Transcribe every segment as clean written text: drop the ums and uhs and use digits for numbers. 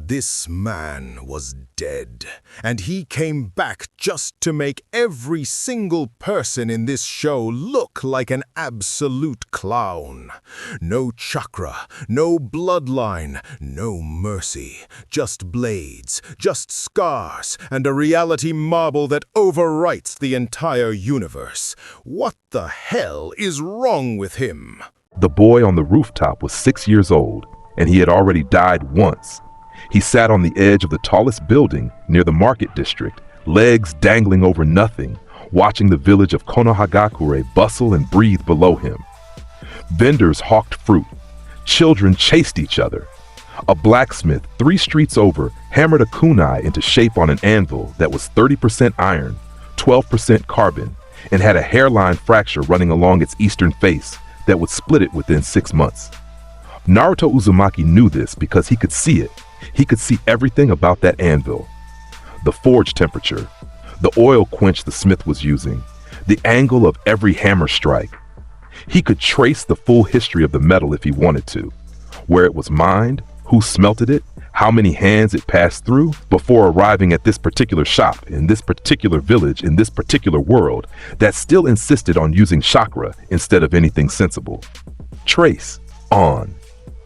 This man was dead, and he came back just to make every single person in this show look like an absolute clown. No chakra, no bloodline, no mercy, just blades, just scars, and a reality marble that overwrites the entire universe. What the hell is wrong with him? The boy on the rooftop was 6 years old, and he had already died once. He sat on the edge of the tallest building near the market district, legs dangling over nothing, watching the village of Konohagakure bustle and breathe below him. Vendors hawked fruit. Children chased each other. A blacksmith 3 streets over hammered a kunai into shape on an anvil that was 30% iron, 12% carbon, and had a hairline fracture running along its eastern face that would split it within 6 months. Naruto Uzumaki knew this because he could see it. He could see everything about that anvil. The forge temperature, the oil quench the smith was using, the angle of every hammer strike. He could trace the full history of the metal if he wanted to, where it was mined, who smelted it, how many hands it passed through before arriving at this particular shop, in this particular village, in this particular world that still insisted on using chakra instead of anything sensible. Trace, on,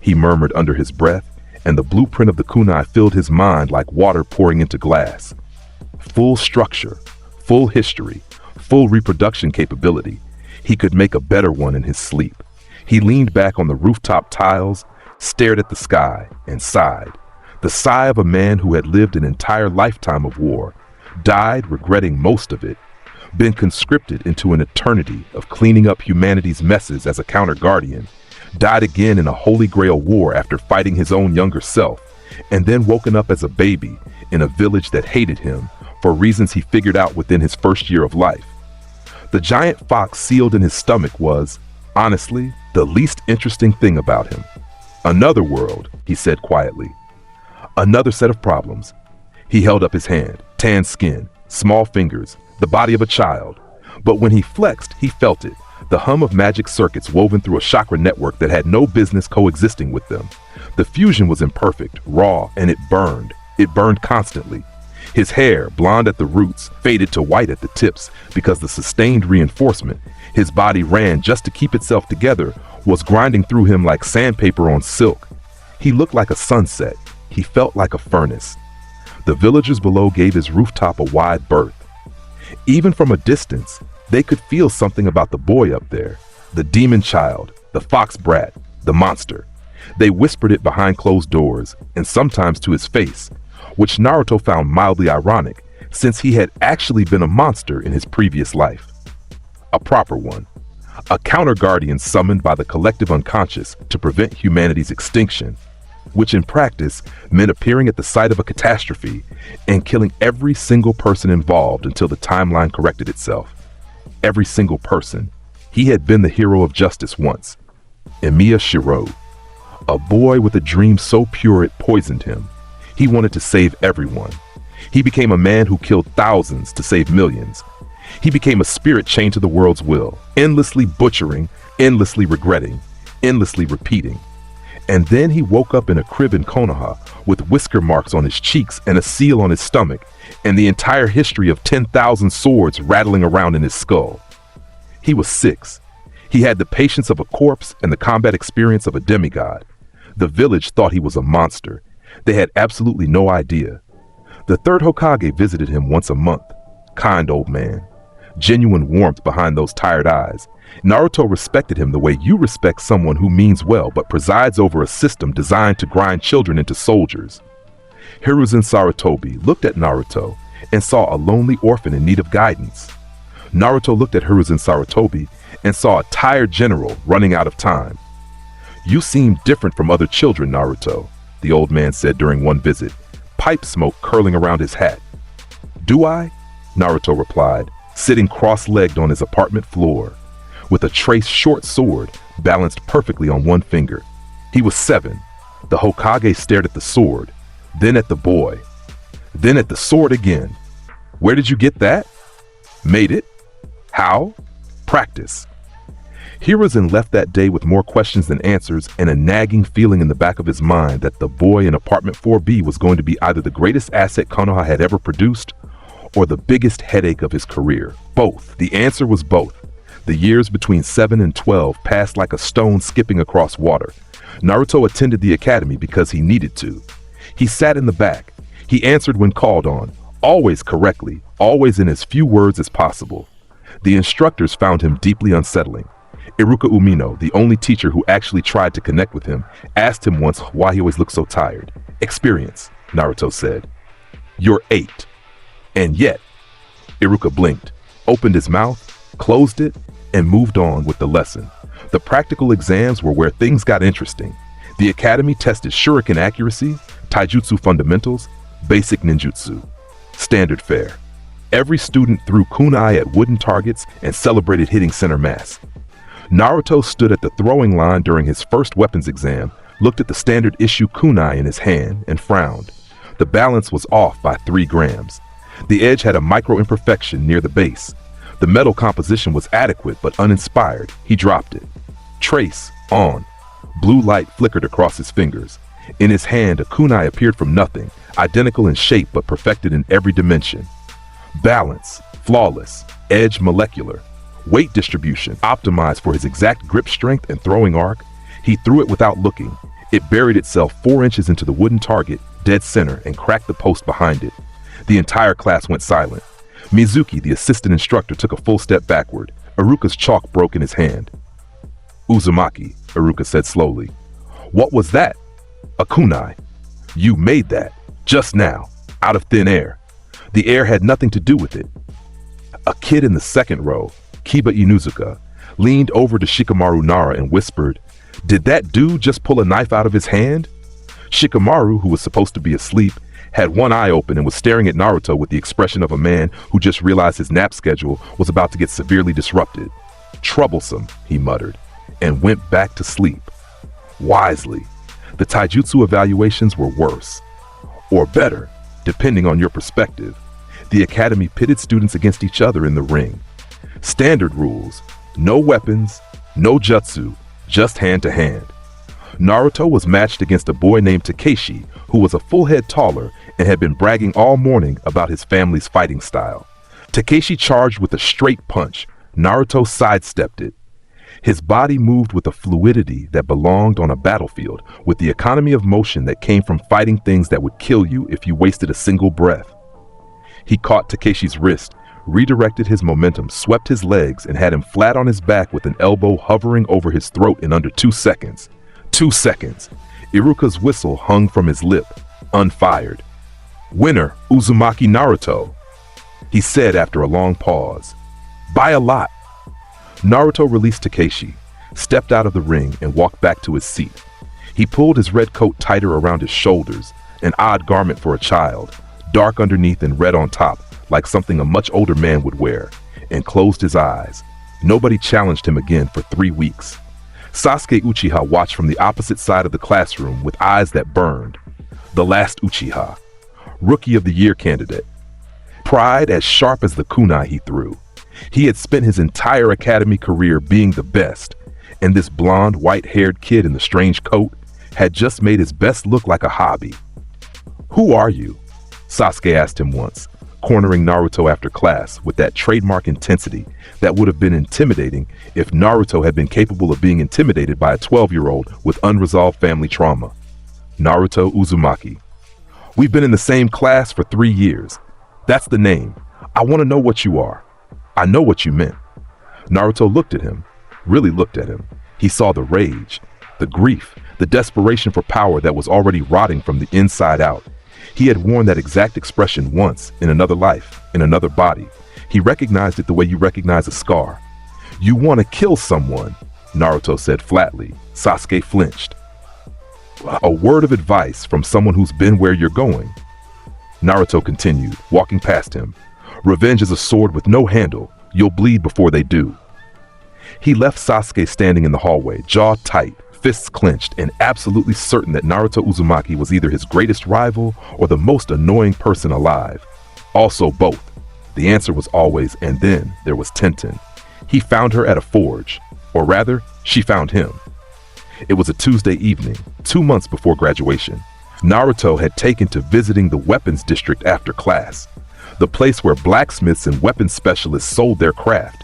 he murmured under his breath, and the blueprint of the kunai filled his mind like water pouring into glass. Full structure, full history, full reproduction capability. He could make a better one in his sleep. He leaned back on the rooftop tiles, stared at the sky, and sighed. The sigh of a man who had lived an entire lifetime of war, died regretting most of it, been conscripted into an eternity of cleaning up humanity's messes as a counter-guardian, died again in a Holy Grail war after fighting his own younger self, and then woken up as a baby in a village that hated him for reasons he figured out within his first year of life. The giant fox sealed in his stomach was, honestly, the least interesting thing about him. Another world, he said quietly. Another set of problems. He held up his hand, tan skin, small fingers, the body of a child. But when he flexed, he felt it. The hum of magic circuits woven through a chakra network that had no business coexisting with them. The fusion was imperfect, raw, and it burned. It burned constantly. His hair, blonde at the roots, faded to white at the tips because the sustained reinforcement his body ran just to keep itself together was grinding through him like sandpaper on silk. He looked like a sunset. He felt like a furnace. The villagers below gave his rooftop a wide berth. Even from a distance, they could feel something about the boy up there, the demon child, the fox brat, the monster. They whispered it behind closed doors, and sometimes to his face, which Naruto found mildly ironic, since he had actually been a monster in his previous life. A proper one. A counter-guardian summoned by the collective unconscious to prevent humanity's extinction, which in practice meant appearing at the site of a catastrophe and killing every single person involved until the timeline corrected itself. Every single person. He had been the hero of justice once. EMIYA Shiro. A boy with a dream so pure it poisoned him. He wanted to save everyone. He became a man who killed thousands to save millions. He became a spirit chained to the world's will, endlessly butchering, endlessly regretting, endlessly repeating. And then he woke up in a crib in Konoha with whisker marks on his cheeks and a seal on his stomach, and the entire history of 10,000 swords rattling around in his skull. He was 6. He had the patience of a corpse and the combat experience of a demigod. The village thought he was a monster. They had absolutely no idea. The third Hokage visited him once a month. Kind old man. Genuine warmth behind those tired eyes. Naruto respected him the way you respect someone who means well but presides over a system designed to grind children into soldiers. Hiruzen Sarutobi looked at Naruto and saw a lonely orphan in need of guidance. Naruto looked at Hiruzen Sarutobi and saw a tired general running out of time. "You seem different from other children, Naruto," the old man said during one visit, pipe smoke curling around his hat. "Do I?" Naruto replied, sitting cross-legged on his apartment floor, with a traced short sword balanced perfectly on one finger. He was 7. The Hokage stared at the sword, then at the boy, then at the sword again. "Where did you get that?" "Made it." "How?" "Practice." Hiruzen left that day with more questions than answers and a nagging feeling in the back of his mind that the boy in apartment 4B was going to be either the greatest asset Konoha had ever produced or the biggest headache of his career. Both. The answer was both. The years between 7 and 12 passed like a stone skipping across water. Naruto attended the academy because he needed to. He sat in the back. He answered when called on, always correctly, always in as few words as possible. The instructors found him deeply unsettling. Iruka Umino, the only teacher who actually tried to connect with him, asked him once why he always looked so tired. Experience, Naruto said. You're 8. And yet, Iruka blinked, opened his mouth, closed it, and moved on with the lesson. The practical exams were where things got interesting. The academy tested shuriken accuracy, taijutsu fundamentals, basic ninjutsu. Standard fare. Every student threw kunai at wooden targets and celebrated hitting center mass. Naruto stood at the throwing line during his first weapons exam, looked at the standard issue kunai in his hand, and frowned. The balance was off by 3 grams. The edge had a micro imperfection near the base. The metal composition was adequate but uninspired. He dropped it. Trace, on. Blue light flickered across his fingers. In his hand, a kunai appeared from nothing, identical in shape but perfected in every dimension. Balance, flawless. Edge, molecular. Weight distribution, optimized for his exact grip strength and throwing arc. He threw it without looking. It buried itself 4 inches into the wooden target, dead center, and cracked the post behind it. The entire class went silent. Mizuki, the assistant instructor, took a full step backward. Iruka's chalk broke in his hand. Uzumaki, Iruka said slowly. What was that? A kunai. You made that, just now, out of thin air. The air had nothing to do with it. A kid in the second row, Kiba Inuzuka, leaned over to Shikamaru Nara and whispered, "Did that dude just pull a knife out of his hand?" Shikamaru, who was supposed to be asleep, had one eye open and was staring at Naruto with the expression of a man who just realized his nap schedule was about to get severely disrupted. Troublesome, he muttered, and went back to sleep. Wisely. The taijutsu evaluations were worse. Or better, depending on your perspective. The academy pitted students against each other in the ring. Standard rules, no weapons, no jutsu, just hand-to-hand. Naruto was matched against a boy named Takeshi, who was a full head taller and had been bragging all morning about his family's fighting style. Takeshi charged with a straight punch. Naruto sidestepped it. His body moved with a fluidity that belonged on a battlefield, with the economy of motion that came from fighting things that would kill you if you wasted a single breath. He caught Takeshi's wrist, redirected his momentum, swept his legs, and had him flat on his back with an elbow hovering over his throat in under 2 seconds. 2 seconds. Iruka's whistle hung from his lip, unfired. Winner, Uzumaki Naruto, he said after a long pause. By a lot. Naruto released Takeshi, stepped out of the ring, and walked back to his seat. He pulled his red coat tighter around his shoulders, an odd garment for a child, dark underneath and red on top, like something a much older man would wear, and closed his eyes. Nobody challenged him again for 3 weeks. Sasuke Uchiha watched from the opposite side of the classroom with eyes that burned. The last Uchiha. Rookie of the Year candidate. Pride as sharp as the kunai he threw. He had spent his entire academy career being the best, and this blonde, white-haired kid in the strange coat had just made his best look like a hobby. Who are you? Sasuke asked him once, cornering Naruto after class with that trademark intensity that would have been intimidating if Naruto had been capable of being intimidated by a 12-year-old with unresolved family trauma. Naruto Uzumaki. We've been in the same class for 3 years. That's the name. I want to know what you are. I know what you meant. Naruto looked at him, really looked at him. He saw the rage, the grief, the desperation for power that was already rotting from the inside out. He had worn that exact expression once, in another life, in another body. He recognized it the way you recognize a scar. You want to kill someone, Naruto said flatly. Sasuke flinched. A word of advice from someone who's been where you're going. Naruto continued, walking past him. Revenge is a sword with no handle. You'll bleed before they do. He left Sasuke standing in the hallway, jaw tight, fists clenched, and absolutely certain that Naruto Uzumaki was either his greatest rival or the most annoying person alive. Also both. The answer was always, and then there was Tenten. He found her at a forge. Or rather, she found him. It was a Tuesday evening, 2 months before graduation. Naruto had taken to visiting the weapons district after class, the place where blacksmiths and weapons specialists sold their craft.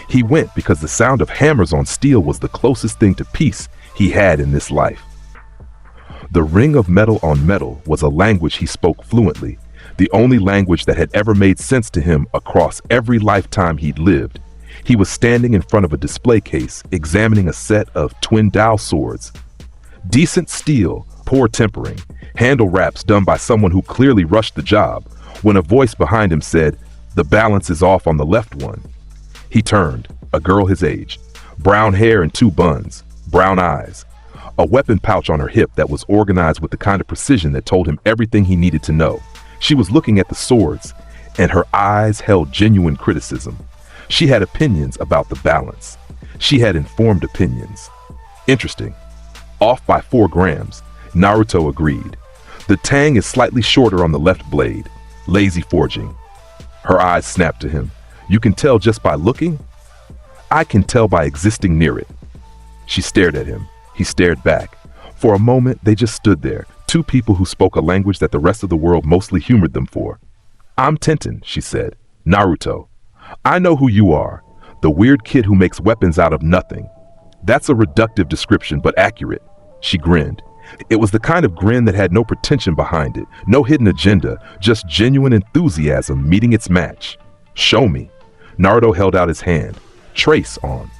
He went because the sound of hammers on steel was the closest thing to peace he had in this life. The ring of metal on metal was a language he spoke fluently, the only language that had ever made sense to him across every lifetime he'd lived. He was standing in front of a display case, examining a set of twin Dao swords. Decent steel, poor tempering, handle wraps done by someone who clearly rushed the job, when a voice behind him said, "The balance is off on the left one." He turned, a girl his age, brown hair and 2 buns, brown eyes, a weapon pouch on her hip that was organized with the kind of precision that told him everything he needed to know. She was looking at the swords, and her eyes held genuine criticism. She had opinions about the balance. She had informed opinions. Interesting. Off by 4 grams, Naruto agreed. The tang is slightly shorter on the left blade. Lazy forging. Her eyes snapped to him. You can tell just by looking? I can tell by existing near it. She stared at him. He stared back. For a moment, they just stood there, 2 people who spoke a language that the rest of the world mostly humored them for. I'm Tenten, she said. Naruto. I know who you are. The weird kid who makes weapons out of nothing. That's a reductive description, but accurate. She grinned. It was the kind of grin that had no pretension behind it, no hidden agenda, just genuine enthusiasm meeting its match. Show me. Naruto held out his hand. Trace on.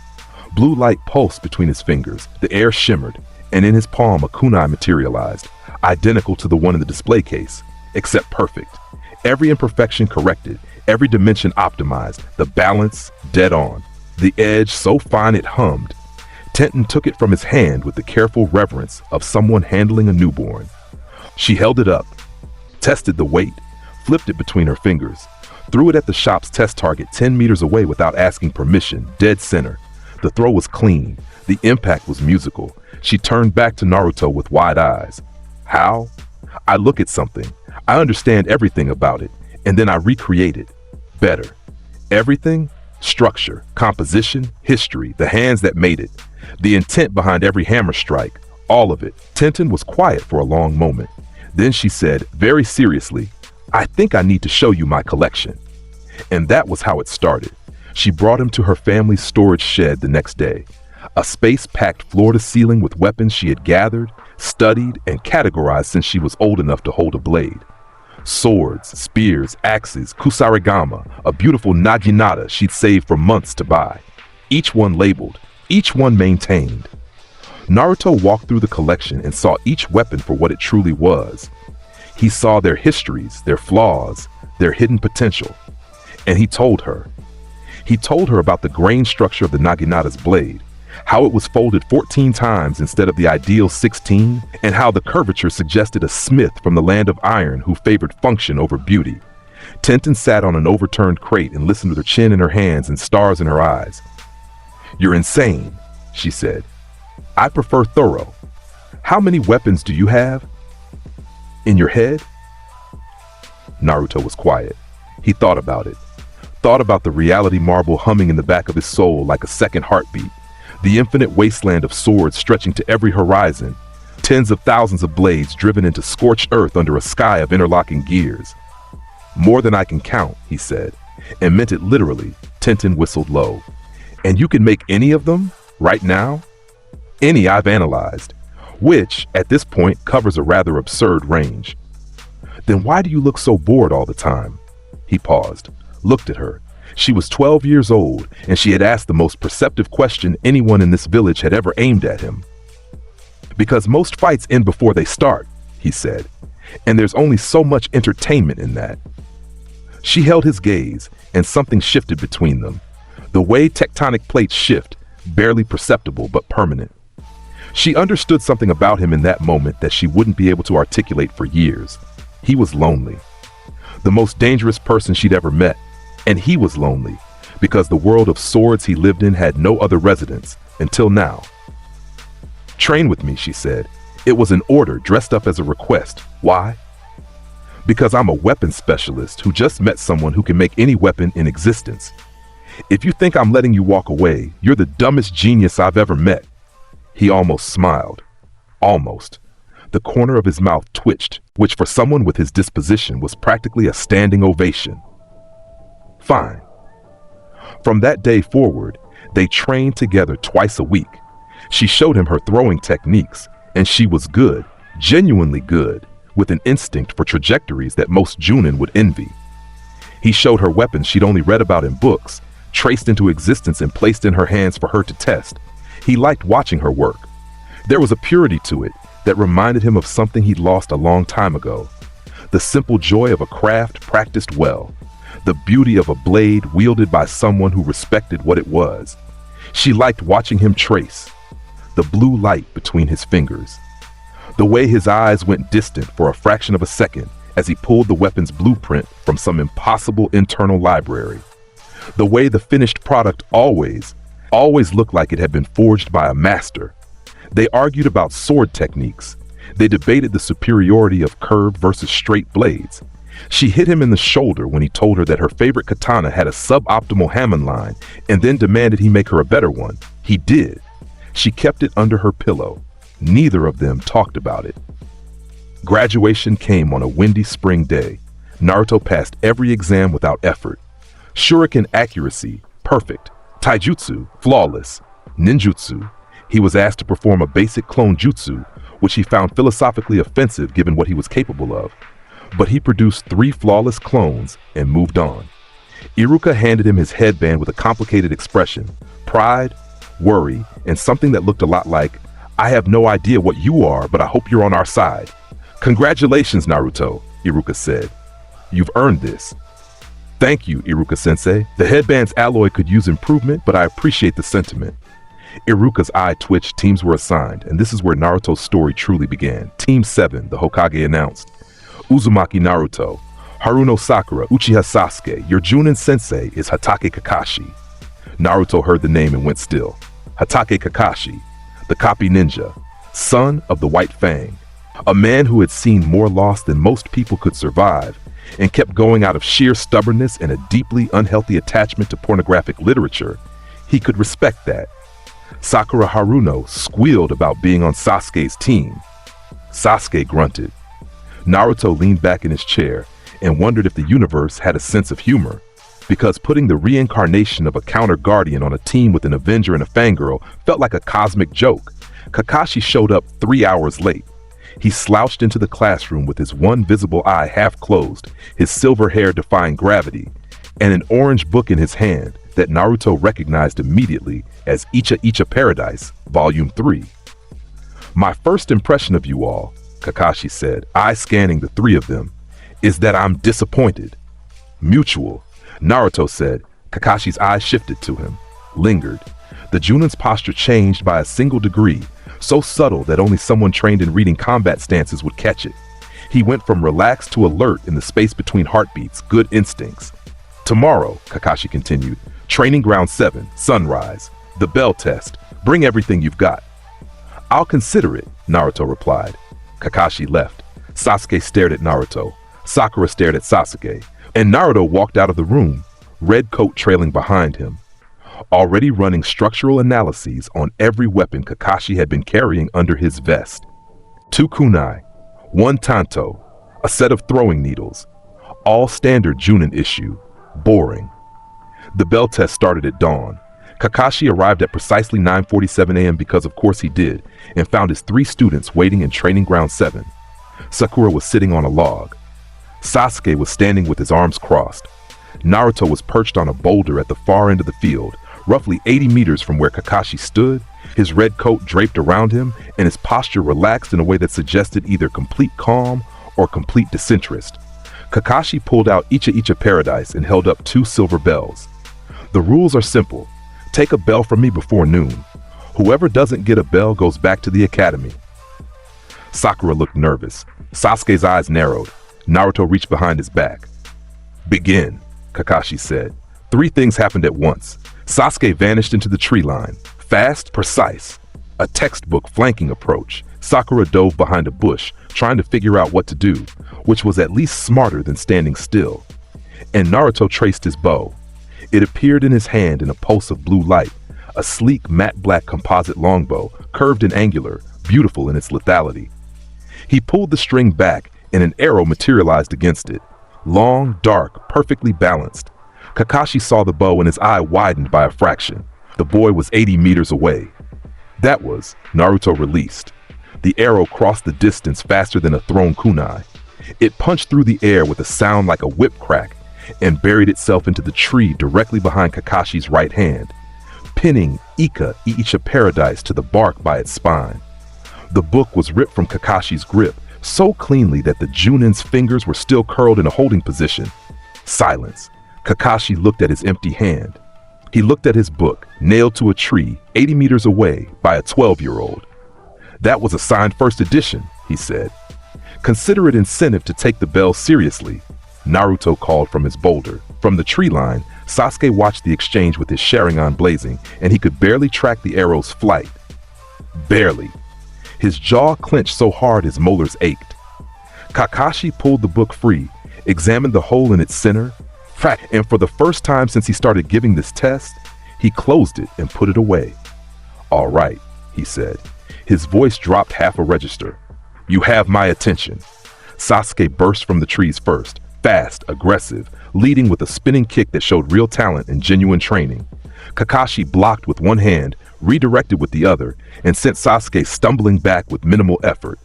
Blue light pulsed between his fingers, the air shimmered, and in his palm a kunai materialized, identical to the one in the display case, except perfect. Every imperfection corrected, every dimension optimized, the balance dead on, the edge so fine it hummed. Tenten took it from his hand with the careful reverence of someone handling a newborn. She held it up, tested the weight, flipped it between her fingers, threw it at the shop's test target 10 meters away without asking permission, dead center. The throw was clean. The impact was musical. She turned back to Naruto with wide eyes. How? I look at something. I understand everything about it, and then I recreate it. Better. Everything? Structure, composition, history, the hands that made it. The intent behind every hammer strike. All of it. Tenten was quiet for a long moment. Then she said, very seriously, I think I need to show you my collection. And that was how it started. She brought him to her family's storage shed the next day. A space packed floor to ceiling with weapons she had gathered, studied, and categorized since she was old enough to hold a blade. Swords, spears, axes, kusarigama, a beautiful naginata she'd saved for months to buy. Each one labeled, each one maintained. Naruto walked through the collection and saw each weapon for what it truly was. He saw their histories, their flaws, their hidden potential. And he told her. He told her about the grain structure of the naginata's blade, how it was folded 14 times instead of the ideal 16, and how the curvature suggested a smith from the land of iron who favored function over beauty. Tenten sat on an overturned crate and listened with her chin in her hands and stars in her eyes. You're insane, she said. I prefer thorough. How many weapons do you have? In your head? Naruto was quiet. He thought about it. Thought about the reality marble humming in the back of his soul like a second heartbeat. The infinite wasteland of swords stretching to every horizon. Tens of thousands of blades driven into scorched earth under a sky of interlocking gears. More than I can count, he said, and meant it literally. Tenten whistled low. And you can make any of them? Right now? Any I've analyzed. Which, at this point, covers a rather absurd range. Then why do you look so bored all the time? He paused, looked at her. She was 12 years old, and she had asked the most perceptive question anyone in this village had ever aimed at him. Because most fights end before they start, he said, and there's only so much entertainment in that. She held his gaze, and something shifted between them. The way tectonic plates shift, barely perceptible but permanent. She understood something about him in that moment that she wouldn't be able to articulate for years. He was lonely. The most dangerous person she'd ever met. And he was lonely, because the world of swords he lived in had no other residence, until now. Train with me, she said. It was an order dressed up as a request. Why? Because I'm a weapons specialist who just met someone who can make any weapon in existence. If you think I'm letting you walk away, you're the dumbest genius I've ever met." He almost smiled. Almost. The corner of his mouth twitched, which for someone with his disposition was practically a standing ovation. Fine. From that day forward, they trained together twice a week. She showed him her throwing techniques, and she was good, genuinely good, with an instinct for trajectories that most Junin would envy. He showed her weapons she'd only read about in books, traced into existence and placed in her hands for her to test. He liked watching her work. There was a purity to it that reminded him of something he'd lost a long time ago. The simple joy of a craft practiced well. The beauty of a blade wielded by someone who respected what it was. She liked watching him trace. The blue light between his fingers. The way his eyes went distant for a fraction of a second as he pulled the weapon's blueprint from some impossible internal library. The way the finished product always looked like it had been forged by a master. They argued about sword techniques. They debated the superiority of curved versus straight blades. She hit him in the shoulder when he told her that her favorite katana had a suboptimal hamon line and then demanded he make her a better one. He did. She kept it under her pillow. Neither of them talked about it. Graduation came on a windy spring day. Naruto passed every exam without effort. Shuriken accuracy, perfect. Taijutsu, flawless. Ninjutsu. He was asked to perform a basic clone jutsu, which he found philosophically offensive given what he was capable of. But he produced 3 flawless clones and moved on. Iruka handed him his headband with a complicated expression, pride, worry, and something that looked a lot like, "I have no idea what you are, but I hope you're on our side." "Congratulations, Naruto," Iruka said. "You've earned this." "Thank you, Iruka-sensei. The headband's alloy could use improvement, but I appreciate the sentiment." Iruka's eye twitched. Teams were assigned, and this is where Naruto's story truly began. Team 7, the Hokage announced. Uzumaki Naruto, Haruno Sakura, Uchiha Sasuke, your Junin sensei is Hatake Kakashi. Naruto heard the name and went still. Hatake Kakashi, the copy ninja, son of the White Fang, a man who had seen more loss than most people could survive and kept going out of sheer stubbornness and a deeply unhealthy attachment to pornographic literature. He could respect that. Sakura Haruno squealed about being on Sasuke's team. Sasuke grunted. Naruto leaned back in his chair and wondered if the universe had a sense of humor, because putting the reincarnation of a counter guardian on a team with an Avenger and a fangirl felt like a cosmic joke. Kakashi showed up 3 hours late. He slouched into the classroom with his one visible eye half closed, his silver hair defying gravity, and an orange book in his hand that Naruto recognized immediately as EMIYA Paradise, Volume 3. "My first impression of you all," Kakashi said, eye scanning the 3 of them, "is that I'm disappointed." "Mutual," Naruto said. Kakashi's eyes shifted to him, lingered. The Junin's posture changed by a single degree, so subtle that only someone trained in reading combat stances would catch it. He went from relaxed to alert in the space between heartbeats, good instincts. "Tomorrow," Kakashi continued, "Training Ground 7, Sunrise. The bell test. Bring everything you've got." "I'll consider it," Naruto replied. Kakashi left. Sasuke stared at Naruto. Sakura stared at Sasuke. And Naruto walked out of the room, red coat trailing behind him, already running structural analyses on every weapon Kakashi had been carrying under his vest. 2 kunai, 1 tanto, a set of throwing needles, all standard Junin issue, boring. The bell test started at dawn. Kakashi arrived at precisely 9:47 a.m. because of course he did, and found his 3 students waiting in Training Ground 7. Sakura was sitting on a log. Sasuke was standing with his arms crossed. Naruto was perched on a boulder at the far end of the field, roughly 80 meters from where Kakashi stood, his red coat draped around him, and his posture relaxed in a way that suggested either complete calm or complete disinterest. Kakashi pulled out EMIYA Paradise and held up 2 silver bells. "The rules are simple. Take a bell from me before noon. Whoever doesn't get a bell goes back to the academy." Sakura looked nervous. Sasuke's eyes narrowed. Naruto reached behind his back. "Begin," Kakashi said. 3 things happened at once. Sasuke vanished into the tree line. Fast, precise. A textbook flanking approach. Sakura dove behind a bush, trying to figure out what to do, which was at least smarter than standing still. And Naruto traced his bow. It appeared in his hand in a pulse of blue light, a sleek matte black composite longbow, curved and angular, beautiful in its lethality. He pulled the string back and an arrow materialized against it. Long, dark, perfectly balanced. Kakashi saw the bow and his eye widened by a fraction. The boy was 80 meters away. That was Naruto released. The arrow crossed the distance faster than a thrown kunai. It punched through the air with a sound like a whip crack and buried itself into the tree directly behind Kakashi's right hand, pinning Icha Paradise to the bark by its spine. The book was ripped from Kakashi's grip so cleanly that the Junin's fingers were still curled in a holding position. Silence. Kakashi looked at his empty hand. He looked at his book, nailed to a tree 80 meters away by a 12-year-old. That was a signed first edition, he said. Consider it incentive to take the bell seriously, Naruto called from his boulder. From the tree line, Sasuke watched the exchange with his Sharingan blazing, and he could barely track the arrow's flight. Barely. His jaw clenched so hard his molars ached. Kakashi pulled the book free, examined the hole in its center, and for the first time since he started giving this test, he closed it and put it away. "All right," he said. His voice dropped half a register. "You have my attention." Sasuke burst from the trees first, fast, aggressive, leading with a spinning kick that showed real talent and genuine training. Kakashi blocked with one hand, redirected with the other, and sent Sasuke stumbling back with minimal effort.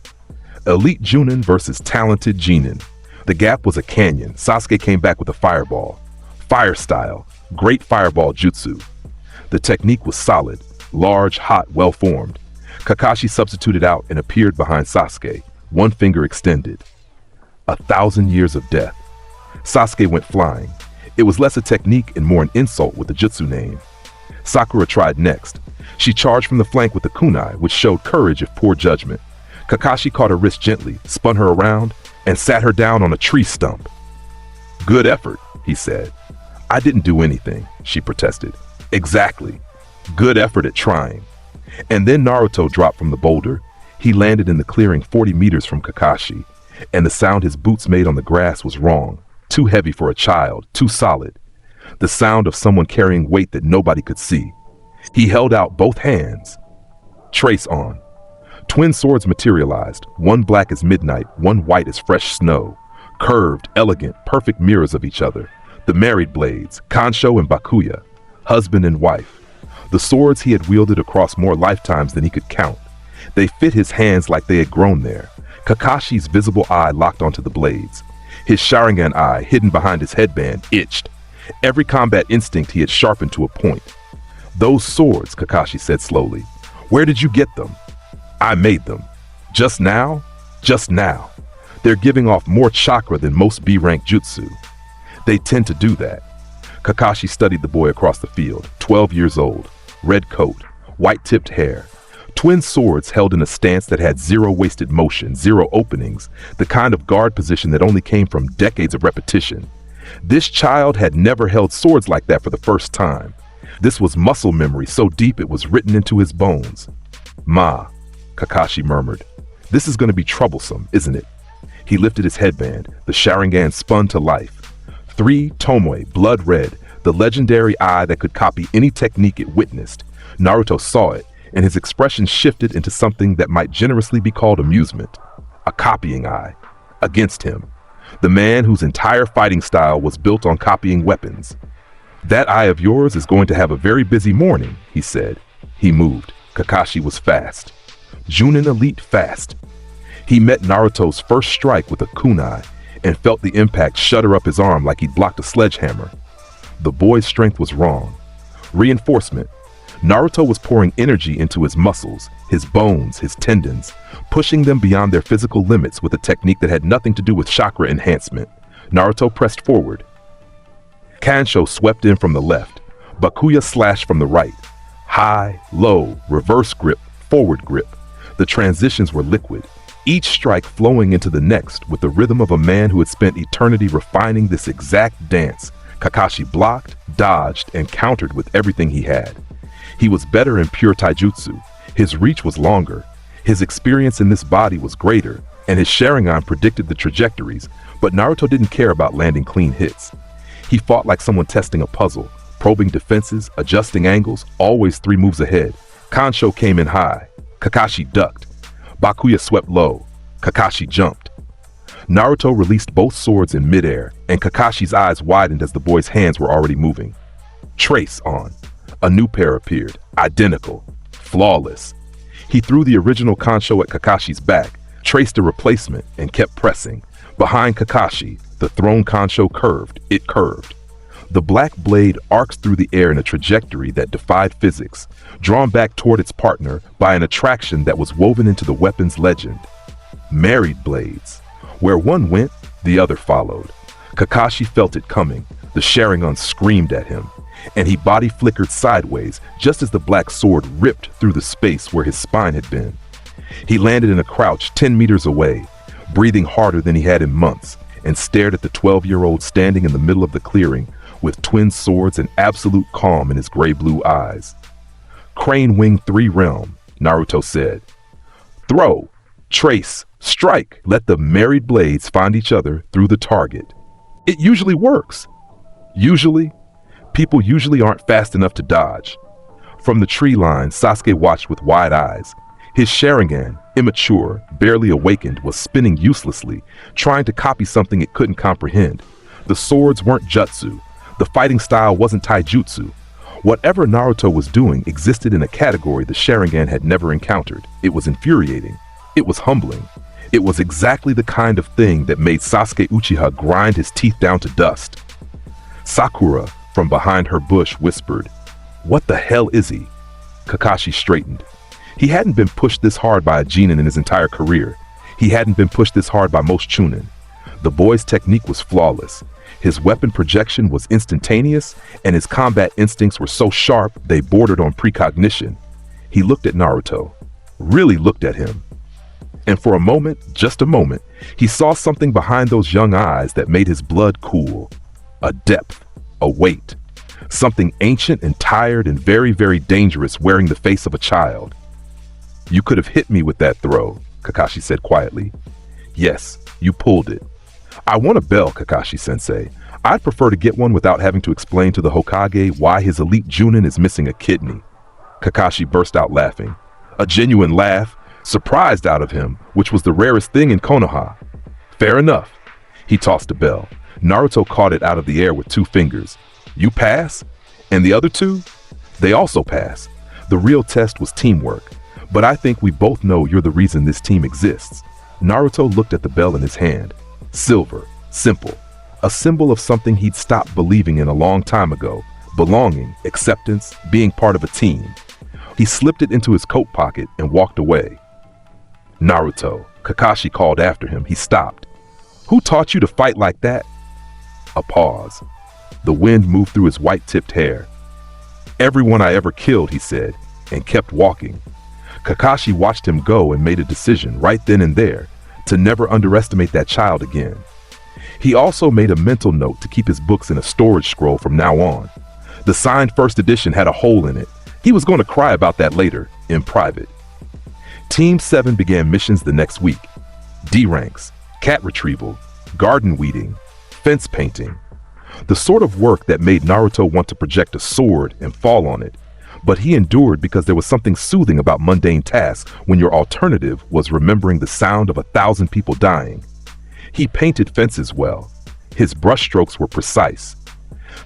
Elite Junin versus talented Genin. The gap was a canyon. Sasuke came back with a fireball. Fire style, great fireball jutsu. The technique was solid, large, hot, well-formed. Kakashi substituted out and appeared behind Sasuke, one finger extended. 1,000 years of death. Sasuke went flying. It was less a technique and more an insult with the jutsu name. Sakura tried next. She charged from the flank with a kunai, which showed courage if poor judgment. Kakashi caught her wrist gently, spun her around, and sat her down on a tree stump. "Good effort," he said. "I didn't do anything," she protested. "Exactly. Good effort at trying." And then Naruto dropped from the boulder. He landed in the clearing 40 meters from Kakashi, and the sound his boots made on the grass was wrong. Too heavy for a child, too solid. The sound of someone carrying weight that nobody could see. He held out both hands. Trace on. Twin swords materialized, one black as midnight, one white as fresh snow. Curved, elegant, perfect mirrors of each other. The married blades, Kansho and Bakuya, husband and wife. The swords he had wielded across more lifetimes than he could count. They fit his hands like they had grown there. Kakashi's visible eye locked onto the blades. His Sharingan eye, hidden behind his headband, itched. Every combat instinct he had sharpened to a point. "Those swords," Kakashi said slowly. "Where did you get them?" "I made them. Just now? Just now. They're giving off more chakra than most B-rank jutsu. They tend to do that." Kakashi studied the boy across the field, 12 years old, red coat, white-tipped hair. Twin swords held in a stance that had zero wasted motion, zero openings, the kind of guard position that only came from decades of repetition. This child had never held swords like that for the first time. This was muscle memory so deep it was written into his bones. "Ma," Kakashi murmured. "This is going to be troublesome, isn't it?" He lifted his headband. The Sharingan spun to life. 3 Tomoe, blood red, the legendary eye that could copy any technique it witnessed. Naruto saw it, and his expression shifted into something that might generously be called amusement. A copying eye. Against him. The man whose entire fighting style was built on copying weapons. "That eye of yours is going to have a very busy morning," he said. He moved. Kakashi was fast. Junin elite fast. He met Naruto's first strike with a kunai and felt the impact shudder up his arm like he'd blocked a sledgehammer. The boy's strength was wrong. Reinforcement. Naruto was pouring energy into his muscles, his bones, his tendons, pushing them beyond their physical limits with a technique that had nothing to do with chakra enhancement. Naruto pressed forward. Kansho swept in from the left. Bakuya slashed from the right. High, low, reverse grip, forward grip. The transitions were liquid, each strike flowing into the next with the rhythm of a man who had spent eternity refining this exact dance. Kakashi blocked, dodged, and countered with everything he had. He was better in pure taijutsu. His reach was longer. His experience in this body was greater, and his Sharingan predicted the trajectories, but Naruto didn't care about landing clean hits. He fought like someone testing a puzzle, probing defenses, adjusting angles, always 3 moves ahead. Kansho came in high. Kakashi ducked. Bakuya swept low. Kakashi jumped. Naruto released both swords in midair, and Kakashi's eyes widened as the boy's hands were already moving. Trace on. A new pair appeared, identical, flawless. He threw the original Kansho at Kakashi's back, traced a replacement, and kept pressing. Behind Kakashi, the thrown Kansho curved. It curved. The black blade arcs through the air in a trajectory that defied physics, drawn back toward its partner by an attraction that was woven into the weapon's legend. Married blades. Where one went, the other followed. Kakashi felt it coming. The Sharingan screamed at him, and he body flickered sideways just as the black sword ripped through the space where his spine had been. He landed in a crouch 10 meters away, breathing harder than he had in months, and stared at the 12-year-old standing in the middle of the clearing with twin swords and absolute calm in his gray-blue eyes. Crane Wing 3 Realm, Naruto said. Throw, trace, strike. Let the married blades find each other through the target. It usually works. Usually, people usually aren't fast enough to dodge. From the tree line, Sasuke watched with wide eyes. His Sharingan, immature, barely awakened, was spinning uselessly, trying to copy something it couldn't comprehend. The swords weren't jutsu. The fighting style wasn't taijutsu. Whatever Naruto was doing existed in a category the Sharingan had never encountered. It was infuriating. It was humbling. It was exactly the kind of thing that made Sasuke Uchiha grind his teeth down to dust. Sakura, from behind her bush, whispered, "What the hell is he?" Kakashi straightened. He hadn't been pushed this hard by a genin in his entire career. He hadn't been pushed this hard by most chunin. The boy's technique was flawless. His weapon projection was instantaneous, and his combat instincts were so sharp they bordered on precognition. He looked at Naruto, really looked at him. And for a moment, just a moment, he saw something behind those young eyes that made his blood cool. A depth, a weight. Something ancient and tired and very, very dangerous wearing the face of a child. "You could have hit me with that throw," Kakashi said quietly. "Yes, you pulled it." "I want a bell, Kakashi-sensei. I'd prefer to get one without having to explain to the Hokage why his elite Junin is missing a kidney." Kakashi burst out laughing. A genuine laugh, surprised out of him, which was the rarest thing in Konoha. "Fair enough." He tossed a bell. Naruto caught it out of the air with 2 fingers. "You pass? And the other 2? They also pass. The real test was teamwork. But I think we both know you're the reason this team exists." Naruto looked at the bell in his hand. Silver, simple, a symbol of something he'd stopped believing in a long time ago. Belonging, acceptance, being part of a team. He slipped it into his coat pocket and walked away. "Naruto," Kakashi called after him. He stopped. "Who taught you to fight like that?" A pause. The wind moved through his white-tipped hair. "Everyone I ever killed," he said, and kept walking. Kakashi watched him go and made a decision right then and there to never underestimate that child again. He also made a mental note to keep his books in a storage scroll from now on. The signed first edition had a hole in it. He was going to cry about that later, in private. Team 7 began missions the next week. D-ranks, cat retrieval, garden weeding, fence painting. The sort of work that made Naruto want to project a sword and fall on it. But he endured because there was something soothing about mundane tasks when your alternative was remembering the sound of 1,000 people dying. He painted fences well. His brushstrokes were precise.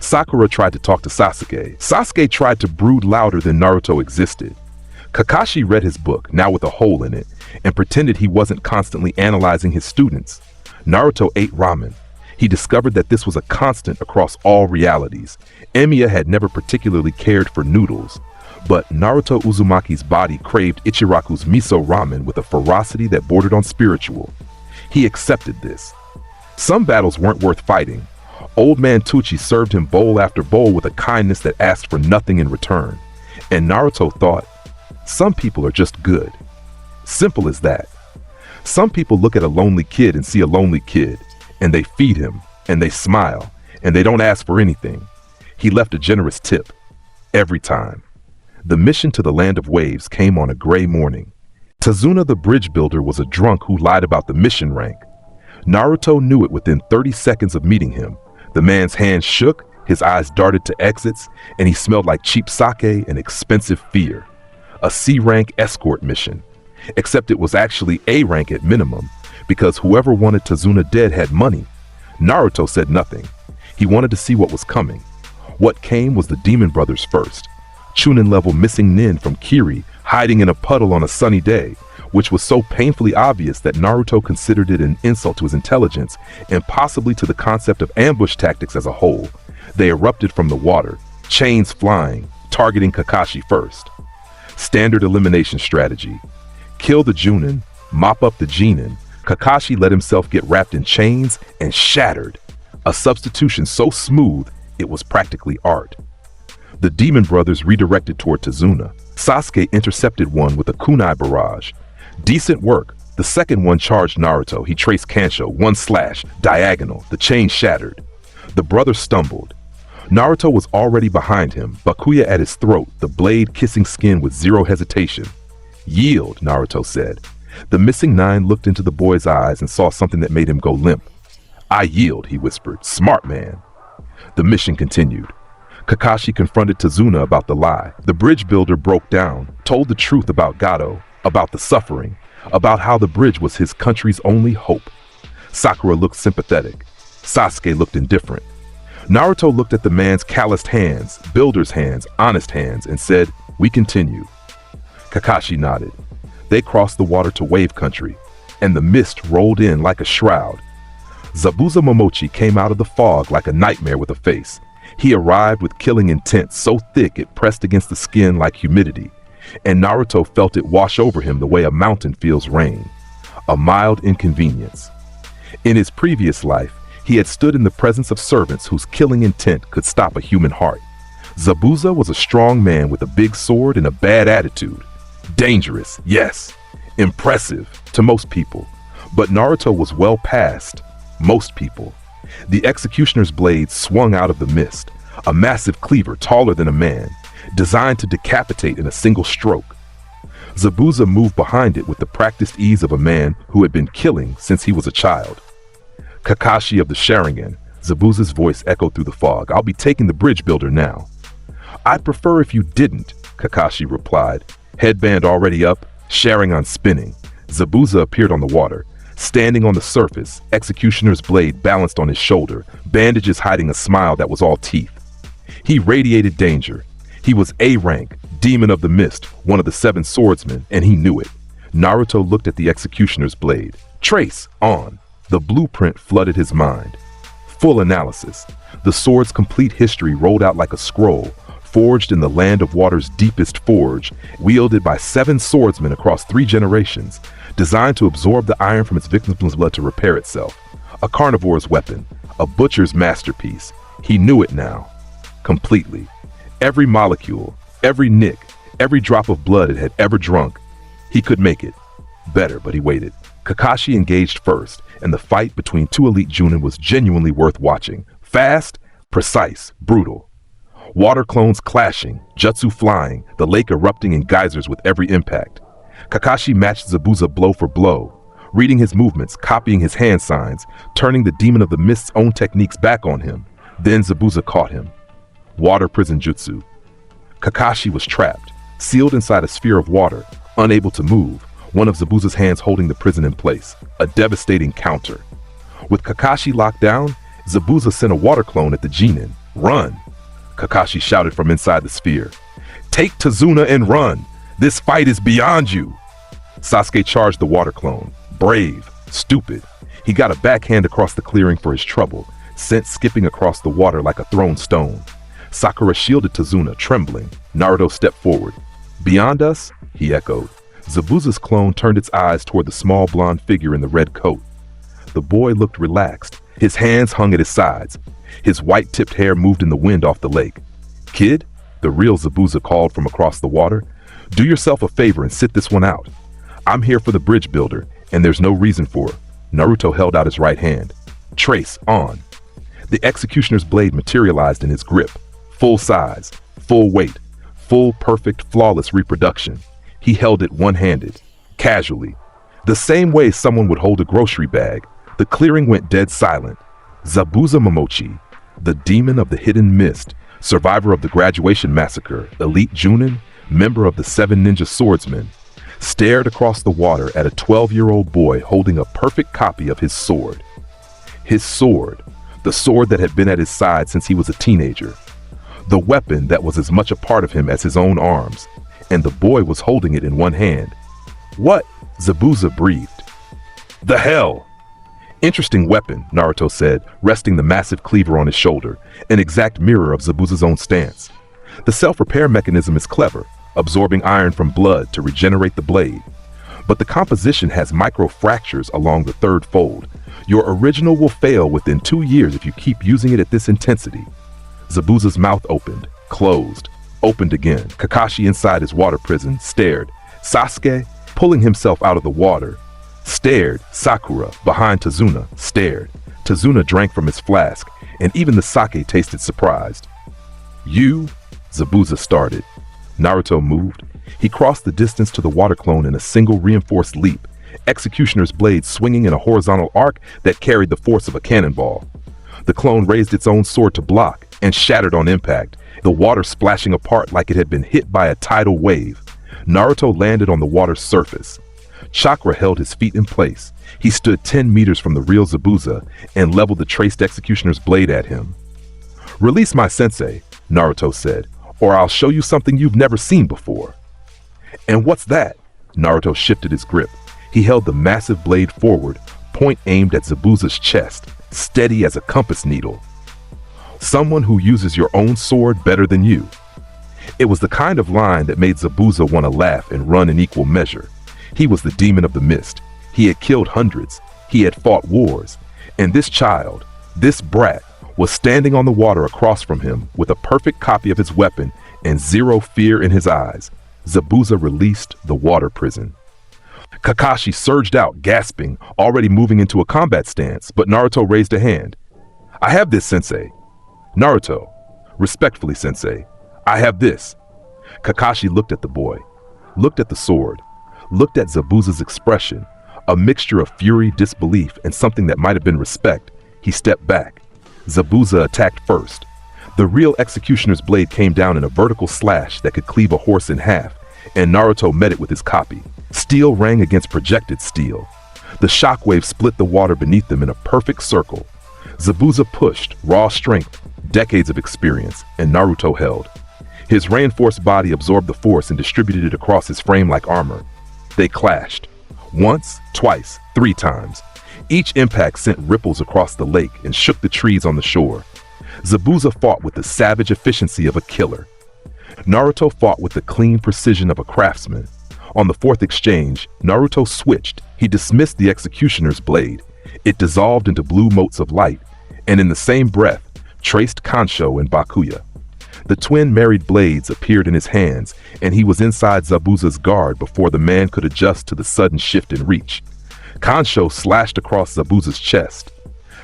Sakura tried to talk to Sasuke. Sasuke tried to brood louder than Naruto existed. Kakashi read his book, now with a hole in it, and pretended he wasn't constantly analyzing his students. Naruto ate ramen. He discovered that this was a constant across all realities. EMIYA had never particularly cared for noodles, but Naruto Uzumaki's body craved Ichiraku's miso ramen with a ferocity that bordered on spiritual. He accepted this. Some battles weren't worth fighting. Old Man Tucci served him bowl after bowl with a kindness that asked for nothing in return. And Naruto thought, some people are just good. Simple as that. Some people look at a lonely kid and see a lonely kid, and they feed him, and they smile, and they don't ask for anything. He left a generous tip. Every time. The mission to the Land of Waves came on a gray morning. Tazuna the bridge builder was a drunk who lied about the mission rank. Naruto knew it within 30 seconds of meeting him. The man's hands shook, His eyes darted to exits, and he smelled like cheap sake and expensive fear. A C-rank escort mission. Except it was actually A rank at minimum, because whoever wanted Tazuna dead had money. Naruto said nothing. He wanted to see what was coming. What came was the Demon Brothers first. Chunin-level missing nin from Kiri hiding in a puddle on a sunny day, which was so painfully obvious that Naruto considered it an insult to his intelligence and possibly to the concept of ambush tactics as a whole. They erupted from the water, chains flying, targeting Kakashi first. Standard elimination strategy. Kill the Junin, mop up the Genin. Kakashi let himself get wrapped in chains and shattered. A substitution so smooth, it was practically art. The Demon Brothers redirected toward Tazuna. Sasuke intercepted one with a kunai barrage. Decent work. The second one charged Naruto. He traced Kansho, one slash, diagonal. The chain shattered. The brothers stumbled. Naruto was already behind him, Bakuya at his throat, the blade kissing skin with zero hesitation. Yield, Naruto said. The missing nine looked into the boy's eyes and saw something that made him go limp. I yield, he whispered. Smart man. The mission continued. Kakashi confronted Tazuna about the lie. The bridge builder broke down, told the truth about Gato, about the suffering, about how the bridge was his country's only hope. Sakura looked sympathetic. Sasuke looked indifferent. Naruto looked at the man's calloused hands, builder's hands, honest hands, and said, "We continue." Kakashi nodded. They crossed the water to wave country, and the mist rolled in like a shroud. Zabuza Momochi came out of the fog like a nightmare with a face. He arrived with killing intent so thick it pressed against the skin like humidity, and Naruto felt it wash over him the way a mountain feels rain. A mild inconvenience. In his previous life, he had stood in the presence of servants whose killing intent could stop a human heart. Zabuza was a strong man with a big sword and a bad attitude. Dangerous, yes. Impressive to most people. But Naruto was well past most people. The executioner's blade swung out of the mist, a massive cleaver taller than a man, designed to decapitate in a single stroke. Zabuza moved behind it with the practiced ease of a man who had been killing since he was a child. Kakashi of the Sharingan, Zabuza's voice echoed through the fog. I'll be taking the bridge builder now. I'd prefer if you didn't, Kakashi replied. Headband already up, Sharingan spinning. Zabuza appeared on the water. Standing on the surface, executioner's blade balanced on his shoulder, bandages hiding a smile that was all teeth. He radiated danger. He was A rank, demon of the mist, one of the 7 swordsmen, and he knew it. Naruto looked at the executioner's blade. Trace, on. The blueprint flooded his mind. Full analysis. The sword's complete history rolled out like a scroll, forged in the land of water's deepest forge, wielded by 7 swordsmen across 3 generations, designed to absorb the iron from its victim's blood to repair itself. A carnivore's weapon, a butcher's masterpiece. He knew it now. Completely. Every molecule, every nick, every drop of blood it had ever drunk. He could make it. Better, but he waited. Kakashi engaged first, and the fight between 2 elite Junin was genuinely worth watching. Fast, precise, brutal. Water clones clashing, jutsu flying, the lake erupting in geysers with every impact. Kakashi matched Zabuza blow for blow, reading his movements, copying his hand signs, turning the demon of the mist's own techniques back on him. Then Zabuza caught him. Water prison jutsu. Kakashi was trapped, sealed inside a sphere of water, unable to move, one of Zabuza's hands holding the prison in place. A devastating counter. With Kakashi locked down, Zabuza sent a water clone at the Genin. Run! Kakashi shouted from inside the sphere. Take Tazuna and run! This fight is beyond you! Sasuke charged the water clone. Brave, stupid. He got a backhand across the clearing for his trouble, sent skipping across the water like a thrown stone. Sakura shielded Tazuna, trembling. Naruto stepped forward. Beyond us? He echoed. Zabuza's clone turned its eyes toward the small blonde figure in the red coat. The boy looked relaxed. His hands hung at his sides. His white-tipped hair moved in the wind off the lake. Kid, the real Zabuza called from across the water, do yourself a favor and sit this one out. I'm here for the bridge builder, and there's no reason for it. Naruto held out his right hand. Trace, on. The executioner's blade materialized in his grip. Full size, full weight, full perfect, flawless reproduction. He held it one-handed, casually. The same way someone would hold a grocery bag. The clearing went dead silent. Zabuza Momochi, the demon of the hidden mist, survivor of the graduation massacre, elite Junin, member of the 7 ninja swordsmen, stared across the water at a 12-year-old boy holding a perfect copy of his sword. His sword, the sword that had been at his side since he was a teenager. The weapon that was as much a part of him as his own arms, and the boy was holding it in one hand. What? Zabuza breathed. The hell! Interesting weapon, Naruto said, resting the massive cleaver on his shoulder, an exact mirror of Zabuza's own stance. The self-repair mechanism is clever, absorbing iron from blood to regenerate the blade. But the composition has micro-fractures along the third fold. Your original will fail within 2 years if you keep using it at this intensity. Zabuza's mouth opened, closed, opened again. Kakashi inside his water prison stared. Sasuke, pulling himself out of the water, stared. Sakura, behind Tazuna, stared. Tazuna drank from his flask, and even the sake tasted surprised. You? Zabuza started. Naruto moved. He crossed the distance to the water clone in a single reinforced leap, Executioner's blade swinging in a horizontal arc that carried the force of a cannonball. The clone raised its own sword to block and shattered on impact, the water splashing apart like it had been hit by a tidal wave. Naruto landed on the water's surface. Chakra held his feet in place. He stood 10 meters from the real Zabuza and leveled the traced Executioner's blade at him. Release my sensei, Naruto said, or I'll show you something you've never seen before. And what's that? Naruto shifted his grip. He held the massive blade forward, point aimed at Zabuza's chest, steady as a compass needle. Someone who uses your own sword better than you. It was the kind of line that made Zabuza want to laugh and run in equal measure. He was the demon of the mist. He had killed hundreds. He had fought wars. And this child, this brat, was standing on the water across from him with a perfect copy of his weapon and zero fear in his eyes. Zabuza released the water prison. Kakashi surged out, gasping, already moving into a combat stance, but Naruto raised a hand. I have this, sensei. Naruto, respectfully, sensei, I have this. Kakashi looked at the boy, looked at the sword, looked at Zabuza's expression, a mixture of fury, disbelief, and something that might have been respect. He stepped back. Zabuza attacked first. The real Executioner's blade came down in a vertical slash that could cleave a horse in half, and Naruto met it with his copy. Steel rang against projected steel. The shockwave split the water beneath them in a perfect circle. Zabuza pushed, raw strength, decades of experience, and Naruto held. His reinforced body absorbed the force and distributed it across his frame like armor. They clashed. Once, twice, 3 times. Each impact sent ripples across the lake and shook the trees on the shore. Zabuza fought with the savage efficiency of a killer. Naruto fought with the clean precision of a craftsman. On the 4th exchange, Naruto switched. He dismissed the Executioner's blade. It dissolved into blue motes of light, and in the same breath, traced Kansho and Bakuya. The twin married blades appeared in his hands, and he was inside Zabuza's guard before the man could adjust to the sudden shift in reach. Kansho slashed across Zabuza's chest.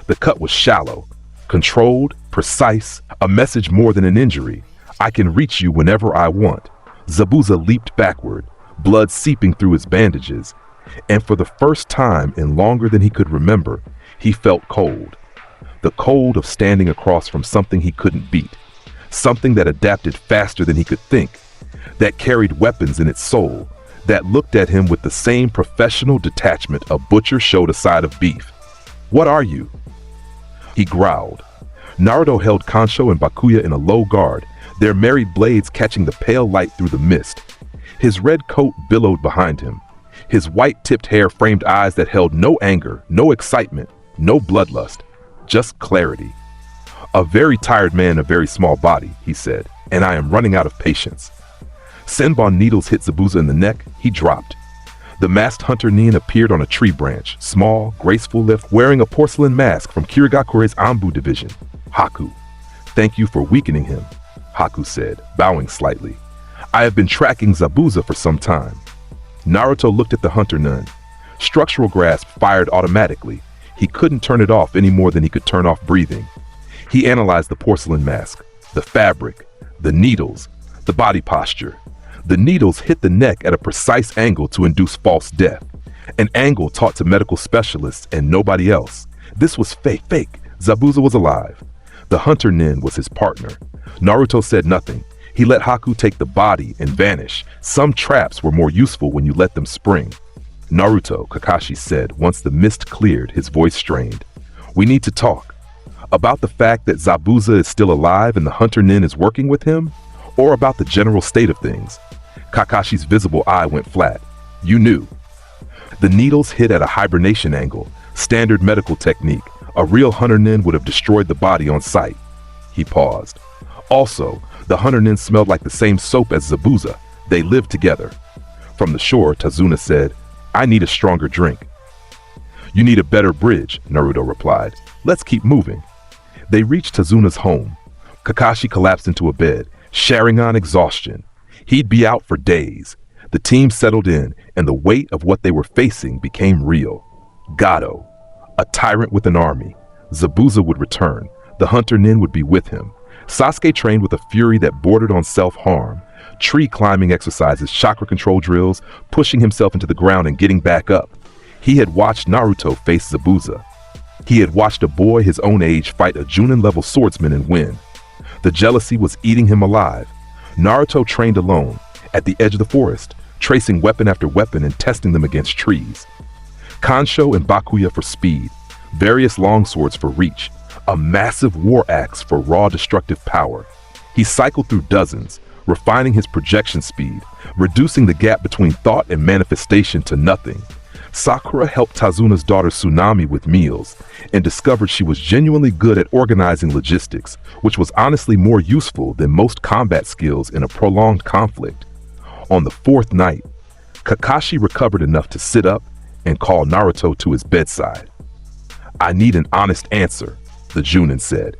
The cut was shallow, controlled, precise, a message more than an injury. I can reach you whenever I want. Zabuza leaped backward, blood seeping through his bandages, and for the first time in longer than he could remember, he felt cold. The cold of standing across from something he couldn't beat, something that adapted faster than he could think, that carried weapons in its soul, that looked at him with the same professional detachment a butcher showed a side of beef. What are you? He growled. Naruto held Kansho and Bakuya in a low guard, their married blades catching the pale light through the mist. His red coat billowed behind him. His white-tipped hair framed eyes that held no anger, no excitement, no bloodlust, just clarity. A very tired man, a very small body, he said, and I am running out of patience. Senbon needles hit Zabuza in the neck. He dropped. The masked hunter Nin appeared on a tree branch, small, graceful lift, wearing a porcelain mask from Kirigakure's Anbu division. Haku. Thank you for weakening him, Haku said, bowing slightly. I have been tracking Zabuza for some time. Naruto looked at the hunter nun. Structural grasp fired automatically. He couldn't turn it off any more than he could turn off breathing. He analyzed the porcelain mask, the fabric, the needles, the body posture. The needles hit the neck at a precise angle to induce false death, an angle taught to medical specialists and nobody else. This was fake. Zabuza was alive. The hunter nin was his partner. Naruto said nothing. He let Haku take the body and vanish. Some traps were more useful when you let them spring. Naruto, Kakashi said once the mist cleared, his voice strained. We need to talk. About the fact that Zabuza is still alive and the hunter nin is working with him? Or about the general state of things? Kakashi's visible eye went flat. You knew. The needles hit at a hibernation angle, standard medical technique. A real hunter nin would have destroyed the body on sight. He paused. Also, the hunter nin smelled like the same soap as Zabuza. They lived together. From the shore, Tazuna said, I need a stronger drink. You need a better bridge, Naruto replied. Let's keep moving. They reached Tazuna's home. Kakashi collapsed into a bed, Sharingan exhaustion. He'd be out for days. The team settled in, and the weight of what they were facing became real. Gato, a tyrant with an army. Zabuza would return. The hunter nin would be with him. Sasuke trained with a fury that bordered on self-harm. Tree climbing exercises, chakra control drills, pushing himself into the ground and getting back up. He had watched Naruto face Zabuza. He had watched a boy his own age fight a Junin-level swordsman and win. The jealousy was eating him alive. Naruto trained alone, at the edge of the forest, tracing weapon after weapon and testing them against trees. Kansho and Bakuya for speed, various longswords for reach, a massive war axe for raw destructive power. He cycled through dozens, refining his projection speed, reducing the gap between thought and manifestation to nothing. Sakura helped Tazuna's daughter Tsunami with meals and discovered she was genuinely good at organizing logistics, which was honestly more useful than most combat skills in a prolonged conflict. On the fourth night, Kakashi recovered enough to sit up and call Naruto to his bedside. I need an honest answer, the Junin said.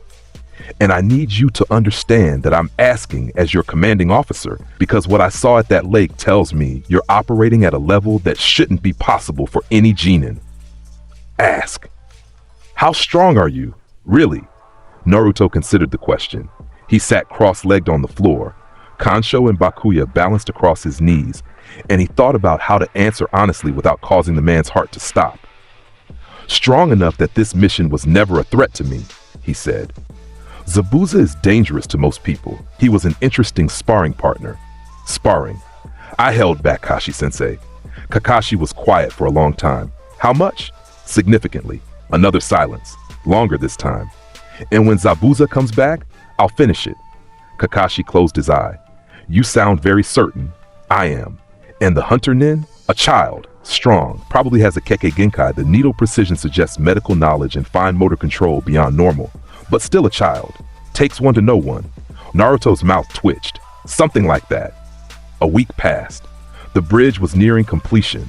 And I need you to understand that I'm asking as your commanding officer because what I saw at that lake tells me you're operating at a level that shouldn't be possible for any genin. Ask. How strong are you? Really? Naruto considered the question. He sat cross-legged on the floor. Kansho and Bakuya balanced across his knees, and he thought about how to answer honestly without causing the man's heart to stop. Strong enough that this mission was never a threat to me, he said. Zabuza is dangerous to most people. He was an interesting sparring partner. Sparring. I held back, Kashi-sensei. Kakashi was quiet for a long time. How much? Significantly. Another silence. Longer this time. And when Zabuza comes back, I'll finish it. Kakashi closed his eye. You sound very certain. I am. And the hunter nin? A child. Strong. Probably has a Kekkei Genkai. The needle precision suggests medical knowledge and fine motor control beyond normal. But still a child. Takes one to know one. Naruto's mouth twitched. Something like that. A week passed. The bridge was nearing completion.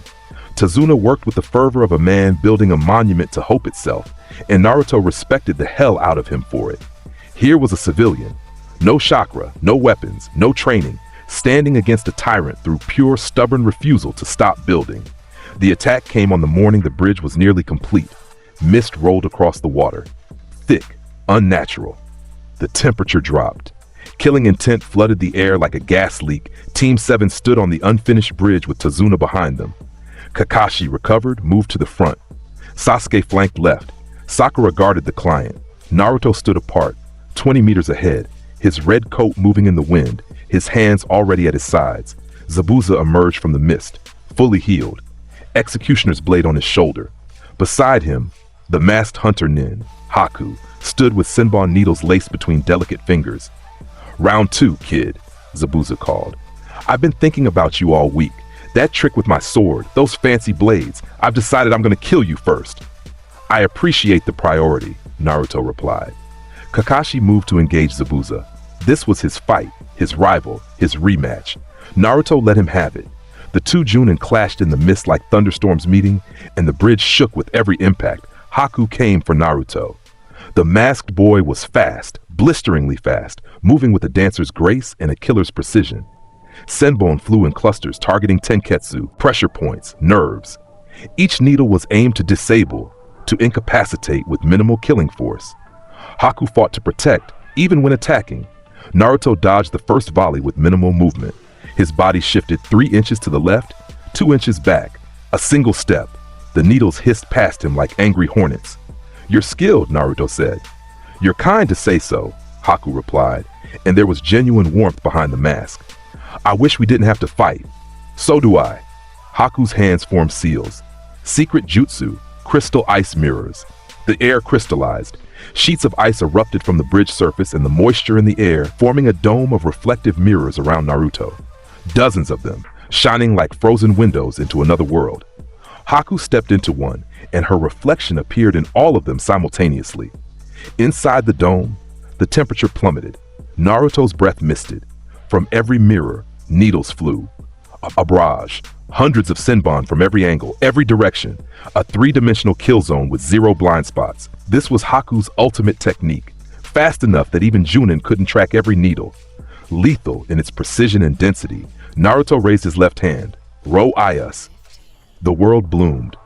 Tazuna worked with the fervor of a man building a monument to hope itself, and Naruto respected the hell out of him for it. Here was a civilian. No chakra, no weapons, no training, standing against a tyrant through pure stubborn refusal to stop building. The attack came on the morning the bridge was nearly complete. Mist rolled across the water. Thick. Unnatural. The temperature dropped. Killing intent flooded the air like a gas leak. Team 7 stood on the unfinished bridge with Tazuna behind them. Kakashi recovered, moved to the front. Sasuke flanked left. Sakura guarded the client. Naruto stood apart, 20 meters ahead, his red coat moving in the wind, his hands already at his sides. Zabuza emerged from the mist, fully healed, executioner's blade on his shoulder. Beside him, the masked hunter nin, Haku, stood with Senbon needles laced between delicate fingers. Round 2, kid, Zabuza called. I've been thinking about you all week. That trick with my sword, those fancy blades, I've decided I'm gonna kill you first. I appreciate the priority, Naruto replied. Kakashi moved to engage Zabuza. This was his fight, his rival, his rematch. Naruto let him have it. The two Junin clashed in the mist like thunderstorms meeting, and the bridge shook with every impact. Haku came for Naruto. The masked boy was fast, blisteringly fast, moving with a dancer's grace and a killer's precision. Senbon flew in clusters targeting tenketsu, pressure points, nerves. Each needle was aimed to disable, to incapacitate with minimal killing force. Haku fought to protect, even when attacking. Naruto dodged the first volley with minimal movement. His body shifted 3 inches to the left, 2 inches back. A single step. The needles hissed past him like angry hornets. You're skilled, Naruto said. "You're kind to say so," Haku replied, and there was genuine warmth behind the mask. "I wish we didn't have to fight." "So do I." Haku's hands formed seals. Secret jutsu, crystal ice mirrors. The air crystallized. Sheets of ice erupted from the bridge surface and the moisture in the air, forming a dome of reflective mirrors around Naruto. Dozens of them, shining like frozen windows into another world. Haku stepped into one, and her reflection appeared in all of them simultaneously. Inside the dome, the temperature plummeted. Naruto's breath misted. From every mirror, needles flew. A barrage, hundreds of senbon from every angle, every direction. A three-dimensional kill zone with zero blind spots. This was Haku's ultimate technique, fast enough that even Junin couldn't track every needle. Lethal in its precision and density, Naruto raised his left hand. "Ro Ayas." The world bloomed.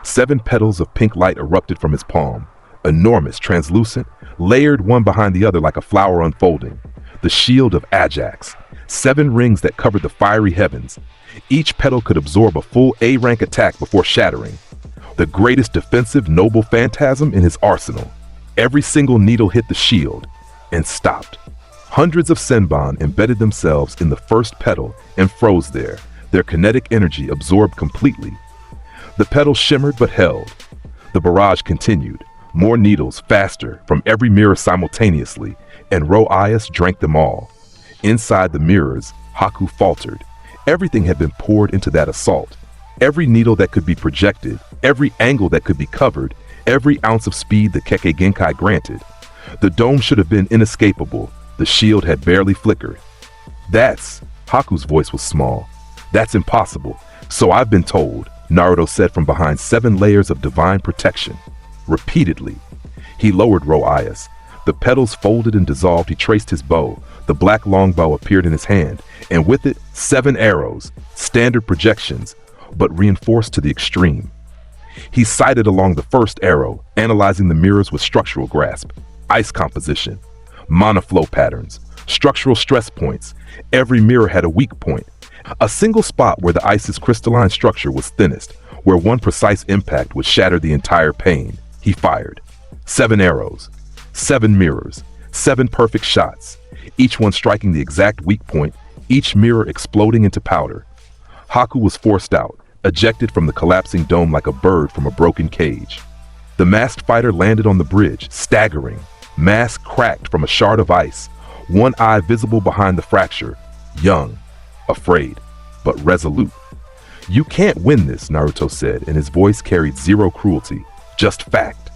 7 petals of pink light erupted from his palm. Enormous, translucent, layered one behind the other like a flower unfolding. The shield of Ajax. 7 rings that covered the fiery heavens. Each petal could absorb a full A-rank attack before shattering. The greatest defensive noble phantasm in his arsenal. Every single needle hit the shield and stopped. Hundreds of senbon embedded themselves in the first petal and froze there, their kinetic energy absorbed completely. The petals shimmered but held. The barrage continued. More needles, faster, from every mirror simultaneously, and Ro Ayas drank them all. Inside the mirrors, Haku faltered. Everything had been poured into that assault. Every needle that could be projected, every angle that could be covered, every ounce of speed the Kekkei Genkai granted. The dome should have been inescapable. The shield had barely flickered. Haku's voice was small. "That's impossible. So I've been told," Naruto said from behind 7 layers of divine protection. Repeatedly. He lowered Ro Ayas. The petals folded and dissolved. He traced his bow. The black longbow appeared in his hand, and with it, 7 arrows, standard projections, but reinforced to the extreme. He sighted along the first arrow, analyzing the mirrors with structural grasp, ice composition, monoflow patterns, structural stress points. Every mirror had a weak point, a single spot where the ice's crystalline structure was thinnest, where one precise impact would shatter the entire pane. He fired. 7 arrows, 7 mirrors, 7 perfect shots, each one striking the exact weak point, each mirror exploding into powder. Haku was forced out, ejected from the collapsing dome like a bird from a broken cage. The masked fighter landed on the bridge, staggering, mask cracked from a shard of ice, one eye visible behind the fracture, young, afraid, but resolute. "You can't win this," Naruto said, and his voice carried zero cruelty, just fact.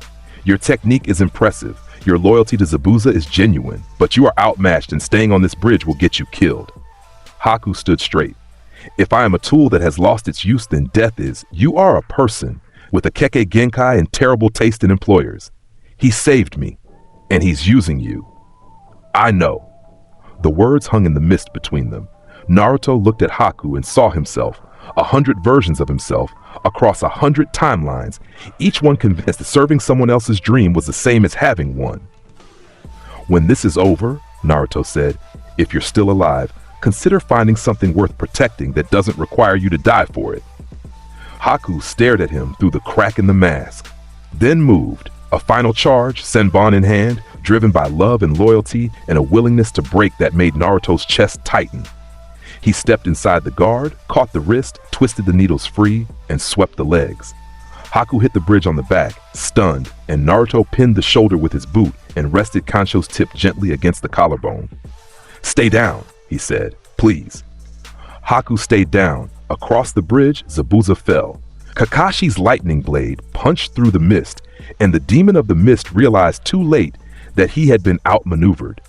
"Your technique is impressive, your loyalty to Zabuza is genuine, but you are outmatched and staying on this bridge will get you killed." Haku stood straight. "If I am a tool that has lost its use, then death is. You are a person, with a Kekkei Genkai and terrible taste in employers. He saved me, and he's using you." "I know." The words hung in the mist between them. Naruto looked at Haku and saw himself, 100 versions of himself, across 100 timelines, each one convinced that serving someone else's dream was the same as having one. "When this is over," Naruto said, "if you're still alive, consider finding something worth protecting that doesn't require you to die for it." Haku stared at him through the crack in the mask, then moved, a final charge, senbon in hand, driven by love and loyalty and a willingness to break that made Naruto's chest tighten. He stepped inside the guard, caught the wrist, twisted the needles free, and swept the legs. Haku hit the bridge on the back, stunned, and Naruto pinned the shoulder with his boot and rested Kancho's tip gently against the collarbone. "Stay down," he said, "please." Haku stayed down. Across the bridge, Zabuza fell. Kakashi's lightning blade punched through the mist, and the demon of the mist realized too late that he had been outmaneuvered.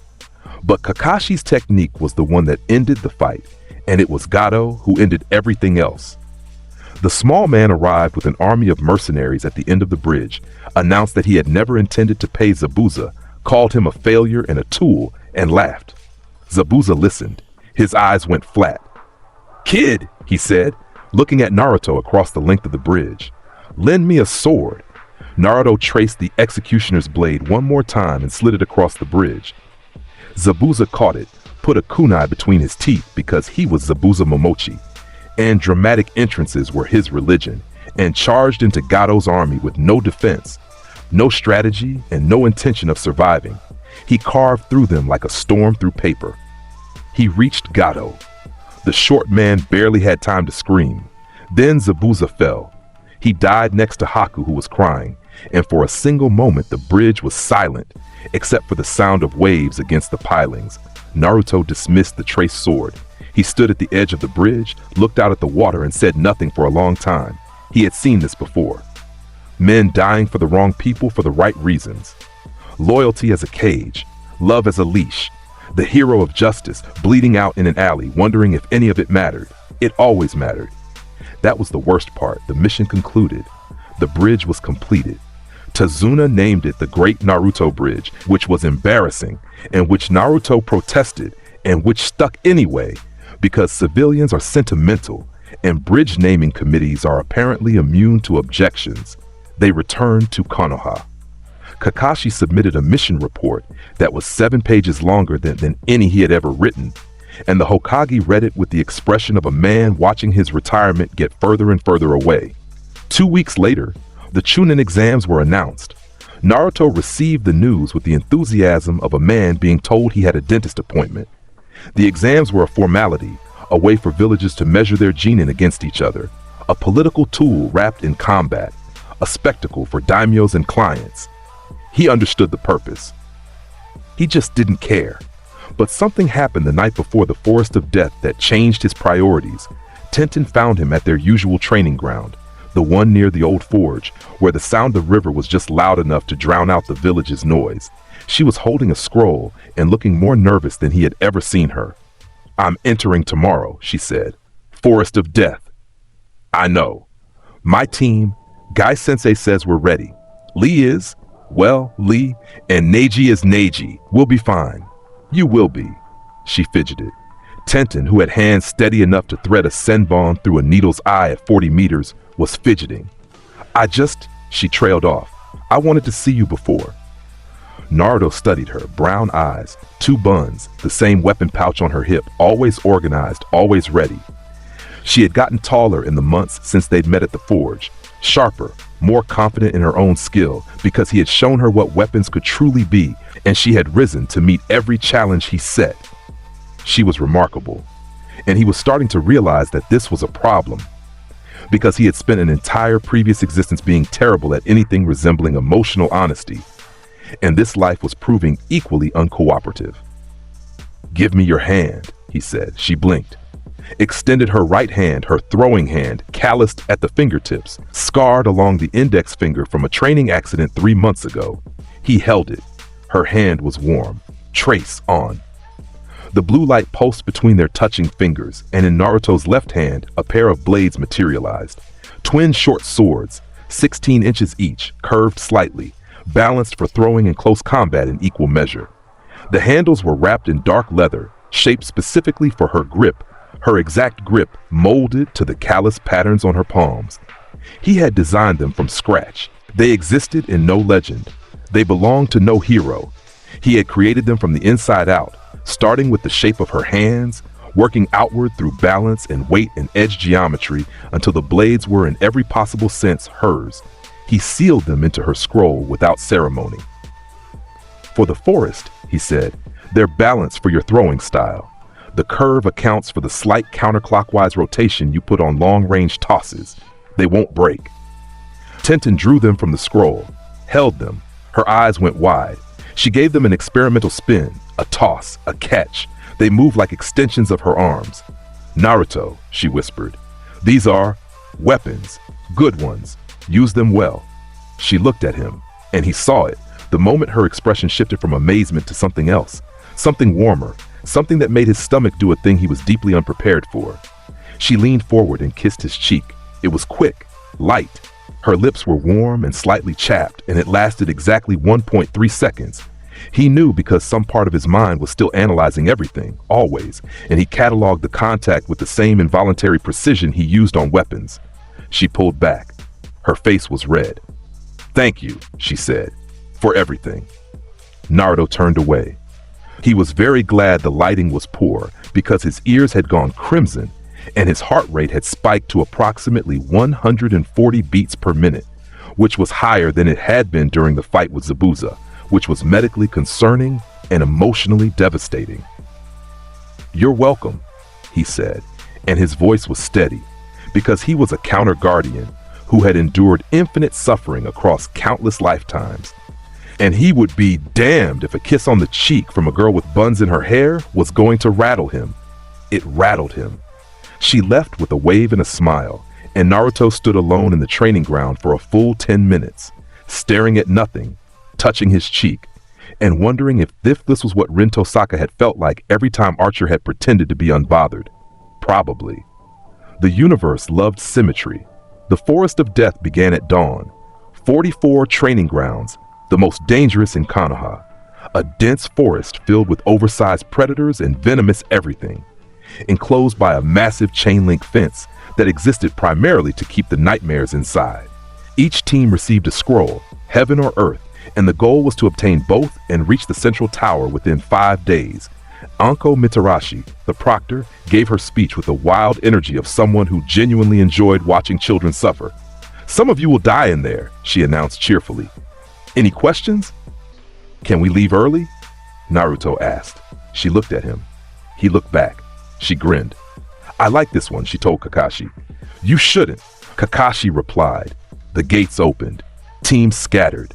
But Kakashi's technique was the one that ended the fight, and it was Gato who ended everything else. The small man arrived with an army of mercenaries at the end of the bridge, announced that he had never intended to pay Zabuza, called him a failure and a tool, and laughed. Zabuza listened. His eyes went flat. "Kid," he said, looking at Naruto across the length of the bridge, "lend me a sword." Naruto traced the executioner's blade one more time and slid it across the bridge. Zabuza caught it, put a kunai between his teeth because he was Zabuza Momochi, and dramatic entrances were his religion, and charged into Gato's army with no defense. No strategy and no intention of surviving. He carved through them like a storm through paper. He reached Gato. The short man barely had time to scream. Then Zabuza fell. He died next to Haku, who was crying, and for a single moment the bridge was silent, except for the sound of waves against the pilings. Naruto dismissed the traced sword. He stood at the edge of the bridge, looked out at the water, and said nothing for a long time. He had seen this before. Men dying for the wrong people for the right reasons. Loyalty as a cage, love as a leash. The hero of justice bleeding out in an alley, wondering if any of it mattered. It always mattered. That was the worst part. The mission concluded. The bridge was completed. Tazuna named it the Great Naruto Bridge, which was embarrassing, and which Naruto protested, and which stuck anyway, because civilians are sentimental, and bridge naming committees are apparently immune to objections. They returned to Konoha. Kakashi submitted a mission report that was 7 pages longer than any he had ever written, and the Hokage read it with the expression of a man watching his retirement get further and further away. 2 weeks later, the Chunin exams were announced. Naruto received the news with the enthusiasm of a man being told he had a dentist appointment. The exams were a formality, a way for villagers to measure their genin against each other, a political tool wrapped in combat, a spectacle for daimyos and clients. He understood the purpose. He just didn't care. But something happened the night before the Forest of Death that changed his priorities. Tenten found him at their usual training ground, the one near the old forge, where the sound of river was just loud enough to drown out the village's noise. She was holding a scroll and looking more nervous than he had ever seen her. "I'm entering tomorrow," she said. "Forest of Death." "I know. My team, Guy-sensei says we're ready. Lee is, well, Lee, and Neji is Neji. We'll be fine." "You will be." She fidgeted. Tenten, who had hands steady enough to thread a senbon through a needle's eye at 40 meters, was fidgeting. She trailed off. "I wanted to see you before." Naruto studied her, brown eyes, 2 buns, the same weapon pouch on her hip, always organized, always ready. She had gotten taller in the months since they'd met at the forge, sharper, more confident in her own skill, because he had shown her what weapons could truly be, and she had risen to meet every challenge he set. She was remarkable, and he was starting to realize that this was a problem, because he had spent an entire previous existence being terrible at anything resembling emotional honesty, and this life was proving equally uncooperative. "Give me your hand," he said. She blinked. Extended her right hand, her throwing hand, calloused at the fingertips, scarred along the index finger from a training accident 3 months ago. He held it. Her hand was warm. Trace on. The blue light pulsed between their touching fingers, and in Naruto's left hand, a pair of blades materialized. Twin short swords, 16 inches each, curved slightly, balanced for throwing in close combat in equal measure. The handles were wrapped in dark leather, shaped specifically for her grip, her exact grip molded to the callous patterns on her palms. He had designed them from scratch. They existed in no legend. They belonged to no hero. He had created them from the inside out, starting with the shape of her hands, working outward through balance and weight and edge geometry until the blades were in every possible sense hers. He sealed them into her scroll without ceremony. "For the forest," he said, "they're balanced for your throwing style. The curve accounts for the slight counterclockwise rotation you put on long-range tosses. They won't break." Tenten drew them from the scroll, held them. Her eyes went wide. She gave them an experimental spin, a toss, a catch. They moved like extensions of her arms. "Naruto," she whispered, "these are weapons, good ones. Use them well." She looked at him, and he saw it. The moment her expression shifted from amazement to something else, something warmer, something that made his stomach do a thing he was deeply unprepared for. She leaned forward and kissed his cheek. It was quick, light. Her lips were warm and slightly chapped, and it lasted exactly 1.3 seconds. He knew because some part of his mind was still analyzing everything, always, and he cataloged the contact with the same involuntary precision he used on weapons. She pulled back. Her face was red. "Thank you," she said, "for everything." Naruto turned away. He was very glad the lighting was poor because his ears had gone crimson and his heart rate had spiked to approximately 140 beats per minute, which was higher than it had been during the fight with Zabuza, which was medically concerning and emotionally devastating. "You're welcome," he said, and his voice was steady, because he was a counter-guardian who had endured infinite suffering across countless lifetimes. And he would be damned if a kiss on the cheek from a girl with buns in her hair was going to rattle him. It rattled him. She left with a wave and a smile, and Naruto stood alone in the training ground for a full 10 minutes, staring at nothing, touching his cheek, and wondering if this was what Rin Tosaka had felt like every time Archer had pretended to be unbothered. Probably. The universe loved symmetry. The Forest of Death began at dawn. 44 training grounds, the most dangerous in Konoha. A dense forest filled with oversized predators and venomous everything. Enclosed by a massive chain-link fence that existed primarily to keep the nightmares inside. Each team received a scroll, heaven or earth, and the goal was to obtain both and reach the central tower within 5 days. Anko Mitarashi, the proctor, gave her speech with the wild energy of someone who genuinely enjoyed watching children suffer. "Some of you will die in there," she announced cheerfully. "Any questions?" "Can we leave early?" Naruto asked. She looked at him. He looked back. She grinned. "I like this one," she told Kakashi. "You shouldn't," Kakashi replied. The gates opened. Teams scattered.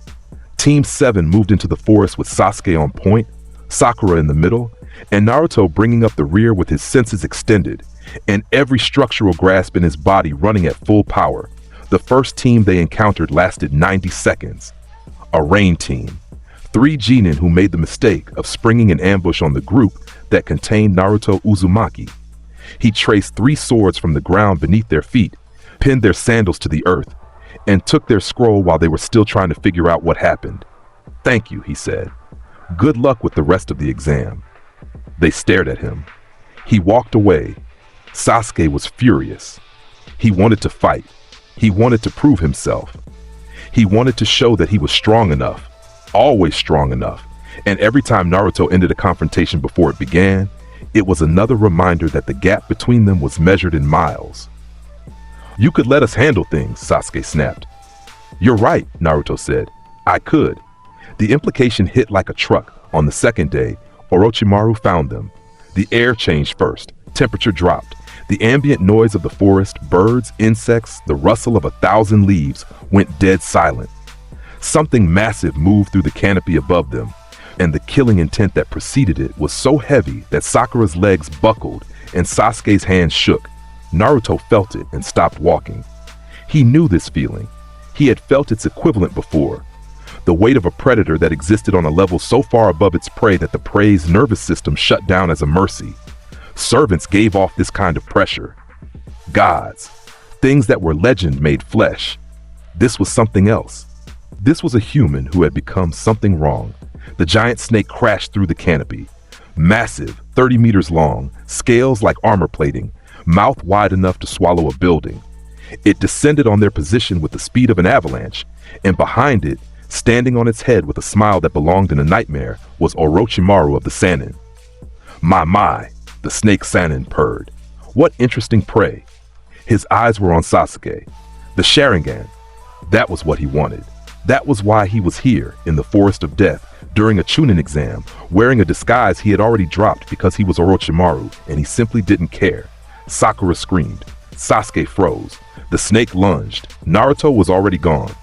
Team 7 moved into the forest with Sasuke on point, Sakura in the middle, and Naruto bringing up the rear with his senses extended, and every structural grasp in his body running at full power. The first team they encountered lasted 90 seconds. A rain team. 3 genin who made the mistake of springing an ambush on the group that contained Naruto Uzumaki. He traced 3 swords from the ground beneath their feet, pinned their sandals to the earth, and took their scroll while they were still trying to figure out what happened. "Thank you," he said. "Good luck with the rest of the exam." They stared at him. He walked away. Sasuke was furious. He wanted to fight. He wanted to prove himself. He wanted to show that he was strong enough, always strong enough, and every time Naruto ended a confrontation before it began, it was another reminder that the gap between them was measured in miles. "You could let us handle things," Sasuke snapped. "You're right," Naruto said. "I could." The implication hit like a truck. On the second day, Orochimaru found them. The air changed first. Temperature dropped. The ambient noise of the forest, birds, insects, the rustle of 1,000 leaves went dead silent. Something massive moved through the canopy above them, and the killing intent that preceded it was so heavy that Sakura's legs buckled and Sasuke's hands shook. Naruto felt it and stopped walking. He knew this feeling. He had felt its equivalent before. The weight of a predator that existed on a level so far above its prey that the prey's nervous system shut down as a mercy. Servants gave off this kind of pressure. Gods. Things that were legend made flesh. This was something else. This was a human who had become something wrong. The giant snake crashed through the canopy. Massive, 30 meters long, scales like armor plating, mouth wide enough to swallow a building. It descended on their position with the speed of an avalanche, and behind it, standing on its head with a smile that belonged in a nightmare, was Orochimaru of the Sannin. My, the snake Sannin purred. What interesting prey. His eyes were on Sasuke. The Sharingan. That was what he wanted. That was why he was here, in the Forest of Death, during a Chunin exam, wearing a disguise he had already dropped because he was Orochimaru, and he simply didn't care. Sakura screamed. Sasuke froze. The snake lunged. Naruto was already gone.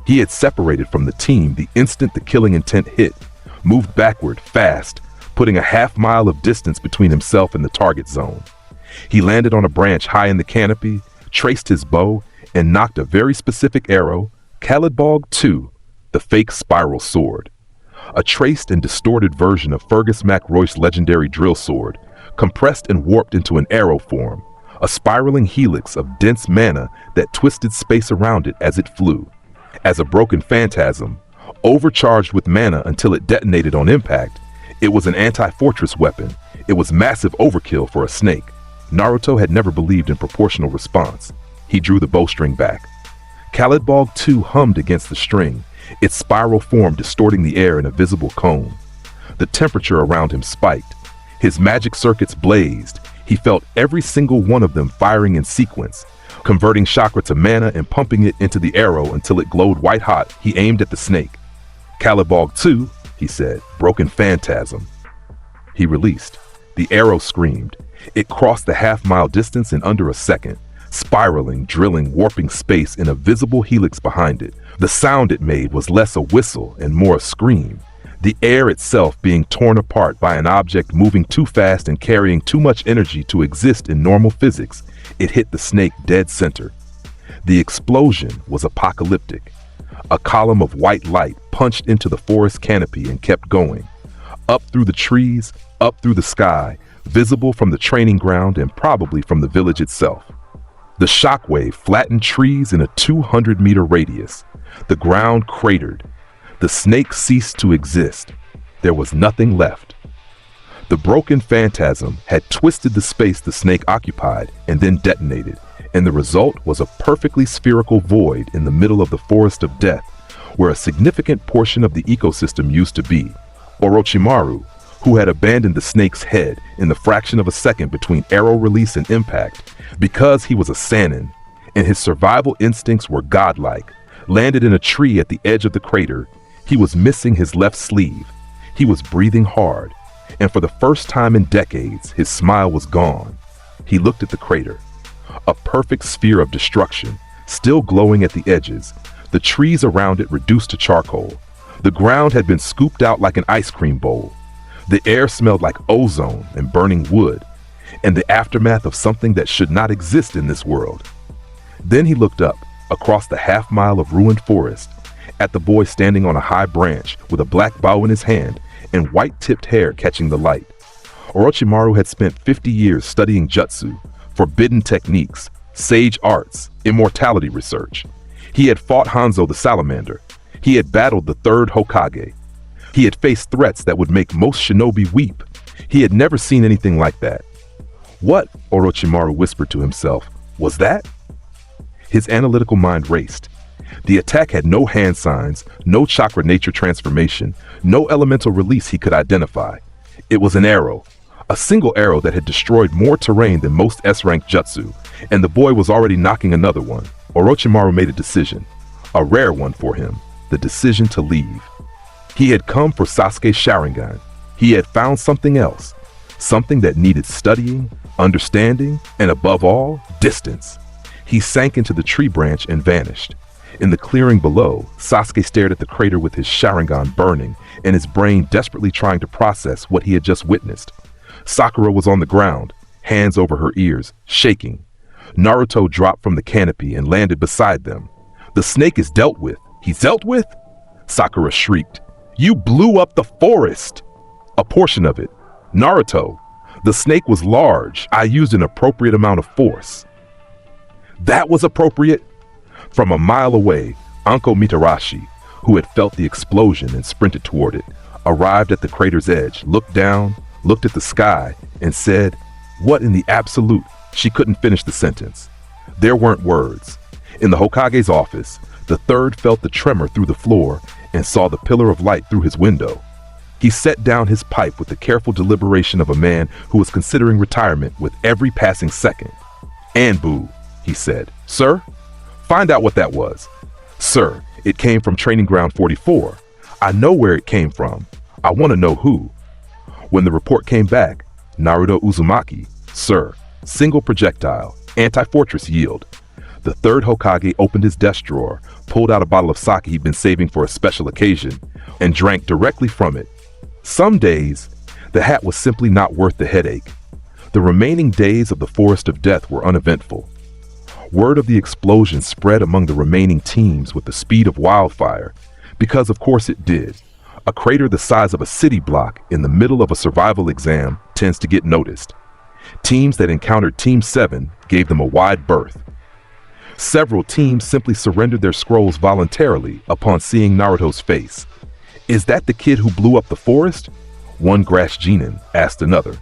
He had separated from the team the instant the killing intent hit, moved backward, fast, putting a half-mile of distance between himself and the target zone. He landed on a branch high in the canopy, traced his bow, and knocked a very specific arrow, Kalidbog II, the fake spiral sword. A traced and distorted version of Fergus MacRoyce's legendary drill sword, compressed and warped into an arrow form, a spiraling helix of dense mana that twisted space around it as it flew. As a broken phantasm, overcharged with mana until it detonated on impact, it was an anti-fortress weapon. It was massive overkill for a snake. Naruto had never believed in proportional response. He drew the bowstring back. Kalidbog II hummed against the string, its spiral form distorting the air in a visible cone. The temperature around him spiked. His magic circuits blazed. He felt every single one of them firing in sequence, Converting chakra to mana and pumping it into the arrow until it glowed white hot, he aimed at the snake. "Calibog 2, he said, "broken phantasm." He released. The arrow screamed. It crossed the half-mile distance in under a second, spiraling, drilling, warping space in a visible helix behind it. The sound it made was less a whistle and more a scream. The air itself being torn apart by an object moving too fast and carrying too much energy to exist in normal physics. It hit the snake dead center. The explosion was apocalyptic. A column of white light punched into the forest canopy and kept going. Up through the trees, up through the sky, visible from the training ground and probably from the village itself. The shockwave flattened trees in a 200-meter radius. The ground cratered. The snake ceased to exist. There was nothing left. The broken phantasm had twisted the space the snake occupied and then detonated, and the result was a perfectly spherical void in the middle of the forest of death, where a significant portion of the ecosystem used to be. Orochimaru, who had abandoned the snake's head in the fraction of a second between arrow release and impact, because he was a Sannin, and his survival instincts were godlike, landed in a tree at the edge of the crater. He was missing his left sleeve. He was breathing hard, and for the first time in decades, his smile was gone. He looked at the crater, a perfect sphere of destruction, still glowing at the edges, the trees around it reduced to charcoal. The ground had been scooped out like an ice cream bowl. The air smelled like ozone and burning wood, and the aftermath of something that should not exist in this world. Then he looked up, across the half-mile of ruined forest, at the boy standing on a high branch with a black bow in his hand and white-tipped hair catching the light. Orochimaru had spent 50 years studying jutsu, forbidden techniques, sage arts, immortality research. He had fought Hanzo the Salamander. He had battled the third Hokage. He had faced threats that would make most shinobi weep. He had never seen anything like that. What, Orochimaru whispered to himself, was that? His analytical mind raced. The attack had no hand signs, no chakra nature transformation, no elemental release he could identify. It was an arrow, a single arrow that had destroyed more terrain than most S-rank jutsu, and the boy was already knocking another one. Orochimaru made a decision, a rare one for him, the decision to leave. He had come for Sasuke's Sharingan. He had found something else, something that needed studying, understanding, and above all, distance. He sank into the tree branch and vanished. In the clearing below, Sasuke stared at the crater with his Sharingan burning and his brain desperately trying to process what he had just witnessed. Sakura was on the ground, hands over her ears, shaking. Naruto dropped from the canopy and landed beside them. "The snake is dealt with." "He's dealt with?" Sakura shrieked. "You blew up the forest!" "A portion of it. Naruto, the snake was large. I used an appropriate amount of force." "That was appropriate?" From a mile away, Anko Mitarashi, who had felt the explosion and sprinted toward it, arrived at the crater's edge, looked down, looked at the sky, and said, "What in the absolute?" She couldn't finish the sentence. There weren't words. In the Hokage's office, the third felt the tremor through the floor and saw the pillar of light through his window. He set down his pipe with the careful deliberation of a man who was considering retirement with every passing second. "Anbu," he said. "Sir?" "Find out what that was." "Sir, it came from Training Ground 44. I know where it came from. I want to know who." When the report came back, Naruto Uzumaki, "Sir, single projectile, anti-fortress yield." The third Hokage opened his desk drawer, pulled out a bottle of sake he'd been saving for a special occasion, and drank directly from it. Some days, the hat was simply not worth the headache. The remaining days of the Forest of Death were uneventful. Word of the explosion spread among the remaining teams with the speed of wildfire, because of course it did. A crater the size of a city block in the middle of a survival exam tends to get noticed. Teams that encountered Team 7 gave them a wide berth. Several teams simply surrendered their scrolls voluntarily upon seeing Naruto's face. "Is that the kid who blew up the forest?" One Grass Genin asked another.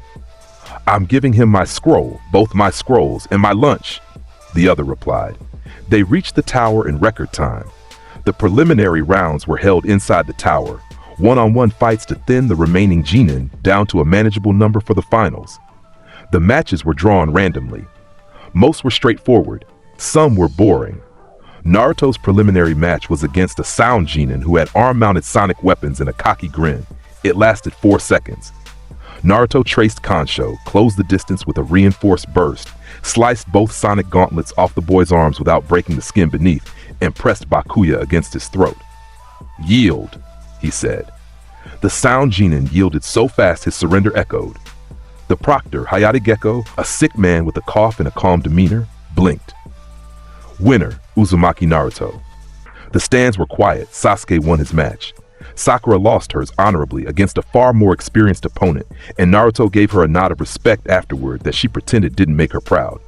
"I'm giving him my scroll, both my scrolls, and my lunch," the other replied. They reached the tower in record time. The preliminary rounds were held inside the tower, one-on-one fights to thin the remaining Genin down to a manageable number for the finals. The matches were drawn randomly. Most were straightforward. Some were boring. Naruto's preliminary match was against a sound genin who had arm-mounted sonic weapons and a cocky grin. It lasted 4 seconds. Naruto traced Kansho, closed the distance with a reinforced burst, sliced both sonic gauntlets off the boy's arms without breaking the skin beneath, and pressed Bakuya against his throat. "Yield," he said. The sound genin yielded so fast his surrender echoed. The proctor, Hayate Gecko, a sick man with a cough and a calm demeanor, blinked. Winner, Uzumaki Naruto. The stands were quiet. Sasuke won his match. Sakura lost hers honorably against a far more experienced opponent, and Naruto gave her a nod of respect afterward that she pretended didn't make her proud.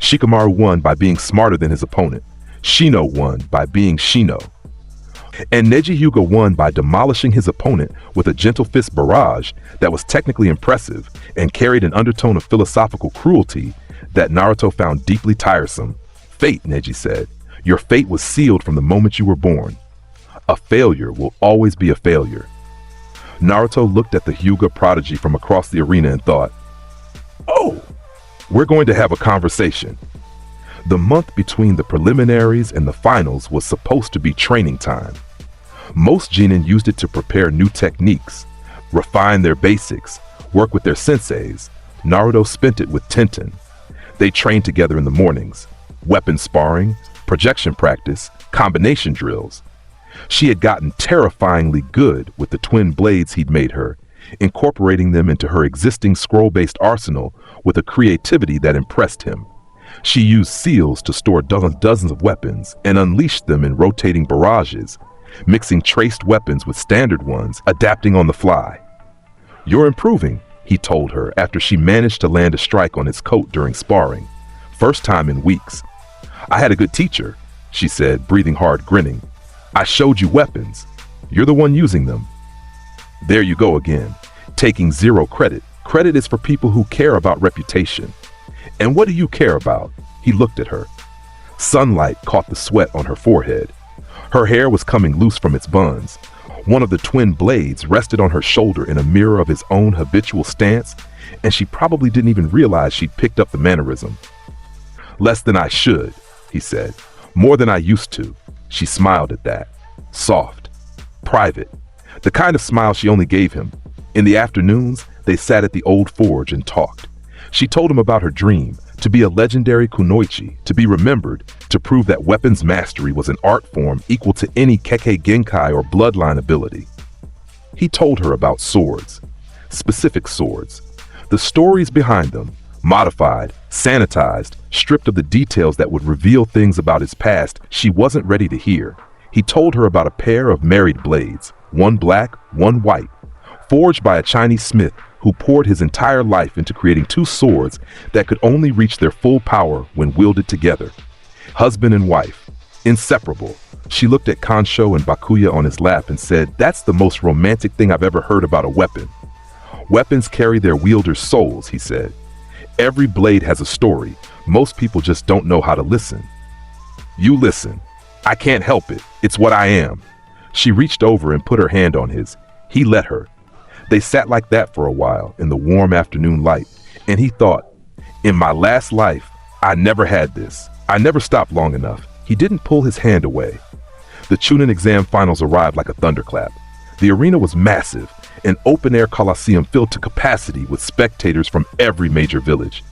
Shikamaru won by being smarter than his opponent. Shino won by being Shino. And Neji Hyuga won by demolishing his opponent with a gentle fist barrage that was technically impressive and carried an undertone of philosophical cruelty that Naruto found deeply tiresome. "Fate," Neji said. "Your fate was sealed from the moment you were born. A failure will always be a failure." Naruto looked at the Hyuga prodigy from across the arena and thought, "Oh, we're going to have a conversation." The month between the preliminaries and the finals was supposed to be training time. Most genin used it to prepare new techniques, refine their basics, work with their senseis. Naruto spent it with Tenten. They trained together in the mornings. Weapon sparring, projection practice, combination drills. She had gotten terrifyingly good with the twin blades he'd made her, incorporating them into her existing scroll-based arsenal with a creativity that impressed him. She used seals to store dozens of weapons and unleashed them in rotating barrages, mixing traced weapons with standard ones, adapting on the fly. "You're improving," he told her after she managed to land a strike on his coat during sparring. First time in weeks. "I had a good teacher," she said, breathing hard, grinning. "I showed you weapons. You're the one using them." There you go again, taking zero credit. Credit is for people who care about reputation. "And what do you care about?" He looked at her. Sunlight caught the sweat on her forehead. Her hair was coming loose from its buns. One of the twin blades rested on her shoulder in a mirror of his own habitual stance, and she probably didn't even realize she'd picked up the mannerism. "Less than I should," he said. "More than I used to." She smiled at that. Soft. Private. The kind of smile she only gave him. In the afternoons, they sat at the old forge and talked. She told him about her dream, to be a legendary kunoichi, to be remembered, to prove that weapons mastery was an art form equal to any Kekkei Genkai or bloodline ability. He told her about swords. Specific swords. The stories behind them. Modified, sanitized, stripped of the details that would reveal things about his past she wasn't ready to hear. He told her about a pair of married blades, one black, one white, forged by a Chinese smith who poured his entire life into creating two swords that could only reach their full power when wielded together. Husband and wife, inseparable. She looked at Kansho and Bakuya on his lap and said, "That's the most romantic thing I've ever heard about a weapon." "Weapons carry their wielders' souls," he said. "Every blade has a story. Most people just don't know how to listen." "You listen. I can't help it. It's what I am." She reached over and put her hand on his. He let her. They sat like that for a while in the warm afternoon light, and he thought, "In my last life, I never had this. I never stopped long enough." He didn't pull his hand away. The Chunin exam finals arrived like a thunderclap. The arena was massive, an open-air coliseum filled to capacity with spectators from every major village.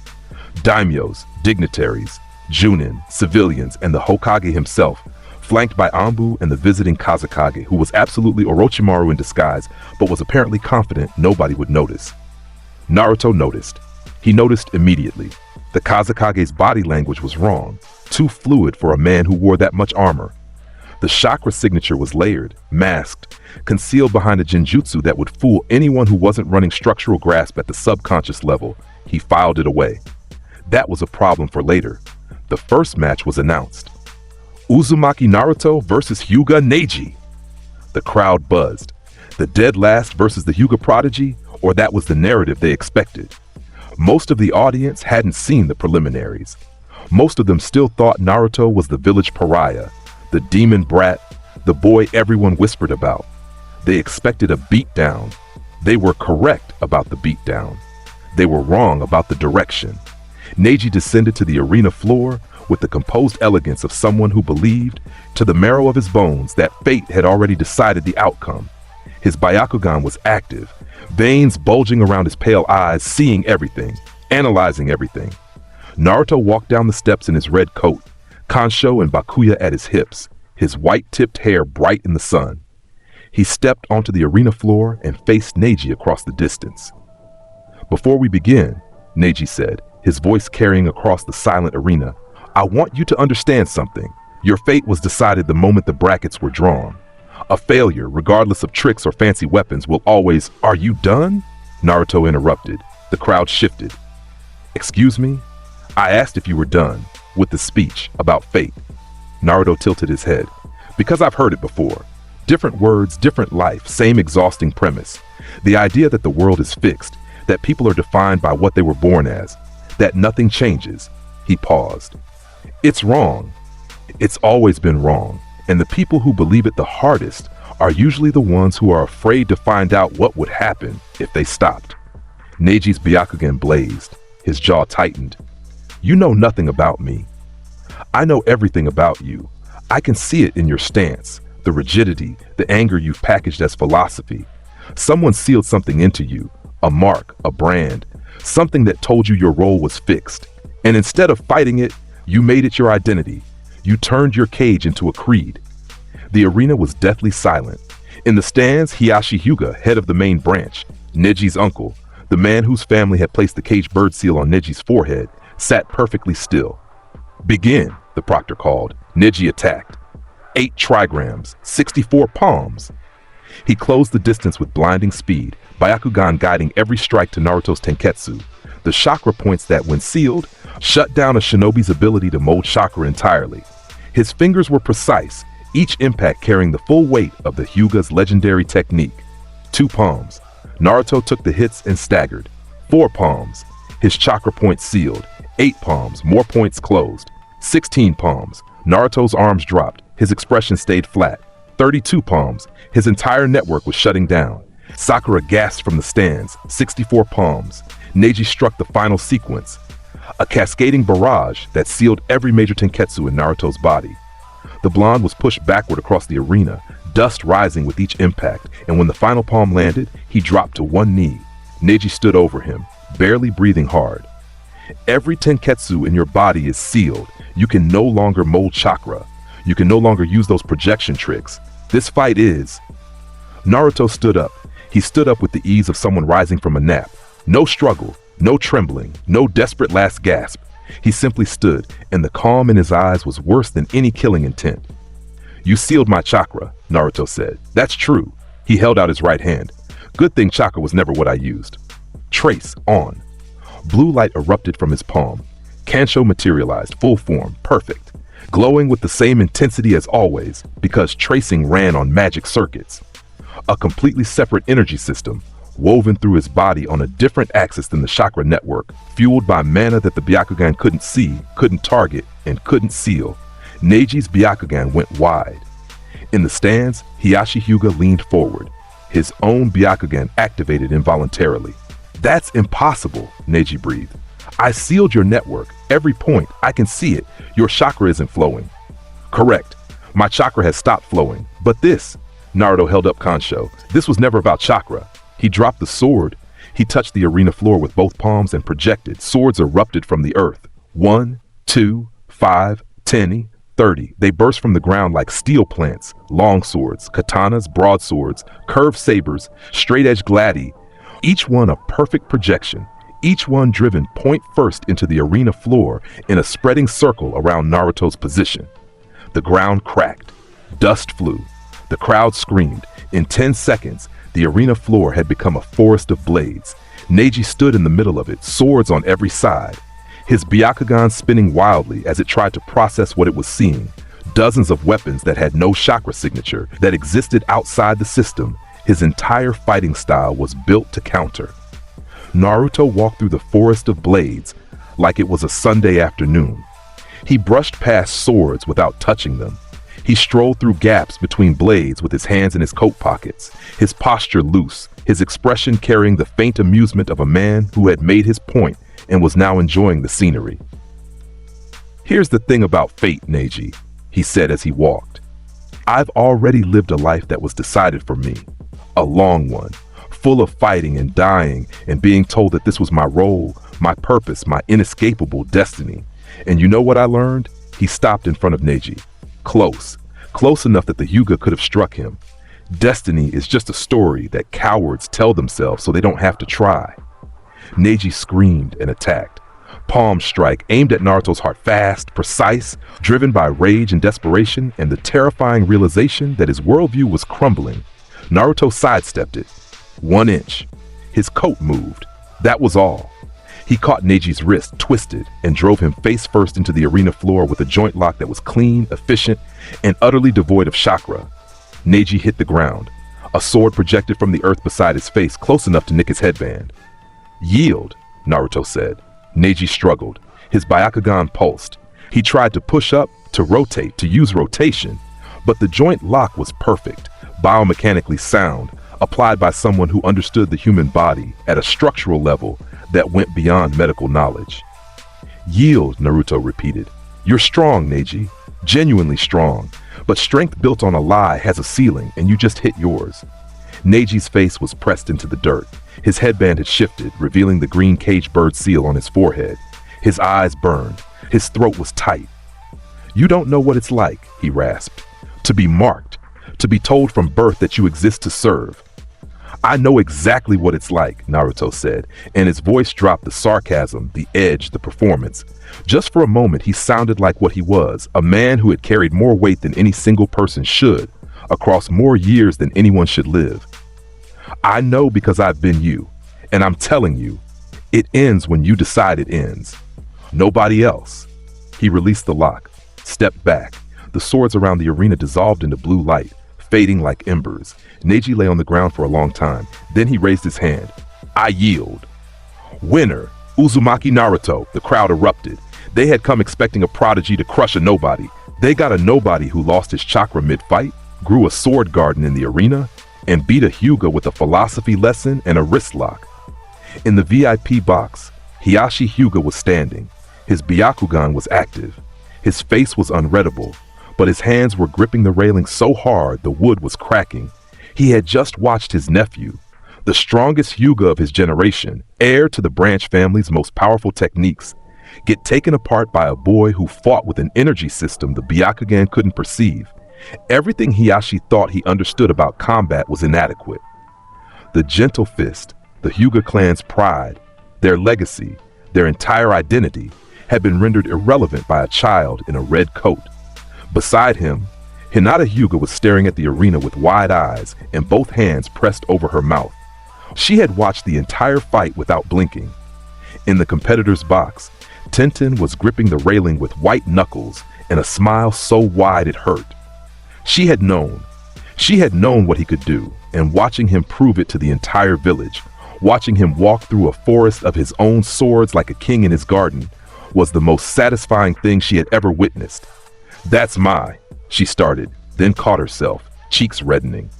Daimyos, dignitaries, Junin, civilians, and the Hokage himself, flanked by Anbu and the visiting Kazekage, who was absolutely Orochimaru in disguise, but was apparently confident nobody would notice. Naruto noticed. He noticed immediately. The Kazekage's body language was wrong, too fluid for a man who wore that much armor. The chakra signature was layered, masked, concealed behind a genjutsu that would fool anyone who wasn't running structural grasp at the subconscious level. He filed it away. That was a problem for later. The first match was announced. Uzumaki Naruto versus Hyuga Neji. The crowd buzzed. The dead last versus the Hyuga prodigy, or that was the narrative they expected. Most of the audience hadn't seen the preliminaries. Most of them still thought Naruto was the village pariah, the demon brat, the boy everyone whispered about. They expected a beatdown. They were correct about the beatdown. They were wrong about the direction. Neji descended to the arena floor with the composed elegance of someone who believed, to the marrow of his bones, that fate had already decided the outcome. His Byakugan was active, veins bulging around his pale eyes, seeing everything, analyzing everything. Naruto walked down the steps in his red coat, Kansho and Bakuya at his hips, his white-tipped hair bright in the sun. He stepped onto the arena floor and faced Neji across the distance. "Before we begin," Neji said, his voice carrying across the silent arena, "I want you to understand something. Your fate was decided the moment the brackets were drawn. A failure, regardless of tricks or fancy weapons, will always—" "Are you done?" Naruto interrupted. The crowd shifted. "Excuse me? I asked if you were done with the speech about fate." Naruto tilted his head. "Because I've heard it before. Different words, different life, same exhausting premise. The idea that the world is fixed, that people are defined by what they were born as, that nothing changes." He paused. "It's wrong. It's always been wrong. And the people who believe it the hardest are usually the ones who are afraid to find out what would happen if they stopped." Neji's Byakugan blazed. His jaw tightened. "You know nothing about me. I know everything about you. I can see it in your stance, the rigidity, the anger you've packaged as philosophy. Someone sealed something into you, a mark, a brand, something that told you your role was fixed. And instead of fighting it, you made it your identity. You turned your cage into a creed." The arena was deathly silent. In the stands, Hiyashi Hyuga, head of the main branch, Neji's uncle, the man whose family had placed the caged bird seal on Neji's forehead, sat perfectly still. "Begin," the proctor called. Neji attacked. 8 trigrams, 64 palms. He closed the distance with blinding speed, Byakugan guiding every strike to Naruto's Tenketsu, the chakra points that, when sealed, shut down a shinobi's ability to mold chakra entirely. His fingers were precise, each impact carrying the full weight of the Hyuga's legendary technique. 2 palms. Naruto took the hits and staggered. 4 palms. His chakra points sealed. 8 palms, more points closed. 16 palms. Naruto's arms dropped. His expression stayed flat. 32 palms. His entire network was shutting down. Sakura gasped from the stands. 64 palms. Neji struck the final sequence, a cascading barrage that sealed every major Tenketsu in Naruto's body. The blonde was pushed backward across the arena, dust rising with each impact, and when the final palm landed, he dropped to one knee. Neji stood over him, barely breathing hard. "Every Tenketsu in your body is sealed. You can no longer mold chakra. You can no longer use those projection tricks. This fight is—" Naruto stood up. He stood up with the ease of someone rising from a nap. No struggle, no trembling, no desperate last gasp. He simply stood, and the calm in his eyes was worse than any killing intent. "You sealed my chakra," Naruto said. "That's true." He held out his right hand. "Good thing chakra was never what I used." "Trace on." Blue light erupted from his palm. Kansho materialized, full form, perfect, glowing with the same intensity as always, because tracing ran on magic circuits. A completely separate energy system, woven through his body on a different axis than the chakra network, fueled by mana that the Byakugan couldn't see, couldn't target, and couldn't seal. Neji's Byakugan went wide. In the stands, Hiyashi Hyuga leaned forward, his own Byakugan activated involuntarily. "That's impossible," Neji breathed. "I sealed your network, every point, I can see it. Your chakra isn't flowing." "Correct. My chakra has stopped flowing. But this—" Naruto held up Kansho. "This was never about chakra." He dropped the sword. He touched the arena floor with both palms and projected. Swords erupted from the earth. 1, 2, 5, 10, 30. They burst from the ground like steel plants, long swords, katanas, broadswords, curved sabers, straight-edge gladi, each one a perfect projection, each one driven point first into the arena floor in a spreading circle around Naruto's position. The ground cracked. Dust flew. The crowd screamed. In 10 seconds, the arena floor had become a forest of blades. Neji stood in the middle of it, swords on every side, his Byakugan spinning wildly as it tried to process what it was seeing. Dozens of weapons that had no chakra signature, that existed outside the system. His entire fighting style was built to counter. Naruto walked through the forest of blades like it was a Sunday afternoon. He brushed past swords without touching them. He strolled through gaps between blades with his hands in his coat pockets, his posture loose, his expression carrying the faint amusement of a man who had made his point and was now enjoying the scenery. "Here's the thing about fate, Neji," he said as he walked. "I've already lived a life that was decided for me. A long one, full of fighting and dying and being told that this was my role, my purpose, my inescapable destiny. And you know what I learned?" He stopped in front of Neji. Close enough that the Hyuga could have struck him. Destiny is just a story that cowards tell themselves so they don't have to try. Neji screamed and attacked. Palm strike aimed at Naruto's heart, fast, precise, driven by rage and desperation and the terrifying realization that his worldview was crumbling. Naruto sidestepped it. 1 inch. His coat moved. That was all. He caught Neji's wrist, twisted, and drove him face first into the arena floor with a joint lock that was clean, efficient, and utterly devoid of chakra. Neji hit the ground. A sword projected from the earth beside his face, close enough to nick his headband. "Yield," Naruto said. Neji struggled. His Byakugan pulsed. He tried to push up, to rotate, to use rotation, but the joint lock was perfect, biomechanically sound, applied by someone who understood the human body at a structural level that went beyond medical knowledge. "Yield," Naruto repeated. "You're strong, Neji, genuinely strong, but strength built on a lie has a ceiling and you just hit yours." Neji's face was pressed into the dirt. His headband had shifted, revealing the green cage bird seal on his forehead. His eyes burned. His throat was tight. "You don't know what it's like," he rasped. "To be marked, to be told from birth that you exist to serve." "I know exactly what it's like," Naruto said, and his voice dropped the sarcasm, the edge, the performance. Just for a moment, he sounded like what he was, a man who had carried more weight than any single person should, across more years than anyone should live. "I know because I've been you, and I'm telling you, it ends when you decide it ends. Nobody else." He released the lock, stepped back. The swords around the arena dissolved into blue light, fading like embers. Neji lay on the ground for a long time. Then he raised his hand. "I yield." "Winner, Uzumaki Naruto," the crowd erupted. They had come expecting a prodigy to crush a nobody. They got a nobody who lost his chakra mid-fight, grew a sword garden in the arena, and beat a Hyuga with a philosophy lesson and a wrist lock. In the VIP box, Hiyashi Hyuga was standing. His Byakugan was active. His face was unreadable, but his hands were gripping the railing so hard the wood was cracking. He had just watched his nephew, the strongest Hyuga of his generation, heir to the branch family's most powerful techniques, get taken apart by a boy who fought with an energy system the Byakugan couldn't perceive. Everything Hiyashi thought he understood about combat was inadequate. The gentle fist, the Hyuga clan's pride, their legacy, their entire identity, had been rendered irrelevant by a child in a red coat. Beside him, Hinata Hyuga was staring at the arena with wide eyes and both hands pressed over her mouth. She had watched the entire fight without blinking. In the competitor's box, Tenten was gripping the railing with white knuckles and a smile so wide it hurt. She had known what he could do, and watching him prove it to the entire village, watching him walk through a forest of his own swords like a king in his garden, was the most satisfying thing she had ever witnessed. She started, then caught herself, cheeks reddening.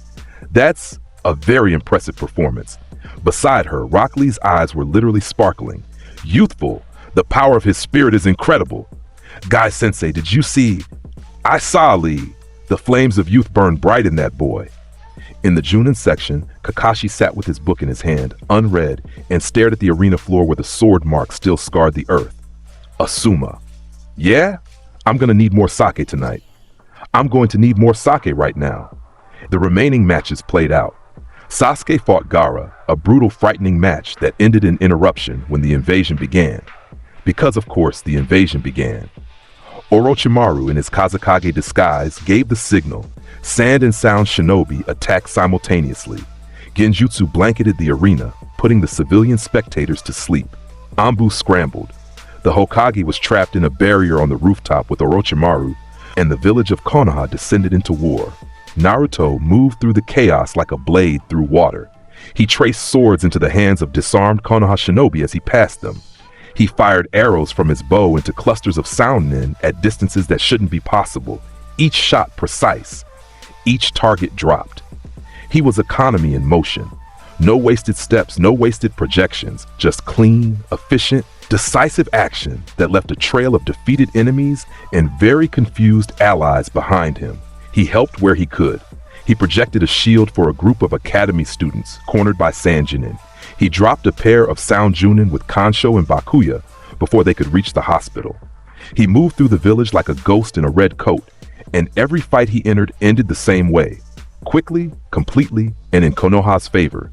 "That's a very impressive performance." Beside her, Rock Lee's eyes were literally sparkling. "Youthful, the power of his spirit is incredible. Guy Sensei, did you see?" "I saw, Lee. The flames of youth burned bright in that boy." In the Junin section, Kakashi sat with his book in his hand, unread, and stared at the arena floor where the sword mark still scarred the earth. "Asuma. Yeah? I'm gonna need more sake tonight. I'm going to need more sake right now." The remaining matches played out. Sasuke fought Gaara, a brutal, frightening match that ended in interruption when the invasion began. Because, of course, the invasion began. Orochimaru, in his Kazekage disguise, gave the signal. Sand and Sound Shinobi attacked simultaneously. Genjutsu blanketed the arena, putting the civilian spectators to sleep. Anbu scrambled. The Hokage was trapped in a barrier on the rooftop with Orochimaru, and the village of Konoha descended into war. Naruto moved through the chaos like a blade through water. He traced swords into the hands of disarmed Konoha shinobi as he passed them. He fired arrows from his bow into clusters of sound nin at distances that shouldn't be possible, each shot precise. Each target dropped. He was economy in motion. No wasted steps, no wasted projections, just clean, efficient, decisive action that left a trail of defeated enemies and very confused allies behind him. He helped where he could. He projected a shield for a group of academy students cornered by Sanjinin. He dropped a pair of Soundjunin with Kansho and Bakuya before they could reach the hospital. He moved through the village like a ghost in a red coat, and every fight he entered ended the same way, quickly, completely, and in Konoha's favor.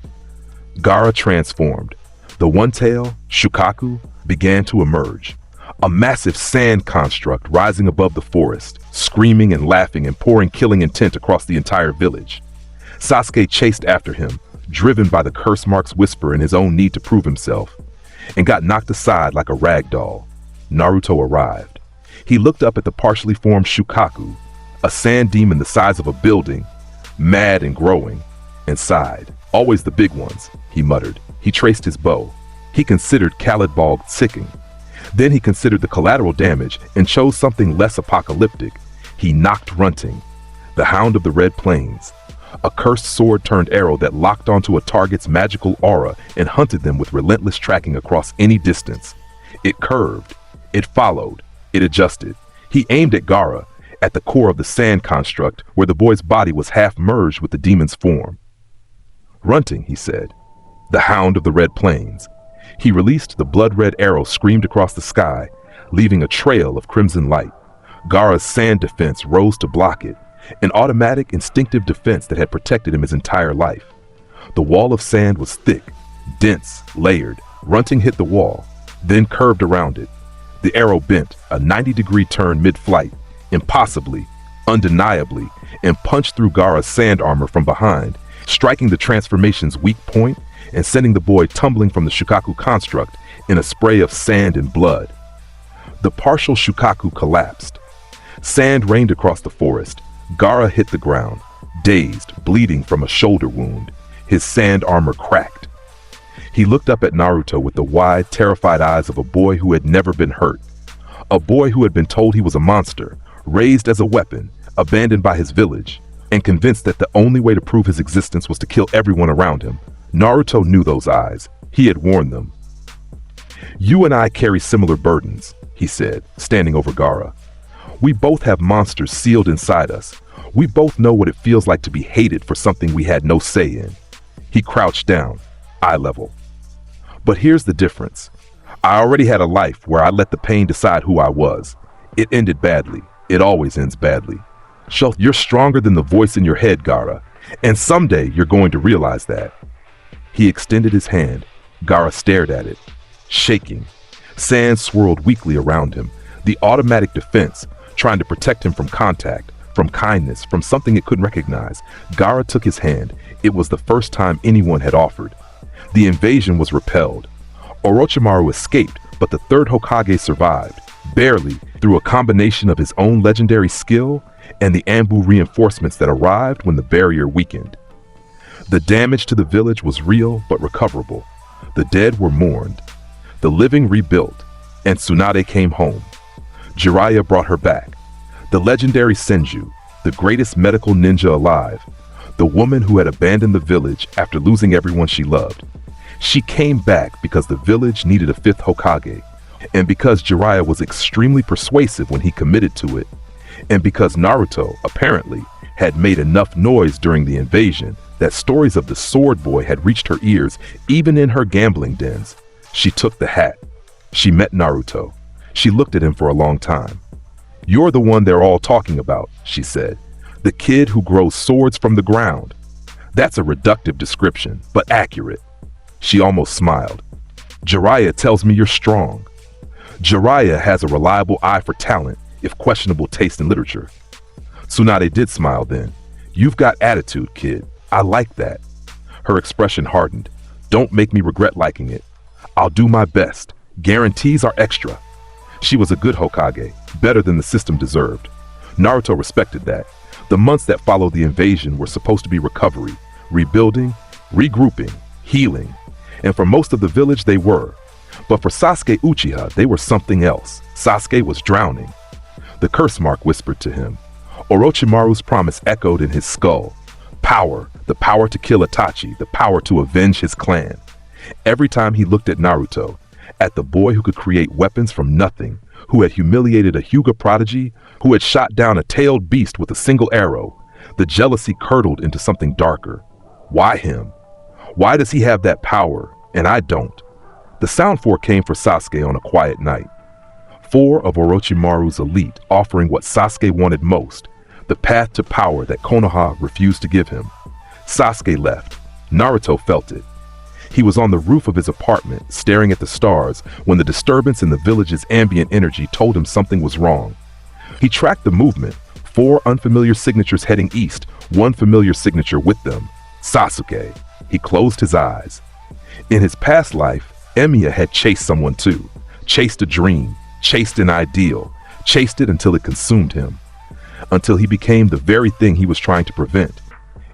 Gaara transformed. The one-tail, Shukaku, began to emerge. A massive sand construct rising above the forest, screaming and laughing and pouring killing intent across the entire village. Sasuke chased after him, driven by the curse mark's whisper and his own need to prove himself, and got knocked aside like a rag doll. Naruto arrived. He looked up at the partially formed Shukaku, a sand demon the size of a building, mad and growing, and sighed. Always the big ones, he muttered. He traced his bow. He considered Kalidbog ticking. Then he considered the collateral damage and chose something less apocalyptic. He knocked Runting, the Hound of the Red Plains, a cursed sword-turned arrow that locked onto a target's magical aura and hunted them with relentless tracking across any distance. It curved. It followed. It adjusted. He aimed at Gaara, at the core of the sand construct, where the boy's body was half merged with the demon's form. Runting, he said. The Hound of the Red Plains. He released the blood-red arrow screamed across the sky, leaving a trail of crimson light. Gaara's sand defense rose to block it, an automatic, instinctive defense that had protected him his entire life. The wall of sand was thick, dense, layered. Runting hit the wall, then curved around it. The arrow bent, a 90-degree turn mid-flight, impossibly, undeniably, and punched through Gaara's sand armor from behind, striking the transformation's weak point and sending the boy tumbling from the Shukaku construct in a spray of sand and blood. The partial Shukaku collapsed. Sand rained across the forest. Gaara hit the ground, dazed, bleeding from a shoulder wound. His sand armor cracked. He looked up at Naruto with the wide, terrified eyes of a boy who had never been hurt. A boy who had been told he was a monster, raised as a weapon, abandoned by his village, and convinced that the only way to prove his existence was to kill everyone around him. Naruto knew those eyes. He had warned them. You and I carry similar burdens, he said, standing over Gaara. We both have monsters sealed inside us. We both know what it feels like to be hated for something we had no say in. He crouched down, eye level. But here's the difference. I already had a life where I let the pain decide who I was. It ended badly. It always ends badly. You're stronger than the voice in your head, Gaara, and someday you're going to realize that. He extended his hand. Gaara stared at it, shaking. Sand swirled weakly around him, the automatic defense, trying to protect him from contact, from kindness, from something it couldn't recognize. Gaara took his hand. It was the first time anyone had offered. The invasion was repelled. Orochimaru escaped, but the third Hokage survived, barely, through a combination of his own legendary skill and the Anbu reinforcements that arrived when the barrier weakened. The damage to the village was real but recoverable. The dead were mourned. The living rebuilt, and Tsunade came home. Jiraiya brought her back. The legendary Senju, the greatest medical ninja alive, the woman who had abandoned the village after losing everyone she loved. She came back because the village needed a fifth Hokage, and because Jiraiya was extremely persuasive when he committed to it, and because Naruto, apparently, had made enough noise during the invasion that stories of the sword boy had reached her ears even in her gambling dens. She took the hat. She met Naruto. She looked at him for a long time. You're the one they're all talking about, she said. The kid who grows swords from the ground. That's a reductive description, but accurate. She almost smiled. Jiraiya tells me you're strong. Jiraiya has a reliable eye for talent, if questionable taste in literature. Tsunade did smile then. You've got attitude, kid. I like that. Her expression hardened. Don't make me regret liking it. I'll do my best. Guarantees are extra. She was a good Hokage, better than the system deserved. Naruto respected that. The months that followed the invasion were supposed to be recovery, rebuilding, regrouping, healing. And for most of the village they were. But for Sasuke Uchiha, they were something else. Sasuke was drowning. The curse mark whispered to him. Orochimaru's promise echoed in his skull. Power, the power to kill Itachi, the power to avenge his clan. Every time he looked at Naruto, at the boy who could create weapons from nothing, who had humiliated a Hyuga prodigy, who had shot down a tailed beast with a single arrow, the jealousy curdled into something darker. Why him? Why does he have that power, and I don't? The Sound Four came for Sasuke on a quiet night. 4 of Orochimaru's elite offering what Sasuke wanted most, the path to power that Konoha refused to give him. Sasuke left. Naruto felt it. He was on the roof of his apartment, staring at the stars, when the disturbance in the village's ambient energy told him something was wrong. He tracked the movement, 4 unfamiliar signatures heading east, 1 familiar signature with them. Sasuke. He closed his eyes. In his past life, EMIYA had chased someone too. Chased a dream, chased an ideal, chased it until it consumed him. Until he became the very thing he was trying to prevent.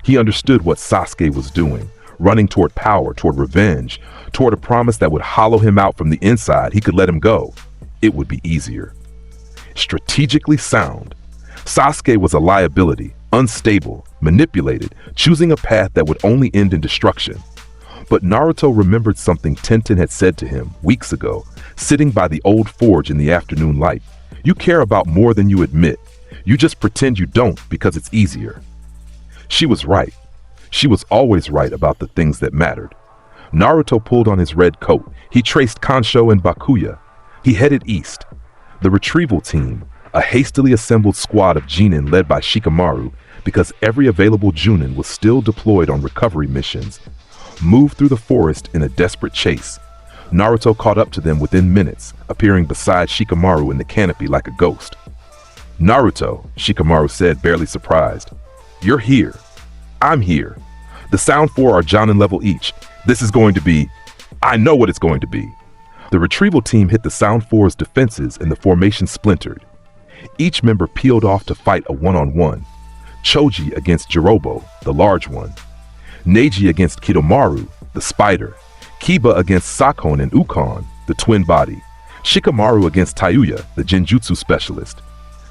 He understood what Sasuke was doing, running toward power, toward revenge, toward a promise that would hollow him out from the inside. He could let him go. It would be easier. Strategically sound. Sasuke was a liability, unstable, manipulated, choosing a path that would only end in destruction. But Naruto remembered something Tenten had said to him weeks ago, sitting by the old forge in the afternoon light. You care about more than you admit. You just pretend you don't because it's easier. She was right. She was always right about the things that mattered. Naruto pulled on his red coat. He traced Kansho and Bakuya. He headed east. The retrieval team, a hastily assembled squad of Genin led by Shikamaru, because every available Junin was still deployed on recovery missions, moved through the forest in a desperate chase. Naruto caught up to them within minutes, appearing beside Shikamaru in the canopy like a ghost. Naruto, Shikamaru said, barely surprised. You're here. I'm here. The Sound Four are Jonin level each. This is going to be... I know what it's going to be. The retrieval team hit the Sound Four's defenses and the formation splintered. Each member peeled off to fight a one-on-one. Choji against Jirobo, the large one. Neji against Kidomaru, the spider. Kiba against Sakon and Ukon, the twin body. Shikamaru against Tayuya, the Genjutsu specialist.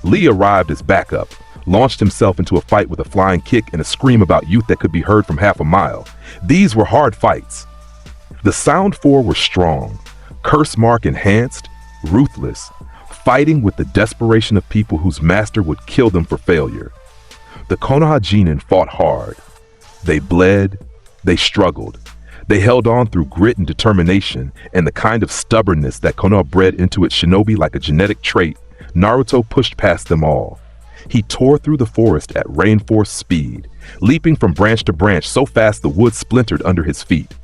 Lee arrived as backup, launched himself into a fight with a flying kick and a scream about youth that could be heard from half a mile. These were hard fights. The Sound Four were strong, curse mark enhanced, ruthless, fighting with the desperation of people whose master would kill them for failure. The Konoha Genin fought hard. They bled, they struggled. They held on through grit and determination and the kind of stubbornness that Konoha bred into its shinobi like a genetic trait. Naruto pushed past them all. He tore through the forest at rainforest speed, leaping from branch to branch so fast the wood splintered under his feet.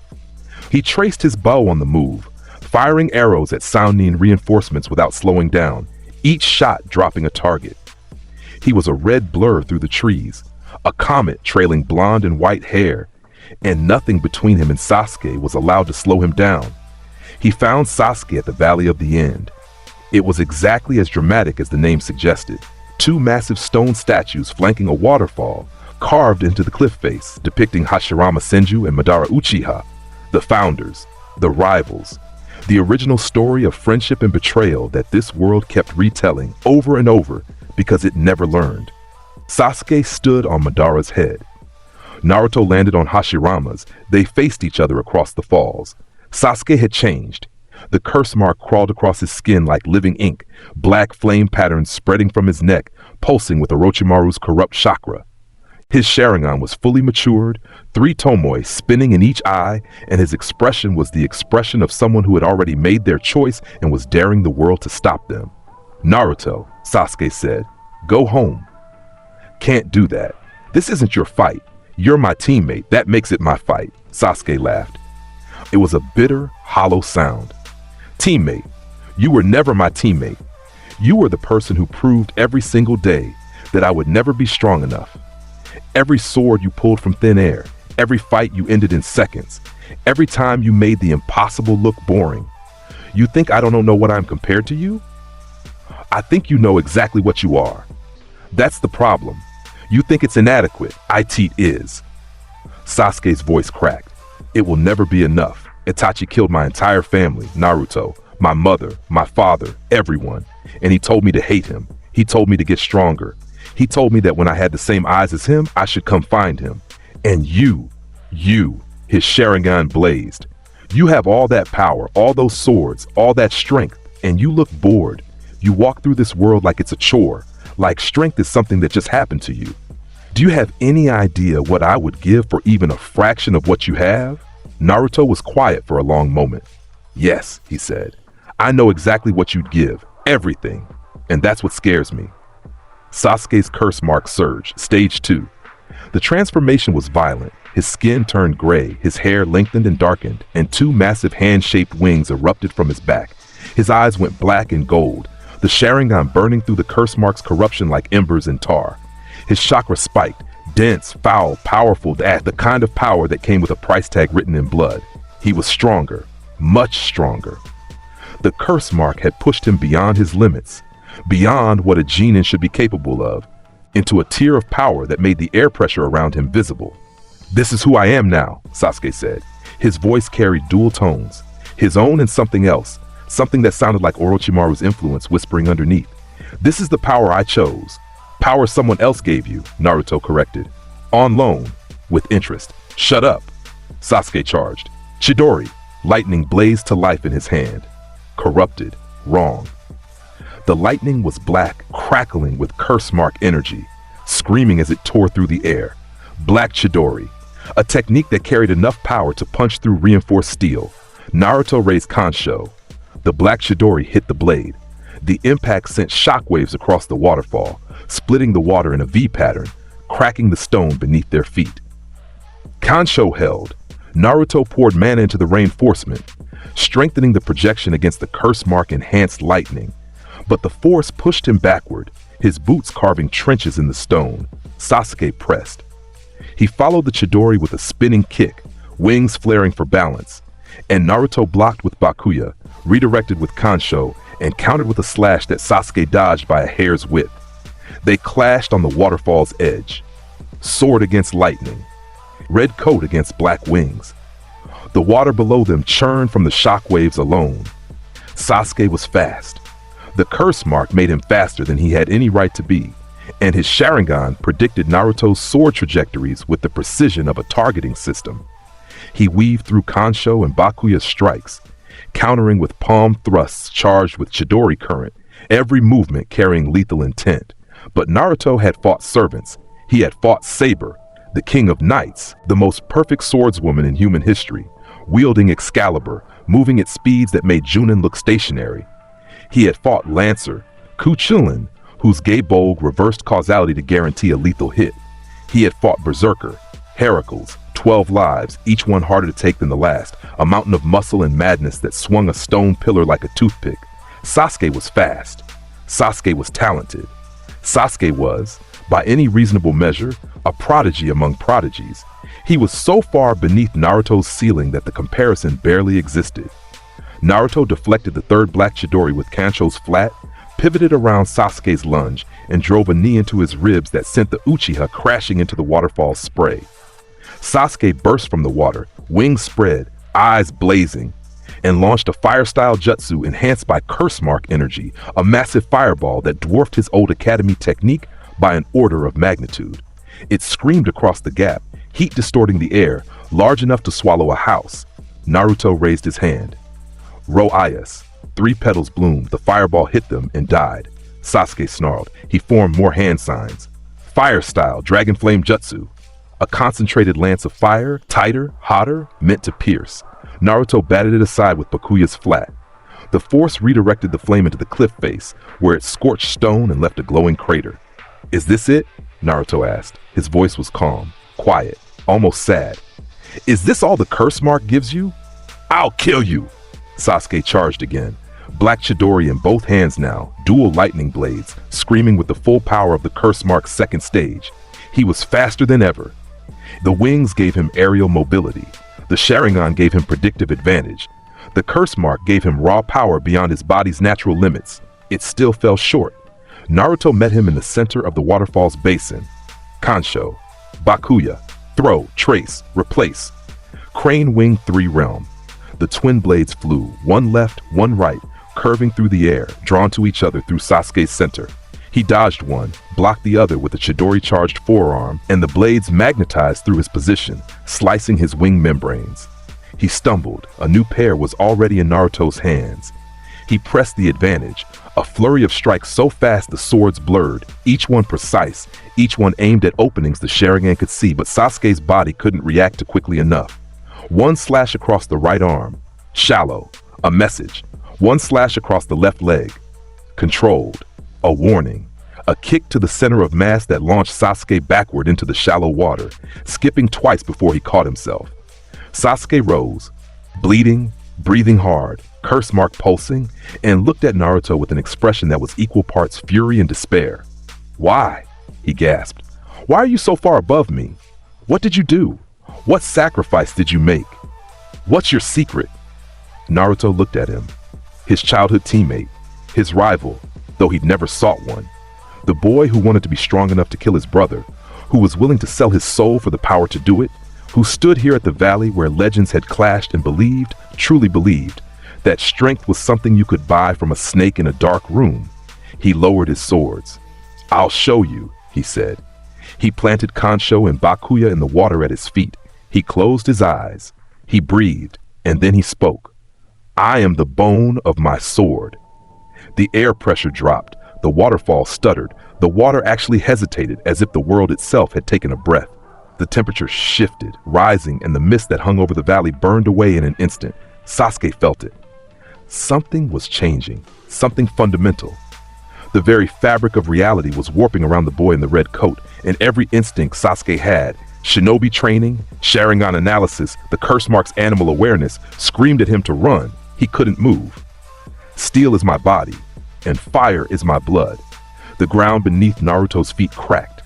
He traced his bow on the move, firing arrows at sounding reinforcements without slowing down, each shot dropping a target. He was a red blur through the trees, a comet trailing blonde and white hair, and nothing between him and Sasuke was allowed to slow him down. He found Sasuke at the Valley of the End. It was exactly as dramatic as the name suggested. 2 massive stone statues flanking a waterfall, carved into the cliff face, depicting Hashirama Senju and Madara Uchiha, the founders, the rivals, the original story of friendship and betrayal that this world kept retelling over and over because it never learned. Sasuke stood on Madara's head. Naruto landed on Hashirama's. They faced each other across the falls. Sasuke had changed. The curse mark crawled across his skin like living ink, black flame patterns spreading from his neck, pulsing with Orochimaru's corrupt chakra. His Sharingan was fully matured, 3 tomoe spinning in each eye, and his expression was the expression of someone who had already made their choice and was daring the world to stop them. Naruto, Sasuke said, go home. Can't do that. This isn't your fight. You're my teammate. That makes it my fight. Sasuke laughed. It was a bitter, hollow sound. Teammate. You were never my teammate. You were the person who proved every single day that I would never be strong enough. Every sword you pulled from thin air, every fight you ended in seconds, every time you made the impossible look boring. You think I don't know what I'm compared to you? I think you know exactly what you are. That's the problem. You think it's inadequate. IT is. Sasuke's voice cracked. It will never be enough. Itachi killed my entire family, Naruto, my mother, my father, everyone. And he told me to hate him. He told me to get stronger. He told me that when I had the same eyes as him, I should come find him. And you, his Sharingan blazed. You have all that power, all those swords, all that strength, and you look bored. You walk through this world like it's a chore, like strength is something that just happened to you. Do you have any idea what I would give for even a fraction of what you have? Naruto was quiet for a long moment. Yes, he said. I know exactly what you'd give, everything. And that's what scares me. Sasuke's curse mark surged, stage 2. The transformation was violent. His skin turned gray, his hair lengthened and darkened, and 2 massive hand-shaped wings erupted from his back. His eyes went black and gold, the Sharingan burning through the curse mark's corruption like embers in tar. His chakra spiked, dense, foul, powerful, the kind of power that came with a price tag written in blood. He was stronger, much stronger. The curse mark had pushed him beyond his limits, beyond what a genin should be capable of, into a tier of power that made the air pressure around him visible. This is who I am now, Sasuke said. His voice carried dual tones, his own and something else, something that sounded like Orochimaru's influence whispering underneath. This is the power I chose. Power someone else gave you, Naruto corrected. On loan, with interest. Shut up, Sasuke charged. Chidori, lightning blazed to life in his hand. Corrupted, wrong. The lightning was black, crackling with curse mark energy, screaming as it tore through the air. Black Chidori, a technique that carried enough power to punch through reinforced steel. Naruto raised Kansho. The black Chidori hit the blade. The impact sent shockwaves across the waterfall, splitting the water in a V pattern, cracking the stone beneath their feet. Kansho held. Naruto poured mana into the reinforcement, strengthening the projection against the curse mark enhanced lightning. But the force pushed him backward, his boots carving trenches in the stone. Sasuke pressed. He followed the Chidori with a spinning kick, wings flaring for balance, and Naruto blocked with Bakuya, redirected with Kansho, and countered with a slash that Sasuke dodged by a hair's width. They clashed on the waterfall's edge. Sword against lightning. Red coat against black wings. The water below them churned from the shockwaves alone. Sasuke was fast. The curse mark made him faster than he had any right to be, and his Sharingan predicted Naruto's sword trajectories with the precision of a targeting system. He weaved through Kansho and Bakuya's strikes, countering with palm thrusts charged with Chidori current, every movement carrying lethal intent. But Naruto had fought servants. He had fought Saber, the king of knights, the most perfect swordswoman in human history, wielding Excalibur, moving at speeds that made Junin look stationary. He had fought Lancer, Kuchilin, whose Geibolg reversed causality to guarantee a lethal hit. He had fought Berserker, Heracles, 12 lives, each one harder to take than the last, a mountain of muscle and madness that swung a stone pillar like a toothpick. Sasuke was fast. Sasuke was talented. Sasuke was, by any reasonable measure, a prodigy among prodigies. He was so far beneath Naruto's ceiling that the comparison barely existed. Naruto deflected the third black Chidori with Kansho's flat, pivoted around Sasuke's lunge, and drove a knee into his ribs that sent the Uchiha crashing into the waterfall's spray. Sasuke burst from the water, wings spread, eyes blazing, and launched a fire-style jutsu enhanced by curse mark energy, a massive fireball that dwarfed his old academy technique by an order of magnitude. It screamed across the gap, heat distorting the air, large enough to swallow a house. Naruto raised his hand. Ro-Ayas. 3 petals bloomed, the fireball hit them and died. Sasuke snarled. He formed more hand signs. Fire-style, dragon flame jutsu. A concentrated lance of fire, tighter, hotter, meant to pierce. Naruto batted it aside with Bakuya's flat. The force redirected the flame into the cliff face, where it scorched stone and left a glowing crater. Is this it? Naruto asked. His voice was calm, quiet, almost sad. Is this all the curse mark gives you? I'll kill you! Sasuke charged again. Black Chidori in both hands now, dual lightning blades, screaming with the full power of the curse mark's second stage. He was faster than ever. The wings gave him aerial mobility. The Sharingan gave him predictive advantage. The curse mark gave him raw power beyond his body's natural limits. It still fell short. Naruto met him in the center of the waterfall's basin. Kansho, Bakuya, throw, trace, replace. Crane wing 3 realm. The twin blades flew, one left, one right, curving through the air, drawn to each other through Sasuke's center. He dodged one, blocked the other with a Chidori-charged forearm, and the blades magnetized through his position, slicing his wing membranes. He stumbled. A new pair was already in Naruto's hands. He pressed the advantage, a flurry of strikes so fast the swords blurred, each one precise, each one aimed at openings the Sharingan could see, but Sasuke's body couldn't react to quickly enough. One slash across the right arm, shallow, a message. One slash across the left leg, controlled, a warning. A kick to the center of mass that launched Sasuke backward into the shallow water, skipping twice before he caught himself. Sasuke rose, bleeding, breathing hard, curse mark pulsing, and looked at Naruto with an expression that was equal parts fury and despair. "Why?" he gasped. "Why are you so far above me? What did you do? What sacrifice did you make? What's your secret?" Naruto looked at him. His childhood teammate, his rival, though he'd never sought one. The boy who wanted to be strong enough to kill his brother, who was willing to sell his soul for the power to do it, who stood here at the valley where legends had clashed and believed, truly believed, that strength was something you could buy from a snake in a dark room. He lowered his swords. "I'll show you," he said. He planted Kansho and Bakuya in the water at his feet. He closed his eyes. He breathed, and then he spoke. "I am the bone of my sword." The air pressure dropped. The waterfall stuttered. The water actually hesitated, as if the world itself had taken a breath. The temperature shifted, rising, and the mist that hung over the valley burned away in an instant. Sasuke felt it. Something was changing, something fundamental. The very fabric of reality was warping around the boy in the red coat, and every instinct Sasuke had, shinobi training, Sharingan analysis, the curse mark's animal awareness, screamed at him to run. He couldn't move. "Steel is my body, and fire is my blood." The ground beneath Naruto's feet cracked.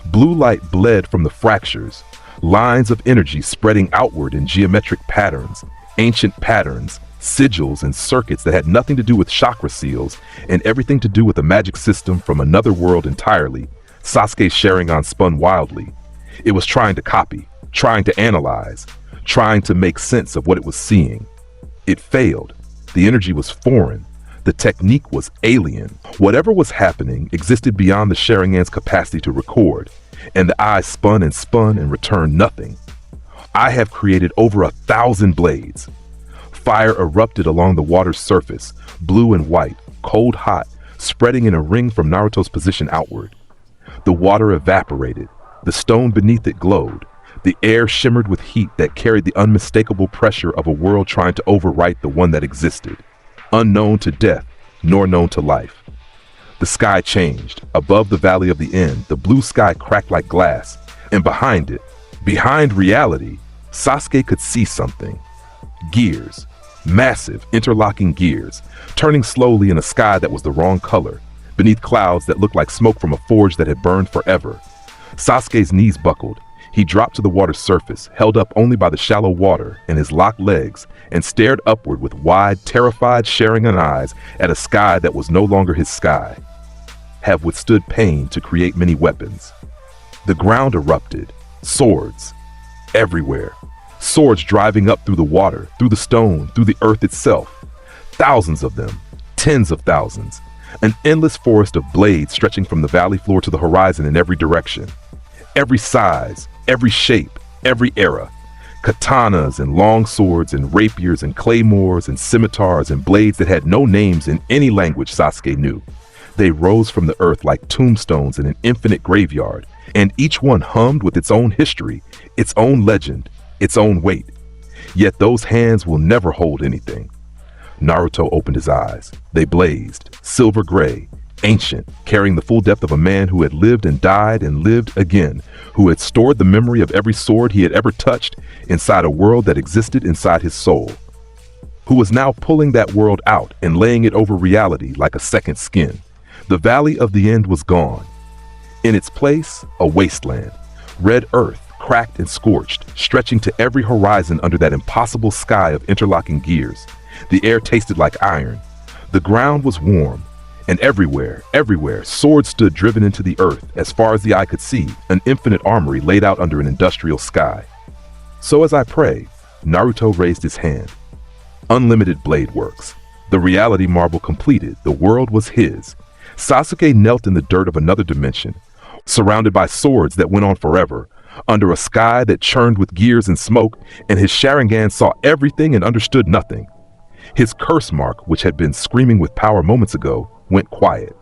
Blue light bled from the fractures, lines of energy spreading outward in geometric patterns, ancient patterns, sigils and circuits that had nothing to do with chakra seals and everything to do with a magic system from another world entirely. Sasuke's Sharingan spun wildly. It was trying to copy, trying to analyze, trying to make sense of what it was seeing. It failed. The energy was foreign. The technique was alien. Whatever was happening existed beyond the Sharingan's capacity to record, and the eyes spun and returned nothing. "I have created over 1,000 blades." Fire erupted along the water's surface, blue and white, cold hot, spreading in a ring from Naruto's position outward. The water evaporated. The stone beneath it glowed. The air shimmered with heat that carried the unmistakable pressure of a world trying to overwrite the one that existed, unknown to death, nor known to life. The sky changed. Above the valley of the end, the blue sky cracked like glass, and behind it, behind reality, Sasuke could see something. Gears. Massive, interlocking gears, turning slowly in a sky that was the wrong color, beneath clouds that looked like smoke from a forge that had burned forever. Sasuke's knees buckled. He dropped to the water's surface, held up only by the shallow water and his locked legs, and stared upward with wide, terrified, Sharingan eyes at a sky that was no longer his sky. Have withstood pain to create many weapons. The ground erupted. Swords. Everywhere. Swords driving up through the water, through the stone, through the earth itself. Thousands of them. Tens of thousands. An endless forest of blades stretching from the valley floor to the horizon in every direction. Every size, every shape, every era. Katanas and long swords and rapiers and claymores and scimitars and blades that had no names in any language Sasuke knew. They rose from the earth like tombstones in an infinite graveyard, and each one hummed with its own history, its own legend, its own weight. Yet those hands will never hold anything. Naruto opened his eyes. They blazed, silver gray, ancient, carrying the full depth of a man who had lived and died and lived again, who had stored the memory of every sword he had ever touched inside a world that existed inside his soul, who was now pulling that world out and laying it over reality like a second skin. The valley of the end was gone. In its place, a wasteland, red earth, cracked and scorched, stretching to every horizon under that impossible sky of interlocking gears. The air tasted like iron. The ground was warm. And everywhere, swords stood driven into the earth, as far as the eye could see, an infinite armory laid out under an industrial sky. So as I pray, Naruto raised his hand. Unlimited blade works. The reality marble completed, the world was his. Sasuke knelt in the dirt of another dimension, surrounded by swords that went on forever, under a sky that churned with gears and smoke, and his Sharingan saw everything and understood nothing. His curse mark, which had been screaming with power moments ago, went quiet.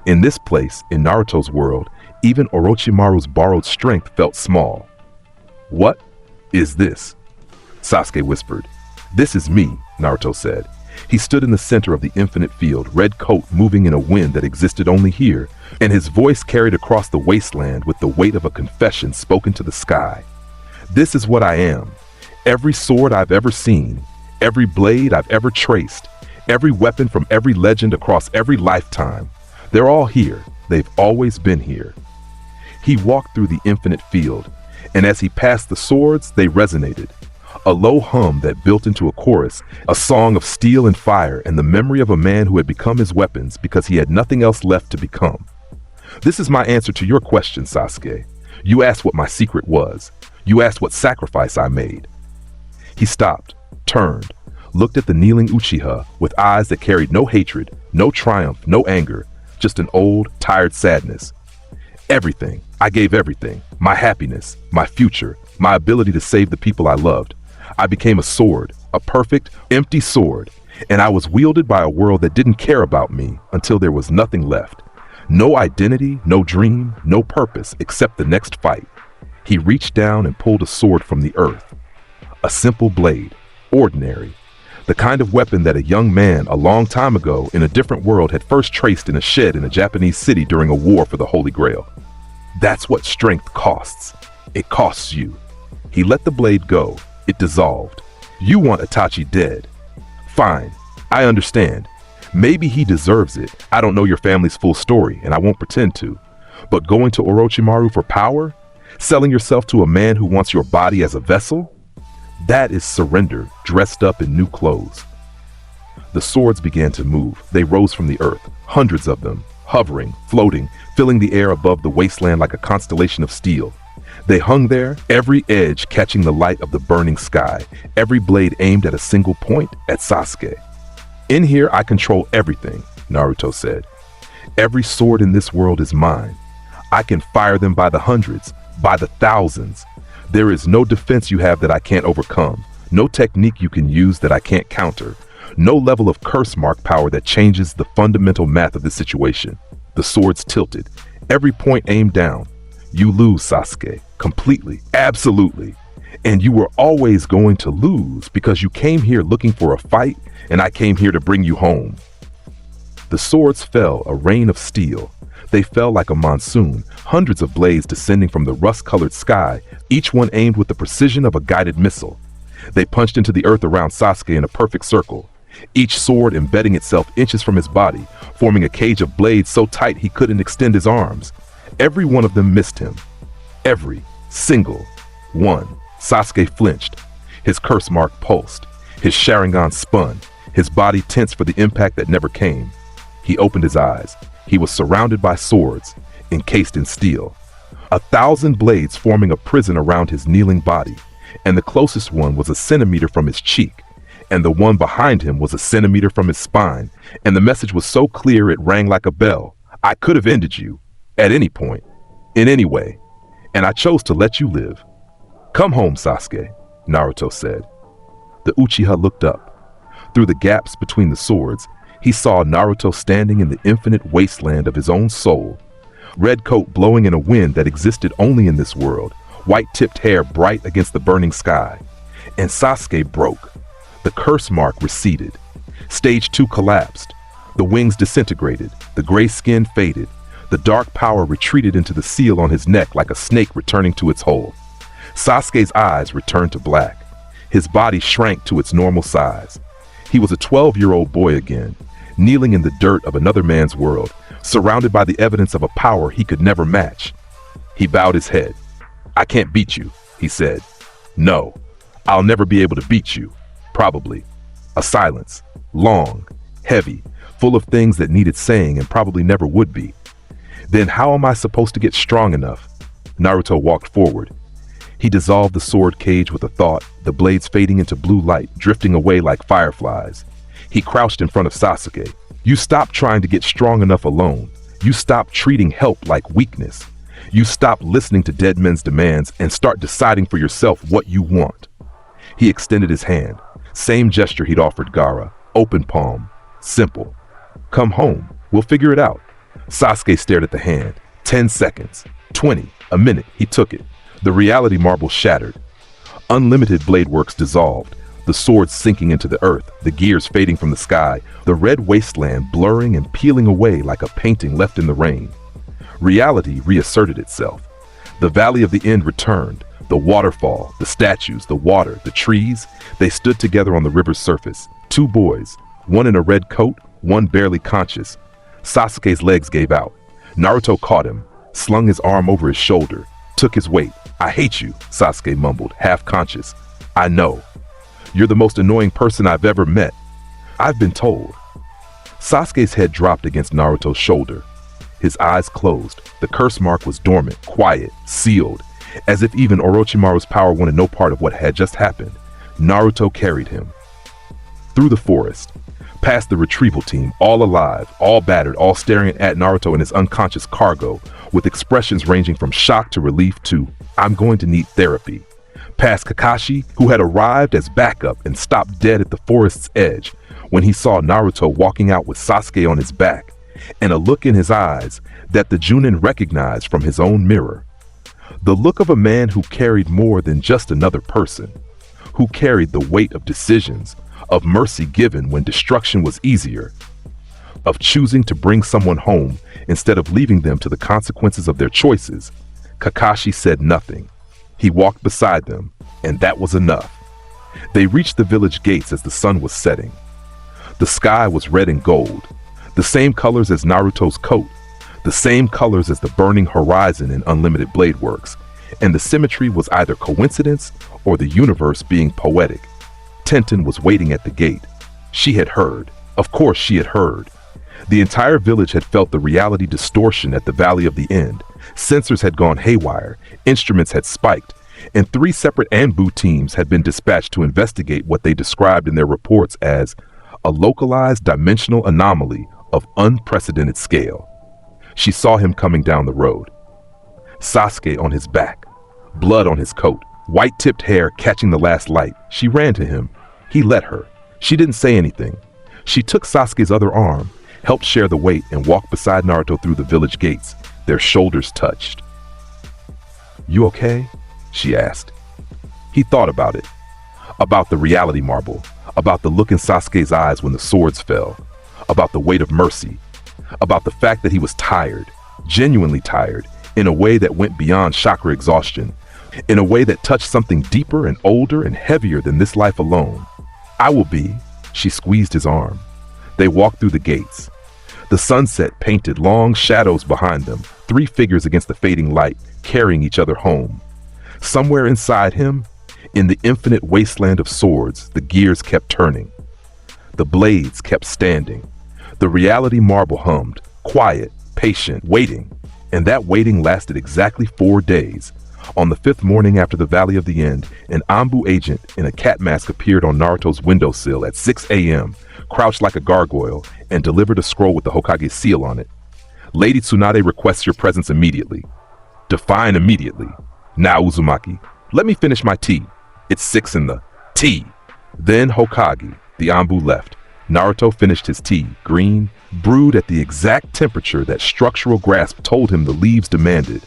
In this place, in Naruto's world, even Orochimaru's borrowed strength felt small. "What is this?" Sasuke whispered. "This is me," Naruto said. He stood in the center of the infinite field, red coat moving in a wind that existed only here, and his voice carried across the wasteland with the weight of a confession spoken to the sky. "This is what I am. Every sword I've ever seen, every blade I've ever traced, every weapon from every legend across every lifetime. They're all here. They've always been here." He walked through the infinite field, and as he passed the swords, they resonated. A low hum that built into a chorus, a song of steel and fire, and the memory of a man who had become his weapons because he had nothing else left to become. "This is my answer to your question, Sasuke. You asked what my secret was. You asked what sacrifice I made." He stopped, turned, looked at the kneeling Uchiha with eyes that carried no hatred, no triumph, no anger, just an old, tired sadness. "Everything. I gave everything. My happiness, my future, my ability to save the people I loved. I became a sword, a perfect, empty sword, and I was wielded by a world that didn't care about me until there was nothing left. No identity, no dream, no purpose except the next fight." He reached down and pulled a sword from the earth. A simple blade, ordinary, the kind of weapon that a young man a long time ago in a different world had first traced in a shed in a Japanese city during a war for the Holy Grail. That's what strength costs. It costs you. He let the blade go. It dissolved. "You want Itachi dead. Fine, I understand. Maybe he deserves it. I don't know your family's full story, and I won't pretend to. But going to Orochimaru for power? Selling yourself to a man who wants your body as a vessel? That is surrender, dressed up in new clothes." The swords began to move. They rose from the earth, hundreds of them, hovering, floating, filling the air above the wasteland like a constellation of steel. They hung there, every edge catching the light of the burning sky, every blade aimed at a single point, at Sasuke. "In here, I control everything," Naruto said. "Every sword in this world is mine. I can fire them by the hundreds, by the thousands. There is no defense you have that I can't overcome, no technique you can use that I can't counter, no level of curse mark power that changes the fundamental math of this situation." The swords tilted, every point aimed down. "You lose, Sasuke, completely, absolutely. And you were always going to lose because you came here looking for a fight, and I came here to bring you home." The swords fell, a rain of steel. They fell like a monsoon, hundreds of blades descending from the rust-colored sky, each one aimed with the precision of a guided missile. They punched into the earth around Sasuke in a perfect circle, each sword embedding itself inches from his body, forming a cage of blades so tight he couldn't extend his arms. Every one of them missed him. Every single one. Sasuke flinched. His curse mark pulsed. His Sharingan spun, his body tense for the impact that never came. He opened his eyes. He was surrounded by swords, encased in steel. 1,000 blades forming a prison around his kneeling body, and the closest one was a centimeter from his cheek, and the one behind him was a centimeter from his spine, and the message was so clear it rang like a bell. "I could have ended you, at any point, in any way, and I chose to let you live. Come home, Sasuke," Naruto said. The Uchiha looked up. Through the gaps between the swords, he saw Naruto standing in the infinite wasteland of his own soul. Red coat blowing in a wind that existed only in this world, white-tipped hair bright against the burning sky. And Sasuke broke. The curse mark receded. Stage 2 collapsed. The wings disintegrated. The gray skin faded. The dark power retreated into the seal on his neck like a snake returning to its hole. Sasuke's eyes returned to black. His body shrank to its normal size. He was a 12-year-old boy again, kneeling in the dirt of another man's world, surrounded by the evidence of a power he could never match. He bowed his head. "I can't beat you," he said. "No, I'll never be able to beat you. Probably." A silence, long, heavy, full of things that needed saying and probably never would be. "Then how am I supposed to get strong enough?" Naruto walked forward. He dissolved the sword cage with a thought, the blades fading into blue light, drifting away like fireflies. He crouched in front of Sasuke. You stop trying to get strong enough alone. You stop treating help like weakness. You stop listening to dead men's demands and start deciding for yourself what you want. He extended his hand. Same gesture he'd offered Gaara. Open palm. Simple. Come home. We'll figure it out. Sasuke stared at the hand. 10 seconds. 20. A minute. He took it. The reality marble shattered. Unlimited blade works dissolved. The swords sinking into the earth, the gears fading from the sky, the red wasteland blurring and peeling away like a painting left in the rain. Reality reasserted itself. The Valley of the End returned. The waterfall, the statues, the water, the trees, they stood together on the river's surface. Two boys, one in a red coat, one barely conscious. Sasuke's legs gave out. Naruto caught him, slung his arm over his shoulder, took his weight. I hate you, Sasuke mumbled, half conscious. I know. You're the most annoying person I've ever met. I've been told. Sasuke's head dropped against Naruto's shoulder. His eyes closed. The curse mark was dormant, quiet, sealed, as if even Orochimaru's power wanted no part of what had just happened. Naruto carried him. Through the forest, past the retrieval team, all alive, all battered, all staring at Naruto and his unconscious cargo, with expressions ranging from shock to relief to, I'm going to need therapy. Past Kakashi, who had arrived as backup and stopped dead at the forest's edge when he saw Naruto walking out with Sasuke on his back, and a look in his eyes that the Junin recognized from his own mirror. The look of a man who carried more than just another person, who carried the weight of decisions, of mercy given when destruction was easier, of choosing to bring someone home instead of leaving them to the consequences of their choices. Kakashi said nothing. He walked beside them, and that was enough. They reached the village gates as the sun was setting. The sky was red and gold, the same colors as Naruto's coat, the same colors as the burning horizon in Unlimited Blade Works, and the symmetry was either coincidence or the universe being poetic. Tenten was waiting at the gate. She had heard. Of course she had heard. The entire village had felt the reality distortion at the Valley of the End. Sensors had gone haywire, instruments had spiked, and 3 separate Anbu teams had been dispatched to investigate what they described in their reports as a localized dimensional anomaly of unprecedented scale. She saw him coming down the road. Sasuke on his back, blood on his coat, white-tipped hair catching the last light. She ran to him. He let her. She didn't say anything. She took Sasuke's other arm, helped share the weight, and walked beside Naruto through the village gates. Their shoulders touched. You okay? She asked. He thought about it. About the reality marble. About the look in Sasuke's eyes when the swords fell. About the weight of mercy. About the fact that he was tired. Genuinely tired. In a way that went beyond chakra exhaustion. In a way that touched something deeper and older and heavier than this life alone. I will be. She squeezed his arm. They walked through the gates. The sunset painted long shadows behind them, 3 figures against the fading light, carrying each other home. Somewhere inside him, in the infinite wasteland of swords, the gears kept turning. The blades kept standing. The reality marble hummed, quiet, patient, waiting. And that waiting lasted exactly 4 days. On the 5th morning after the Valley of the End, an Anbu agent in a cat mask appeared on Naruto's windowsill at 6 a.m., crouched like a gargoyle, and delivered a scroll with the Hokage's seal on it. Lady Tsunade requests your presence immediately. Define immediately. Now, Uzumaki, let me finish my tea. It's 6 in the tea. Then Hokage, the Anbu left. Naruto finished his tea, green, brewed at the exact temperature that structural grasp told him the leaves demanded,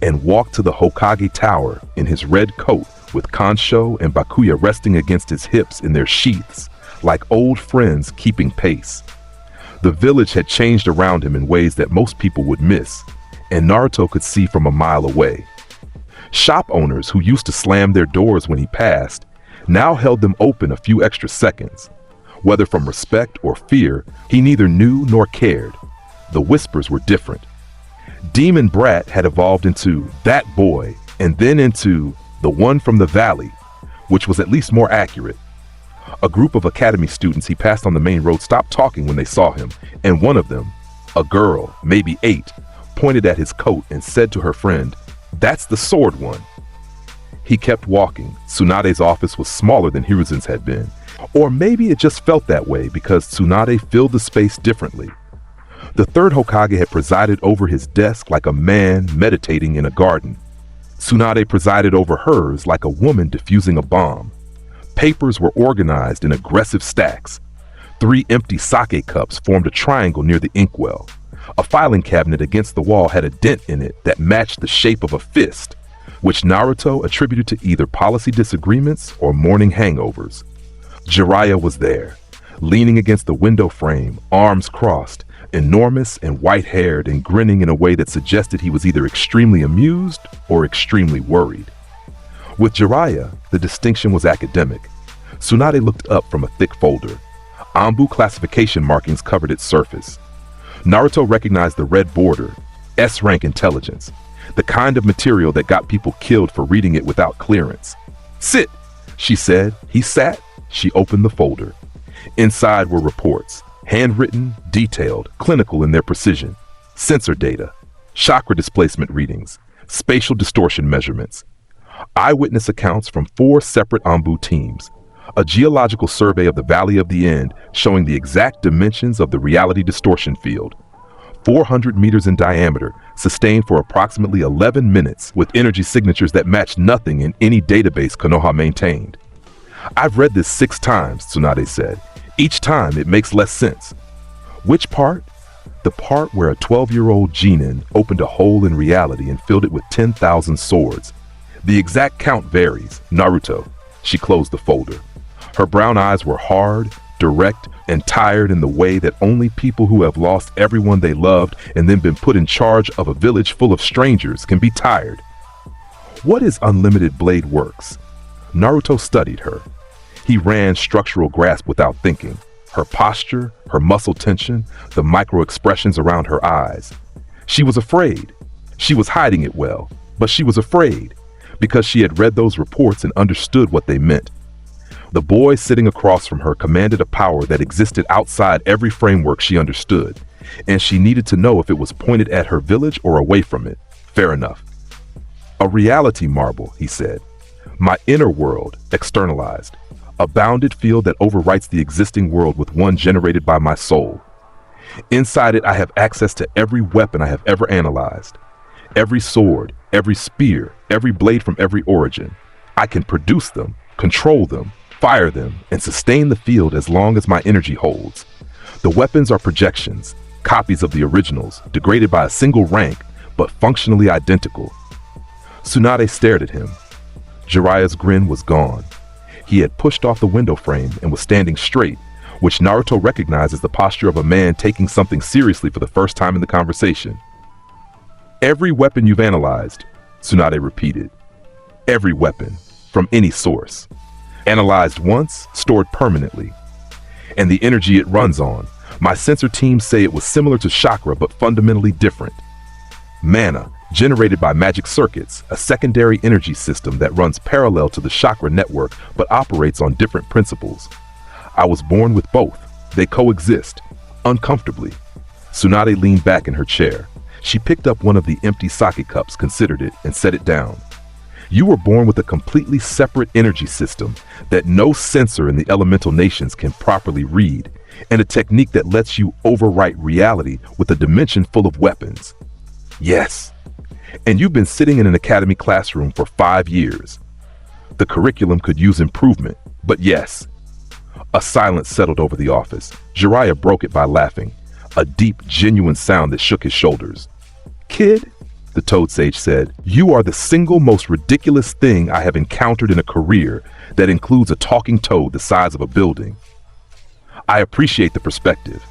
and walked to the Hokage tower in his red coat with Kansho and Bakuya resting against his hips in their sheaths, like old friends keeping pace. The village had changed around him in ways that most people would miss, and Naruto could see from a mile away. Shop owners who used to slam their doors when he passed now held them open a few extra seconds. Whether from respect or fear, he neither knew nor cared. The whispers were different. Demon Brat had evolved into that boy, and then into the one from the valley, which was at least more accurate. A group of academy students he passed on the main road stopped talking when they saw him, and one of them, a girl, maybe 8, pointed at his coat and said to her friend, "That's the sword one." He kept walking. Tsunade's office was smaller than Hiruzen's had been. Or maybe it just felt that way because Tsunade filled the space differently. The third Hokage had presided over his desk like a man meditating in a garden. Tsunade presided over hers like a woman defusing a bomb. Papers were organized in aggressive stacks. 3 empty sake cups formed a triangle near the inkwell. A filing cabinet against the wall had a dent in it that matched the shape of a fist, which Naruto attributed to either policy disagreements or morning hangovers. Jiraiya was there, leaning against the window frame, arms crossed, enormous and white-haired and grinning in a way that suggested he was either extremely amused or extremely worried. With Jiraiya, the distinction was academic. Tsunade looked up from a thick folder. Anbu classification markings covered its surface. Naruto recognized the red border, S-rank intelligence, the kind of material that got people killed for reading it without clearance. "Sit," she said. He sat. She opened the folder. Inside were reports, handwritten, detailed, clinical in their precision, sensor data, chakra displacement readings, spatial distortion measurements, eyewitness accounts from 4 separate Anbu teams, a geological survey of the Valley of the End showing the exact dimensions of the reality distortion field, 400 meters in diameter, sustained for approximately 11 minutes with energy signatures that matched nothing in any database Konoha maintained. "I've read this 6 times, Tsunade said. Each time it makes less sense." "Which part?" "The part where a 12-year-old genin opened a hole in reality and filled it with 10,000 swords. The exact count varies, Naruto." She closed the folder. Her brown eyes were hard, direct, and tired in the way that only people who have lost everyone they loved and then been put in charge of a village full of strangers can be tired. "What is unlimited blade works?" Naruto studied her. He ran structural grasp without thinking. Her posture, her muscle tension, the micro-expressions around her eyes. She was afraid. She was hiding it well, but she was afraid because she had read those reports and understood what they meant. The boy sitting across from her commanded a power that existed outside every framework she understood, and she needed to know if it was pointed at her village or away from it. Fair enough. "A reality marble," he said. "My inner world, externalized. A bounded field that overwrites the existing world with one generated by my soul. Inside it, I have access to every weapon I have ever analyzed. Every sword, every spear, every blade from every origin. I can produce them, control them, fire them, and sustain the field as long as my energy holds. The weapons are projections, copies of the originals, degraded by a single rank, but functionally identical." Tsunade stared at him. Jiraiya's grin was gone. He had pushed off the window frame and was standing straight, which Naruto recognized as the posture of a man taking something seriously for the first time in the conversation. "Every weapon you've analyzed," Tsunade repeated. "Every weapon, from any source. Analyzed once, stored permanently. And the energy it runs on, my sensor teams say it was similar to chakra but fundamentally different. Mana, generated by magic circuits, a secondary energy system that runs parallel to the chakra network but operates on different principles. I was born with both. They coexist, uncomfortably." Tsunade leaned back in her chair. She picked up one of the empty sake cups, considered it, and set it down. "You were born with a completely separate energy system that no sensor in the elemental nations can properly read, and a technique that lets you overwrite reality with a dimension full of weapons." "Yes. And you've been sitting in an academy classroom for 5 years. The curriculum could use improvement, but yes." A silence settled over the office. Jiraiya broke it by laughing, a deep, genuine sound that shook his shoulders. "Kid," the Toad Sage said, "you are the single most ridiculous thing I have encountered in a career that includes a talking toad the size of a building. I appreciate the perspective."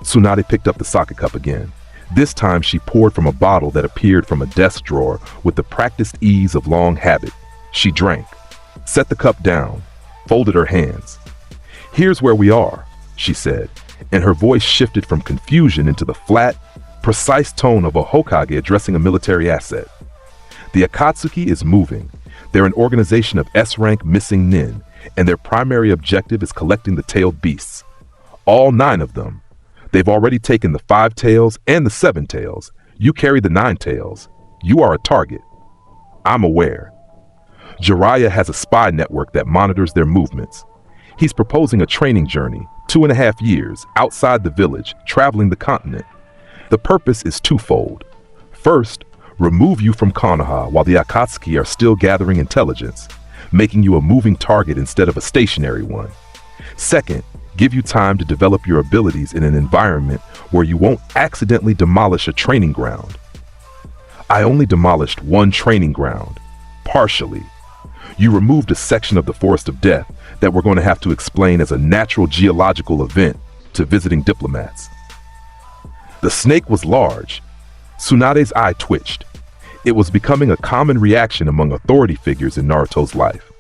Tsunade picked up the sake cup again. This time she poured from a bottle that appeared from a desk drawer with the practiced ease of long habit. She drank, set the cup down, folded her hands. "Here's where we are," she said, and her voice shifted from confusion into the flat, precise tone of a Hokage addressing a military asset. "The Akatsuki is moving. They're an organization of S-rank missing nin, and their primary objective is collecting the tailed beasts. All 9 of them. They've already taken the 5 tails and the 7 tails. You carry the 9 tails. You are a target. I'm aware. Jiraiya has a spy network that monitors their movements. He's proposing a training journey, 2.5 years, outside the village, traveling the continent. The purpose is twofold. First, remove you from Konoha while the Akatsuki are still gathering intelligence, making you a moving target instead of a stationary one. Second, give you time to develop your abilities in an environment where you won't accidentally demolish a training ground. I only demolished one training ground, partially. You removed a section of the Forest of Death that we're going to have to explain as a natural geological event to visiting diplomats. The snake was large. Tsunade's eye twitched. It was becoming a common reaction among authority figures in Naruto's life.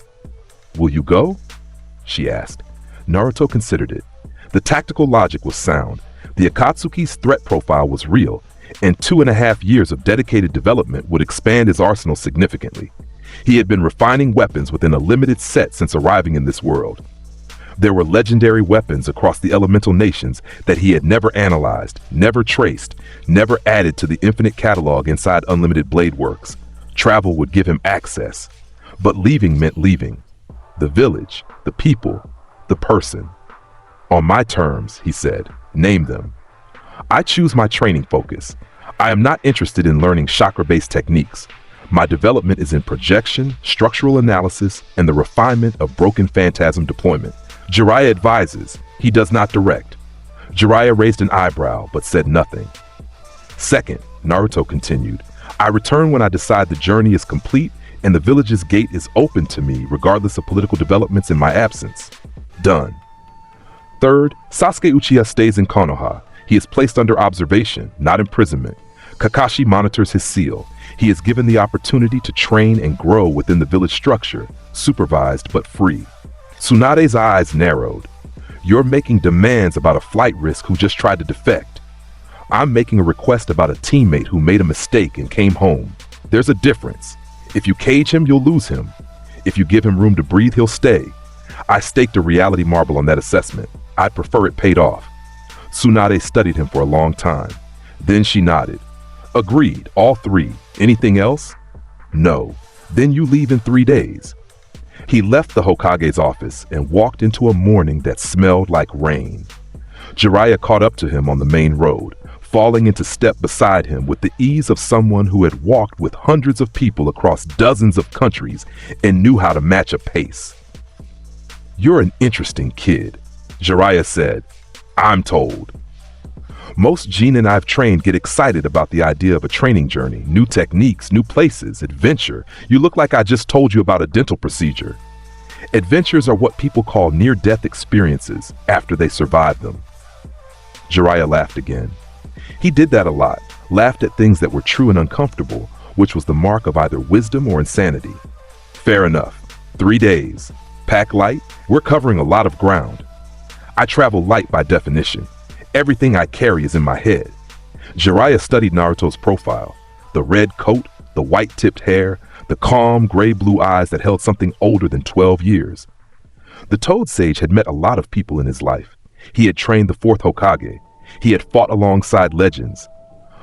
"Will you go?" she asked. Naruto considered it. The tactical logic was sound. The Akatsuki's threat profile was real, and 2.5 years of dedicated development would expand his arsenal significantly. He had been refining weapons within a limited set since arriving in this world. There were legendary weapons across the elemental nations that he had never analyzed, never traced, never added to the infinite catalog inside Unlimited Blade Works. Travel would give him access, but leaving meant leaving. The village, the people, the person. "On my terms," he said. "Name them." "I choose my training focus. I am not interested in learning chakra-based techniques. My development is in projection, structural analysis, and the refinement of broken phantasm deployment." Jiraiya advises. He does not direct. Jiraiya raised an eyebrow, but said nothing. "Second," Naruto continued, "I return when I decide the journey is complete and the village's gate is open to me regardless of political developments in my absence. Done." Third, Sasuke Uchiha stays in Konoha. He is placed under observation, not imprisonment. Kakashi monitors his seal. He is given the opportunity to train and grow within the village structure, supervised but free. Tsunade's eyes narrowed. "You're making demands about a flight risk who just tried to defect. I'm making a request about a teammate who made a mistake and came home. There's a difference. If you cage him, you'll lose him. If you give him room to breathe, he'll stay. I staked a reality marble on that assessment. I'd prefer it paid off." Tsunade studied him for a long time. Then she nodded. "Agreed, all three. Anything else?" "No." "Then you leave in 3 days." He left the Hokage's office and walked into a morning that smelled like rain. Jiraiya caught up to him on the main road, falling into step beside him with the ease of someone who had walked with hundreds of people across dozens of countries and knew how to match a pace. "You're an interesting kid," Jiraiya said. "I'm told." Most Genin I've trained get excited about the idea of a training journey, new techniques, new places, adventure. You look like I just told you about a dental procedure. Adventures are what people call near-death experiences after they survive them. Jiraiya laughed again. He did that a lot, laughed at things that were true and uncomfortable, which was the mark of either wisdom or insanity. "Fair enough. 3 days. Pack light? We're covering a lot of ground. I travel light by definition. Everything I carry is in my head." Jiraiya studied Naruto's profile. The red coat, the white-tipped hair, the calm gray-blue eyes that held something older than 12 years. The Toad Sage had met a lot of people in his life. He had trained the 4th Hokage. He had fought alongside legends.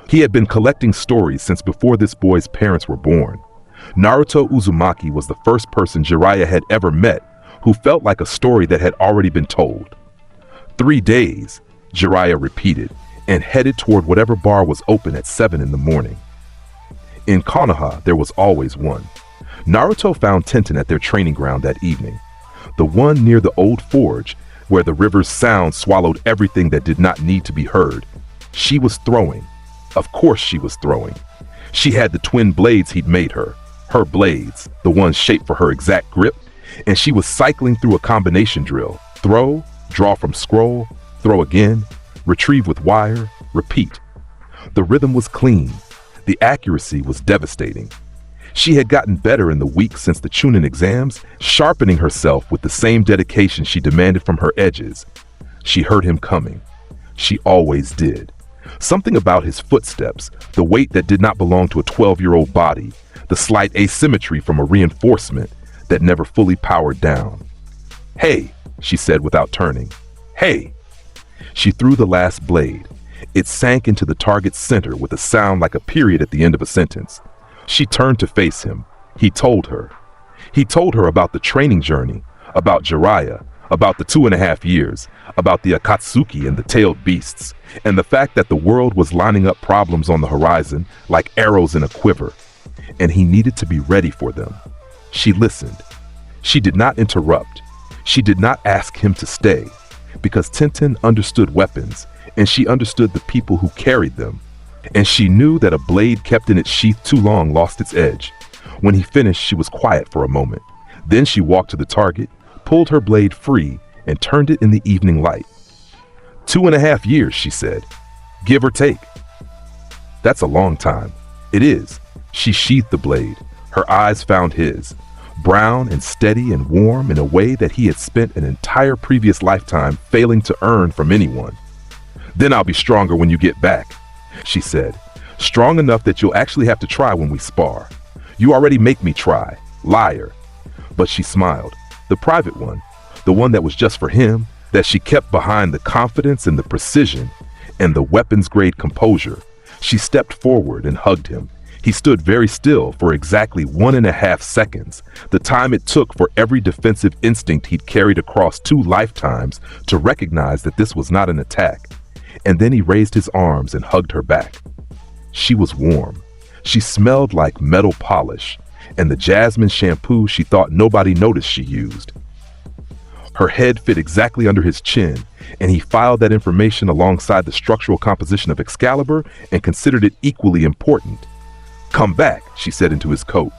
He had been collecting stories since before this boy's parents were born. Naruto Uzumaki was the first person Jiraiya had ever met who felt like a story that had already been told. 3 days, Jiraiya repeated, and headed toward whatever bar was open at 7 in the morning. In Konoha, there was always one. Naruto found Tenten at their training ground that evening. The one near the old forge, where the river's sound swallowed everything that did not need to be heard. She was throwing. Of course she was throwing. She had the twin blades he'd made her. Her blades, the ones shaped for her exact grip, and she was cycling through a combination drill. Throw, draw from scroll, throw again, retrieve with wire, repeat. The rhythm was clean. The accuracy was devastating. She had gotten better in the weeks since the Chunin exams, sharpening herself with the same dedication she demanded from her edges. She heard him coming. She always did. Something about his footsteps, the weight that did not belong to a 12-year-old body, the slight asymmetry from a reinforcement that never fully powered down. "Hey," she said without turning. "Hey." She threw the last blade. It sank into the target's center with a sound like a period at the end of a sentence. She turned to face him. He told her. He told her about the training journey, about Jiraiya, about the 2.5 years, about the Akatsuki and the tailed beasts, and the fact that the world was lining up problems on the horizon like arrows in a quiver, and he needed to be ready for them. She listened. She did not interrupt. She did not ask him to stay, because Tintin understood weapons, and she understood the people who carried them, and she knew that a blade kept in its sheath too long lost its edge. When he finished, she was quiet for a moment. Then she walked to the target, pulled her blade free, and turned it in the evening light. 2.5 years, she said. Give or take. That's a long time. It is. She sheathed the blade. Her eyes found his, brown and steady and warm in a way that he had spent an entire previous lifetime failing to earn from anyone. Then I'll be stronger when you get back, she said. Strong enough that you'll actually have to try when we spar. You already make me try. Liar. But she smiled. The private one, the one that was just for him, that she kept behind the confidence and the precision and the weapons-grade composure. She stepped forward and hugged him. He stood very still for exactly 1.5 seconds, the time it took for every defensive instinct he'd carried across 2 lifetimes to recognize that this was not an attack. And then he raised his arms and hugged her back. She was warm. She smelled like metal polish, and the jasmine shampoo she thought nobody noticed she used. Her head fit exactly under his chin, and he filed that information alongside the structural composition of Excalibur and considered it equally important. Come back, she said into his coat.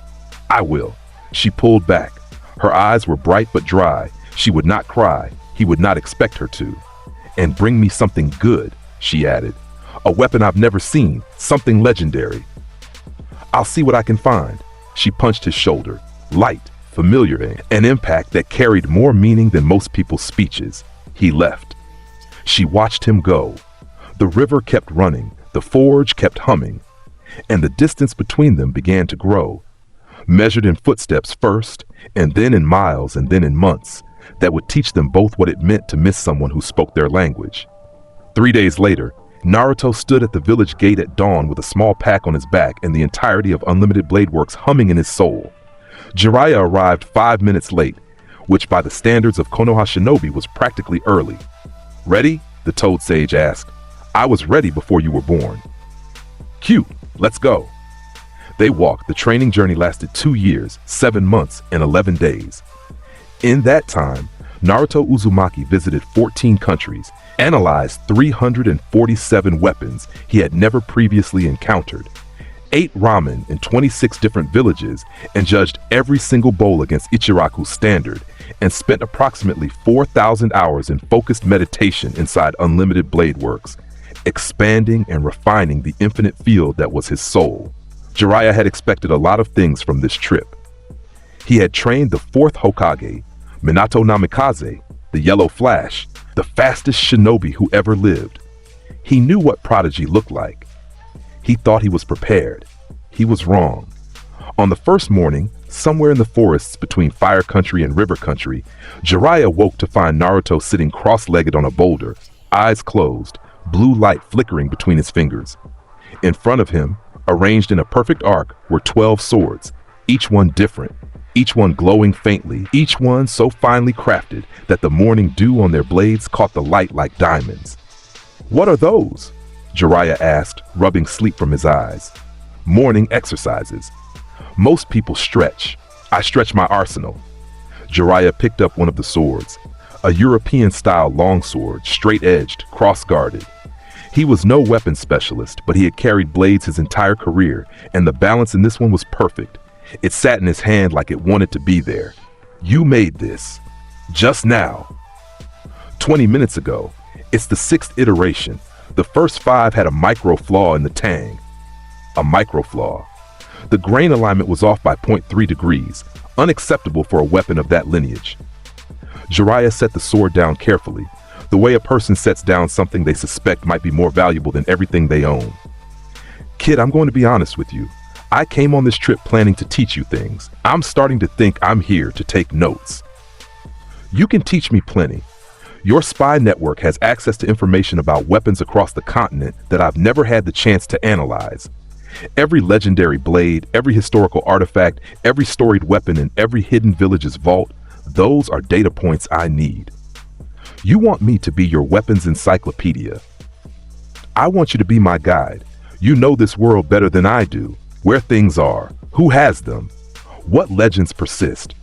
I will. She pulled back. Her eyes were bright but dry. She would not cry. He would not expect her to. And bring me something good, she added. A weapon I've never seen, something legendary. I'll see what I can find. She punched his shoulder. Light, familiar, an impact that carried more meaning than most people's speeches. He left. She watched him go. The river kept running. The forge kept humming. And the distance between them began to grow, measured in footsteps first, and then in miles, and then in months, that would teach them both what it meant to miss someone who spoke their language. 3 days later, Naruto stood at the village gate at dawn with a small pack on his back and the entirety of Unlimited Blade Works humming in his soul. Jiraiya arrived 5 minutes late, which by the standards of Konoha Shinobi was practically early. Ready? The Toad Sage asked. I was ready before you were born. Cute. Let's go. They walked. The training journey lasted 2 years, 7 months, and 11 days. In that time, Naruto Uzumaki visited 14 countries, analyzed 347 weapons he had never previously encountered, ate ramen in 26 different villages, and judged every single bowl against Ichiraku's standard, and spent approximately 4,000 hours in focused meditation inside Unlimited Blade Works, expanding and refining the infinite field that was his soul. Jiraiya had expected a lot of things from this trip. He had trained the 4th Hokage, Minato Namikaze, the Yellow Flash, the fastest shinobi who ever lived. He knew what prodigy looked like. He thought he was prepared. He was wrong. On the first morning, somewhere in the forests between Fire Country and River Country, Jiraiya woke to find Naruto sitting cross-legged on a boulder, eyes closed, blue light flickering between his fingers. In front of him, arranged in a perfect arc, were 12 swords, each one different, each one glowing faintly, each one so finely crafted that the morning dew on their blades caught the light like diamonds. What are those? Jiraiya asked, rubbing sleep from his eyes. Morning exercises. Most people stretch. I stretch my arsenal. Jiraiya picked up one of the swords, a European-style longsword, straight-edged, cross-guarded. He was no weapon specialist, but he had carried blades his entire career, and the balance in this one was perfect. It sat in his hand like it wanted to be there. You made this. Just now. 20 minutes ago. It's the 6th iteration. The first 5 had a micro flaw in the tang. A micro flaw. The grain alignment was off by 0.3 degrees, unacceptable for a weapon of that lineage. Jiraiya set the sword down carefully, the way a person sets down something they suspect might be more valuable than everything they own. Kid, I'm going to be honest with you. I came on this trip planning to teach you things. I'm starting to think I'm here to take notes. You can teach me plenty. Your spy network has access to information about weapons across the continent that I've never had the chance to analyze. Every legendary blade, every historical artifact, every storied weapon in every hidden village's vault, those are data points I need. You want me to be your weapons encyclopedia. I want you to be my guide. You know this world better than I do. Where things are, who has them, what legends persist.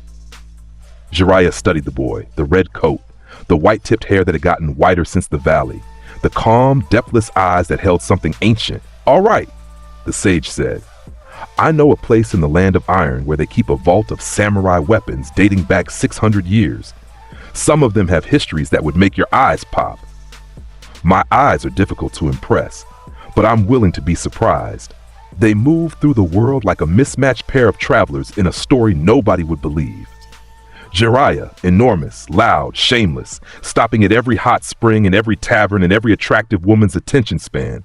Jiraiya studied the boy, the red coat, the white-tipped hair that had gotten whiter since the valley, the calm, depthless eyes that held something ancient. All right, the sage said. I know a place in the land of iron where they keep a vault of samurai weapons dating back 600 years. Some of them have histories that would make your eyes pop. My eyes are difficult to impress, but I'm willing to be surprised. They move through the world like a mismatched pair of travelers in a story nobody would believe. Jiraiya, enormous, loud, shameless, stopping at every hot spring and every tavern and every attractive woman's attention span.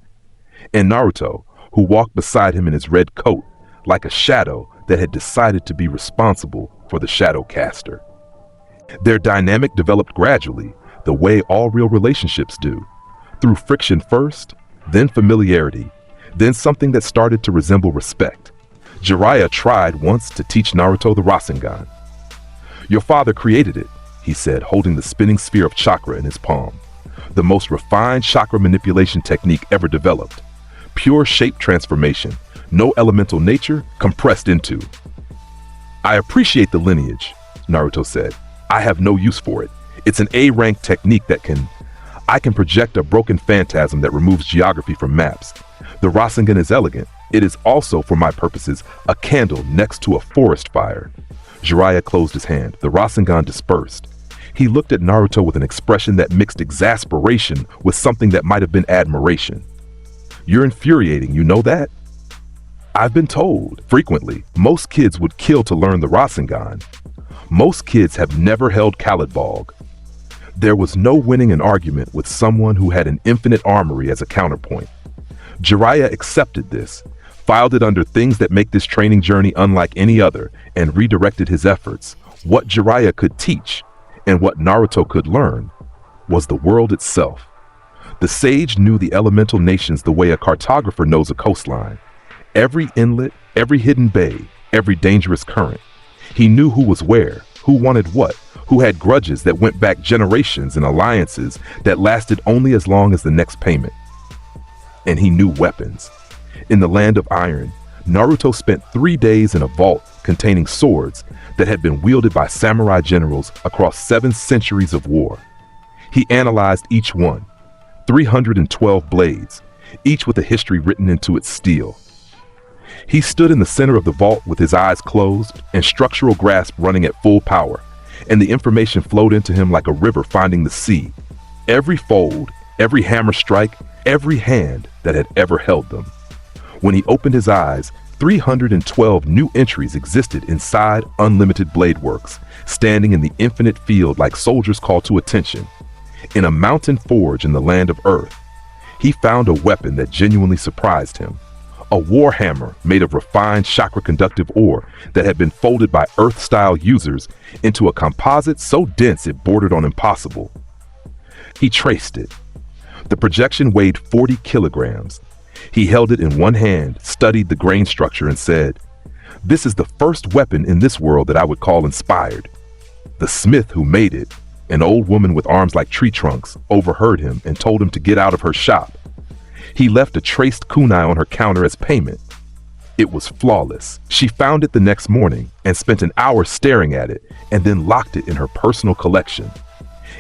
And Naruto, who walked beside him in his red coat, like a shadow that had decided to be responsible for the shadow caster. Their dynamic developed gradually, the way all real relationships do, through friction first, then familiarity, then something that started to resemble respect. Jiraiya tried once to teach Naruto the Rasengan. Your father created it, he said, holding the spinning sphere of chakra in his palm. The most refined chakra manipulation technique ever developed. Pure shape transformation, no elemental nature compressed into. I appreciate the lineage, Naruto said. I have no use for it. It's an A-rank technique I can project a broken phantasm that removes geography from maps. The Rasengan is elegant. It is also, for my purposes, a candle next to a forest fire. Jiraiya closed his hand. The Rasengan dispersed. He looked at Naruto with an expression that mixed exasperation with something that might have been admiration. You're infuriating, you know that? I've been told, frequently, most kids would kill to learn the Rasengan. Most kids have never held Kalidbog. There was no winning an argument with someone who had an infinite armory as a counterpoint. Jiraiya accepted this, filed it under things that make this training journey unlike any other, and redirected his efforts. What Jiraiya could teach, and what Naruto could learn, was the world itself. The sage knew the elemental nations the way a cartographer knows a coastline. Every inlet, every hidden bay, every dangerous current. He knew who was where, who wanted what, who had grudges that went back generations and alliances that lasted only as long as the next payment. And he knew weapons. In the land of iron, Naruto spent 3 days in a vault containing swords that had been wielded by samurai generals across 7 centuries of war. He analyzed each one, 312 blades, each with a history written into its steel. He stood in the center of the vault with his eyes closed and structural grasp running at full power, and the information flowed into him like a river finding the sea. Every fold, every hammer strike, every hand that had ever held them. When he opened his eyes, 312 new entries existed inside Unlimited Blade Works, standing in the infinite field like soldiers called to attention. In a mountain forge in the land of Earth, he found a weapon that genuinely surprised him. A war hammer made of refined chakra-conductive ore that had been folded by Earth-style users into a composite so dense it bordered on impossible. He traced it. The projection weighed 40 kilograms. He held it in one hand, studied the grain structure, and said, "This is the first weapon in this world that I would call inspired." The smith who made it, an old woman with arms like tree trunks, overheard him and told him to get out of her shop. He left a traced kunai on her counter as payment. It was flawless. She found it the next morning and spent an hour staring at it and then locked it in her personal collection.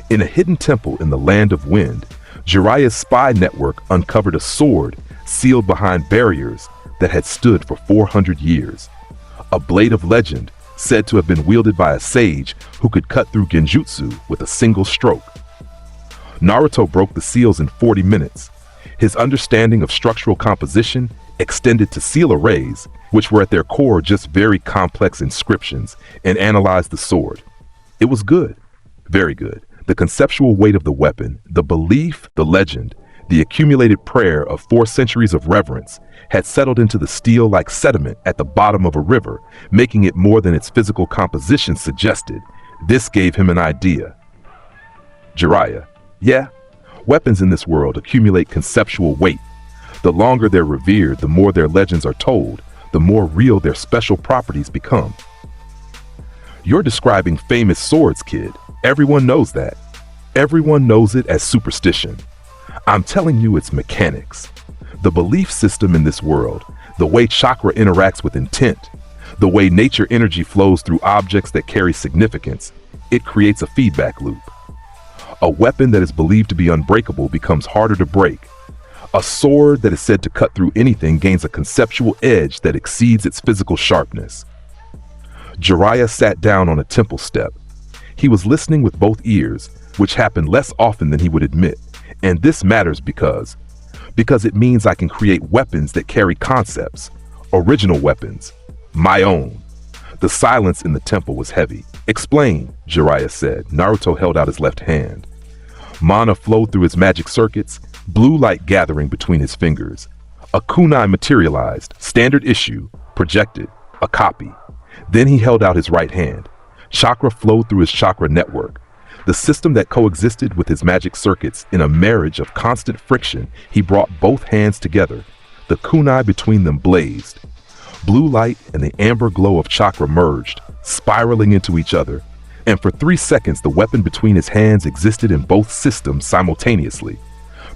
In a hidden temple in the land of wind, Jiraiya's spy network uncovered a sword sealed behind barriers that had stood for 400 years. A blade of legend said to have been wielded by a sage who could cut through genjutsu with a single stroke. Naruto broke the seals in 40 minutes. His understanding of structural composition extended to seal arrays, which were at their core just very complex inscriptions, and analyzed the sword. It was good, very good. The conceptual weight of the weapon, the belief, the legend, the accumulated prayer of 4 centuries of reverence had settled into the steel like sediment at the bottom of a river, making it more than its physical composition suggested. This gave him an idea. Jiraiya, yeah, weapons in this world accumulate conceptual weight. The longer they're revered, the more their legends are told, the more real their special properties become. You're describing famous swords, kid. Everyone knows that. Everyone knows it as superstition. I'm telling you it's mechanics. The belief system in this world, the way chakra interacts with intent, the way nature energy flows through objects that carry significance, it creates a feedback loop. A weapon that is believed to be unbreakable becomes harder to break. A sword that is said to cut through anything gains a conceptual edge that exceeds its physical sharpness. Jiraiya sat down on a temple step. He was listening with both ears, which happened less often than he would admit. And this matters because it means I can create weapons that carry concepts, original weapons, my own. The silence in the temple was heavy. Explain, Jiraiya said. Naruto held out his left hand. Mana flowed through his magic circuits, blue light gathering between his fingers. A kunai materialized, standard issue, projected, a copy. Then he held out his right hand. Chakra flowed through his chakra network. The system that coexisted with his magic circuits in a marriage of constant friction, he brought both hands together. The kunai between them blazed. Blue light and the amber glow of chakra merged, spiraling into each other, and for 3 seconds the weapon between his hands existed in both systems simultaneously.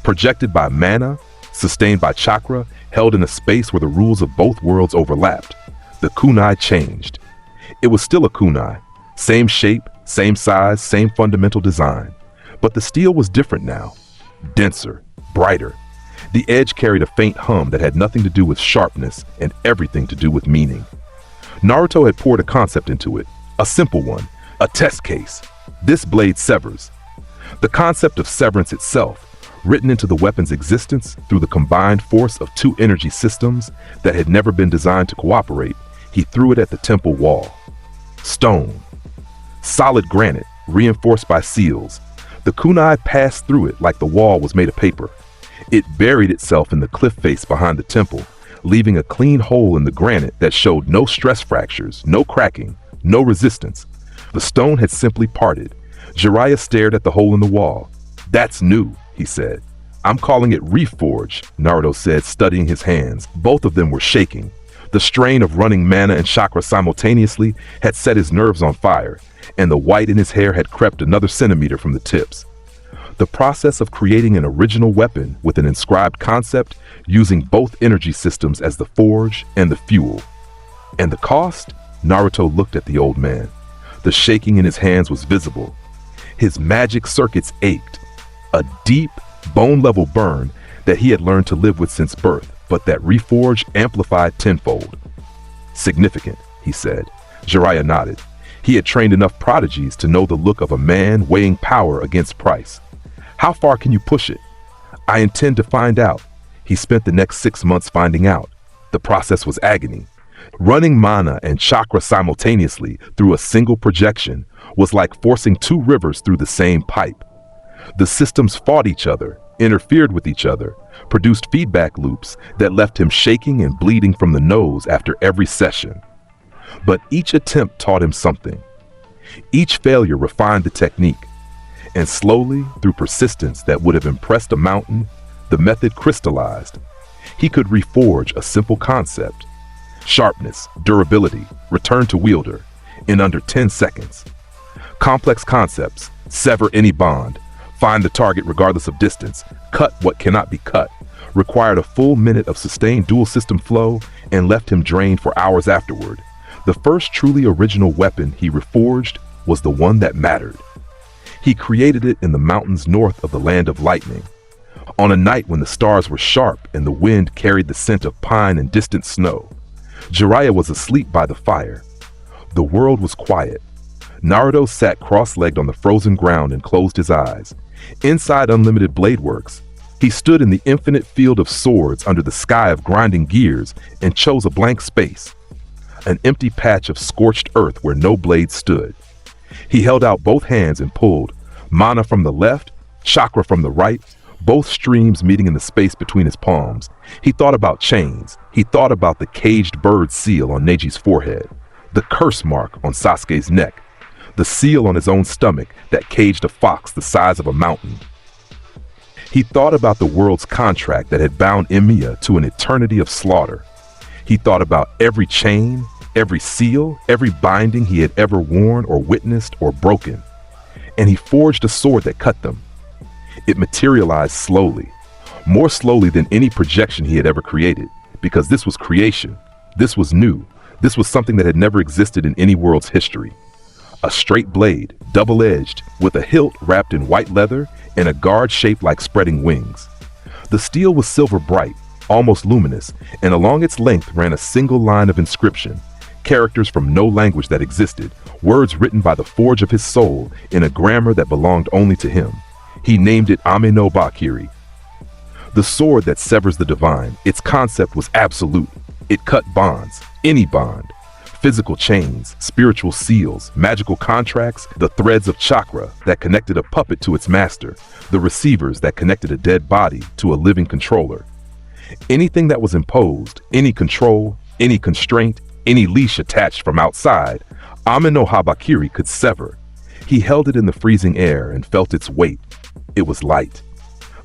Projected by mana, sustained by chakra, held in a space where the rules of both worlds overlapped. The kunai changed. It was still a kunai, same shape, same size, same fundamental design. But the steel was different now, denser, brighter. The edge carried a faint hum that had nothing to do with sharpness and everything to do with meaning. Naruto had poured a concept into it, a simple one, a test case. This blade severs. The concept of severance itself, written into the weapon's existence through the combined force of two energy systems that had never been designed to cooperate, he threw it at the temple wall. Stone. Solid granite, reinforced by seals. The kunai passed through it like the wall was made of paper. It buried itself in the cliff face behind the temple, leaving a clean hole in the granite that showed no stress fractures, no cracking, no resistance. The stone had simply parted. Jiraiya stared at the hole in the wall. That's new, he said. I'm calling it reforge, Naruto said, studying his hands. Both of them were shaking. The strain of running mana and chakra simultaneously had set his nerves on fire, and the white in his hair had crept another centimeter from the tips. The process of creating an original weapon with an inscribed concept, using both energy systems as the forge and the fuel. And the cost? Naruto looked at the old man. The shaking in his hands was visible. His magic circuits ached. A deep, bone-level burn that he had learned to live with since birth, but that reforge amplified tenfold. Significant, he said. Jiraiya nodded. He had trained enough prodigies to know the look of a man weighing power against price. How far can you push it? I intend to find out. He spent the next 6 months finding out. The process was agony. Running mana and chakra simultaneously through a single projection was like forcing 2 rivers through the same pipe. The systems fought each other, interfered with each other, produced feedback loops that left him shaking and bleeding from the nose after every session. But each attempt taught him something. Each failure refined the technique. And slowly, through persistence that would have impressed a mountain, the method crystallized. He could reforge a simple concept. Sharpness, durability, return to wielder, in under 10 seconds. Complex concepts, sever any bond, find the target regardless of distance, cut what cannot be cut, required a full minute of sustained dual system flow and left him drained for hours afterward. The first truly original weapon he reforged was the one that mattered. He created it in the mountains north of the land of lightning. On a night when the stars were sharp and the wind carried the scent of pine and distant snow. Jiraiya was asleep by the fire. The world was quiet. Naruto sat cross-legged on the frozen ground and closed his eyes. Inside Unlimited Blade Works, he stood in the infinite field of swords under the sky of grinding gears and chose a blank space. An empty patch of scorched earth where no blade stood. He held out both hands and pulled, mana from the left, chakra from the right, both streams meeting in the space between his palms. He thought about chains. He thought about the caged bird seal on Neji's forehead, the curse mark on Sasuke's neck, the seal on his own stomach that caged a fox the size of a mountain. He thought about the world's contract that had bound EMIYA to an eternity of slaughter. He thought about every chain, every seal, every binding he had ever worn or witnessed or broken. and he forged a sword that cut them. It materialized slowly, more slowly than any projection he had ever created, because this was creation. This was new. This was something that had never existed in any world's history. A straight blade, double-edged, with a hilt wrapped in white leather and a guard shaped like spreading wings. The steel was silver bright, almost luminous, and along its length ran a single line of inscription, characters from no language that existed, words written by the forge of his soul in a grammar that belonged only to him. He named it Ame no Bakiri. The sword that severs the divine. Its concept was absolute. It cut bonds, any bond. Physical chains, spiritual seals, magical contracts, the threads of chakra that connected a puppet to its master, the receivers that connected a dead body to a living controller. Anything that was imposed, any control, any constraint, any leash attached from outside, Ame no Habakiri could sever. He held it in the freezing air and felt its weight. It was light,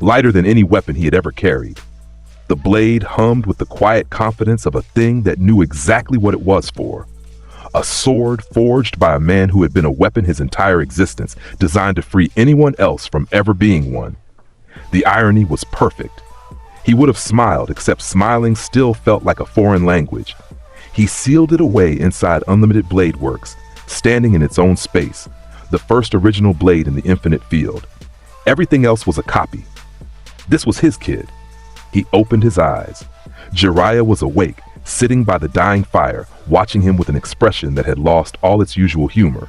lighter than any weapon he had ever carried. The blade hummed with the quiet confidence of a thing that knew exactly what it was for. A sword forged by a man who had been a weapon his entire existence, designed to free anyone else from ever being one. The irony was perfect. He would have smiled, except smiling still felt like a foreign language. He sealed it away inside Unlimited Blade Works, standing in its own space, the first original blade in the infinite field. Everything else was a copy. This was his kid. He opened his eyes. Jiraiya was awake, sitting by the dying fire, watching him with an expression that had lost all its usual humor.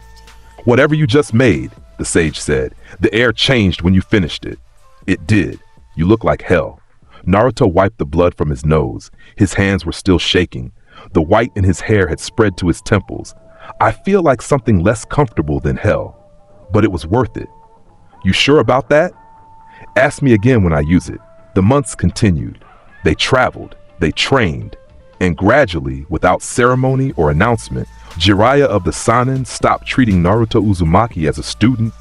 "Whatever you just made," the sage said, "the air changed when you finished it." "It did. You look like hell." Naruto wiped the blood from his nose. His hands were still shaking. The white in his hair had spread to his temples. "I feel like something less comfortable than hell. But it was worth it." "You sure about that?" "Ask me again when I use it." The months continued. They traveled, they trained, and gradually, without ceremony or announcement, Jiraiya of the Sannin stopped treating Naruto Uzumaki as a student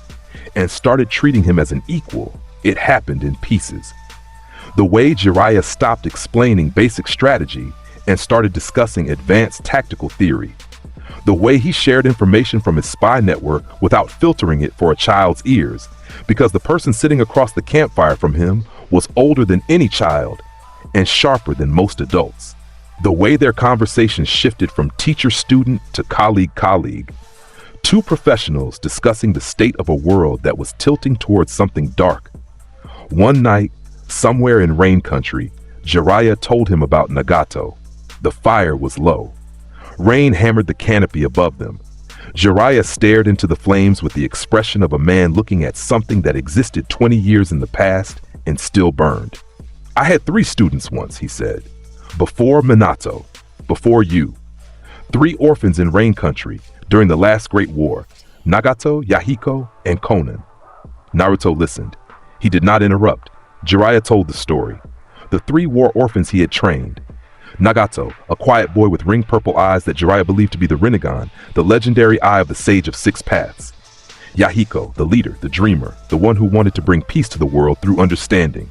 and started treating him as an equal. It happened in pieces. The way Jiraiya stopped explaining basic strategy and started discussing advanced tactical theory. The way he shared information from his spy network without filtering it for a child's ears, because the person sitting across the campfire from him was older than any child and sharper than most adults. The way their conversation shifted from teacher-student to colleague-colleague. Two professionals discussing the state of a world that was tilting towards something dark. One night, somewhere in Rain Country, Jiraiya told him about Nagato. The fire was low. Rain hammered the canopy above them. Jiraiya stared into the flames with the expression of a man looking at something that existed 20 years in the past and still burned. "I had 3 students once," he said. "Before Minato, before you. 3 orphans in Rain Country during the last Great War, Nagato, Yahiko, and Konan." Naruto listened. He did not interrupt. Jiraiya told the story. The 3 war orphans he had trained. Nagato, a quiet boy with ring-purple eyes that Jiraiya believed to be the Rinnegan, the legendary eye of the Sage of 6 Paths. Yahiko, the leader, the dreamer, the one who wanted to bring peace to the world through understanding.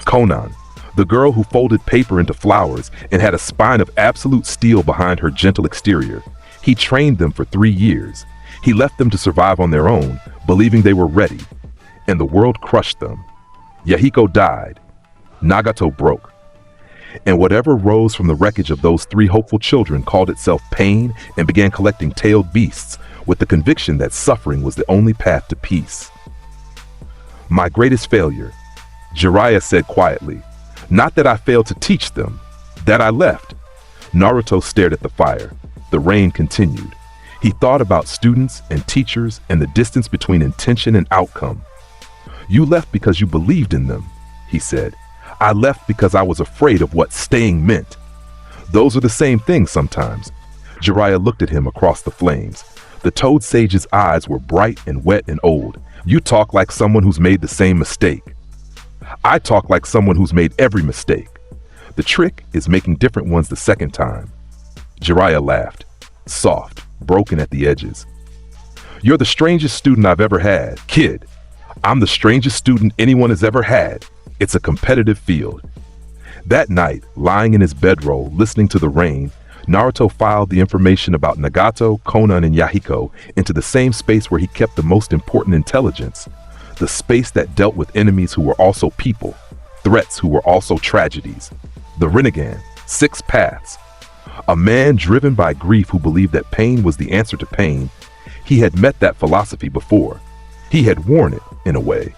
Konan, the girl who folded paper into flowers and had a spine of absolute steel behind her gentle exterior. He trained them for 3 years. He left them to survive on their own, believing they were ready. And the world crushed them. Yahiko died. Nagato broke. And whatever rose from the wreckage of those 3 hopeful children called itself pain and began collecting tailed beasts with the conviction that suffering was the only path to peace. "My greatest failure," Jiraiya said quietly. "Not that I failed to teach them, that I left." Naruto stared at the fire. The rain continued. He thought about students and teachers and the distance between intention and outcome. "You left because you believed in them," he said. "I left because I was afraid of what staying meant." Those are the same things sometimes. Jiraiya looked at him across the flames. The Toad Sage's eyes were bright and wet and old. "You talk like someone who's made the same mistake." "I talk like someone who's made every mistake. The trick is making different ones the second time." Jiraiya laughed, soft, broken at the edges. "You're the strangest student I've ever had, kid. I'm the strangest student anyone has ever had. It's a competitive field." That night, lying in his bedroll, listening to the rain, Naruto filed the information about Nagato, Konan, and Yahiko into the same space where he kept the most important intelligence, the space that dealt with enemies who were also people, threats who were also tragedies. The Rinnegan, 6 paths. A man driven by grief who believed that pain was the answer to pain. He had met that philosophy before. He had worn it, in a way.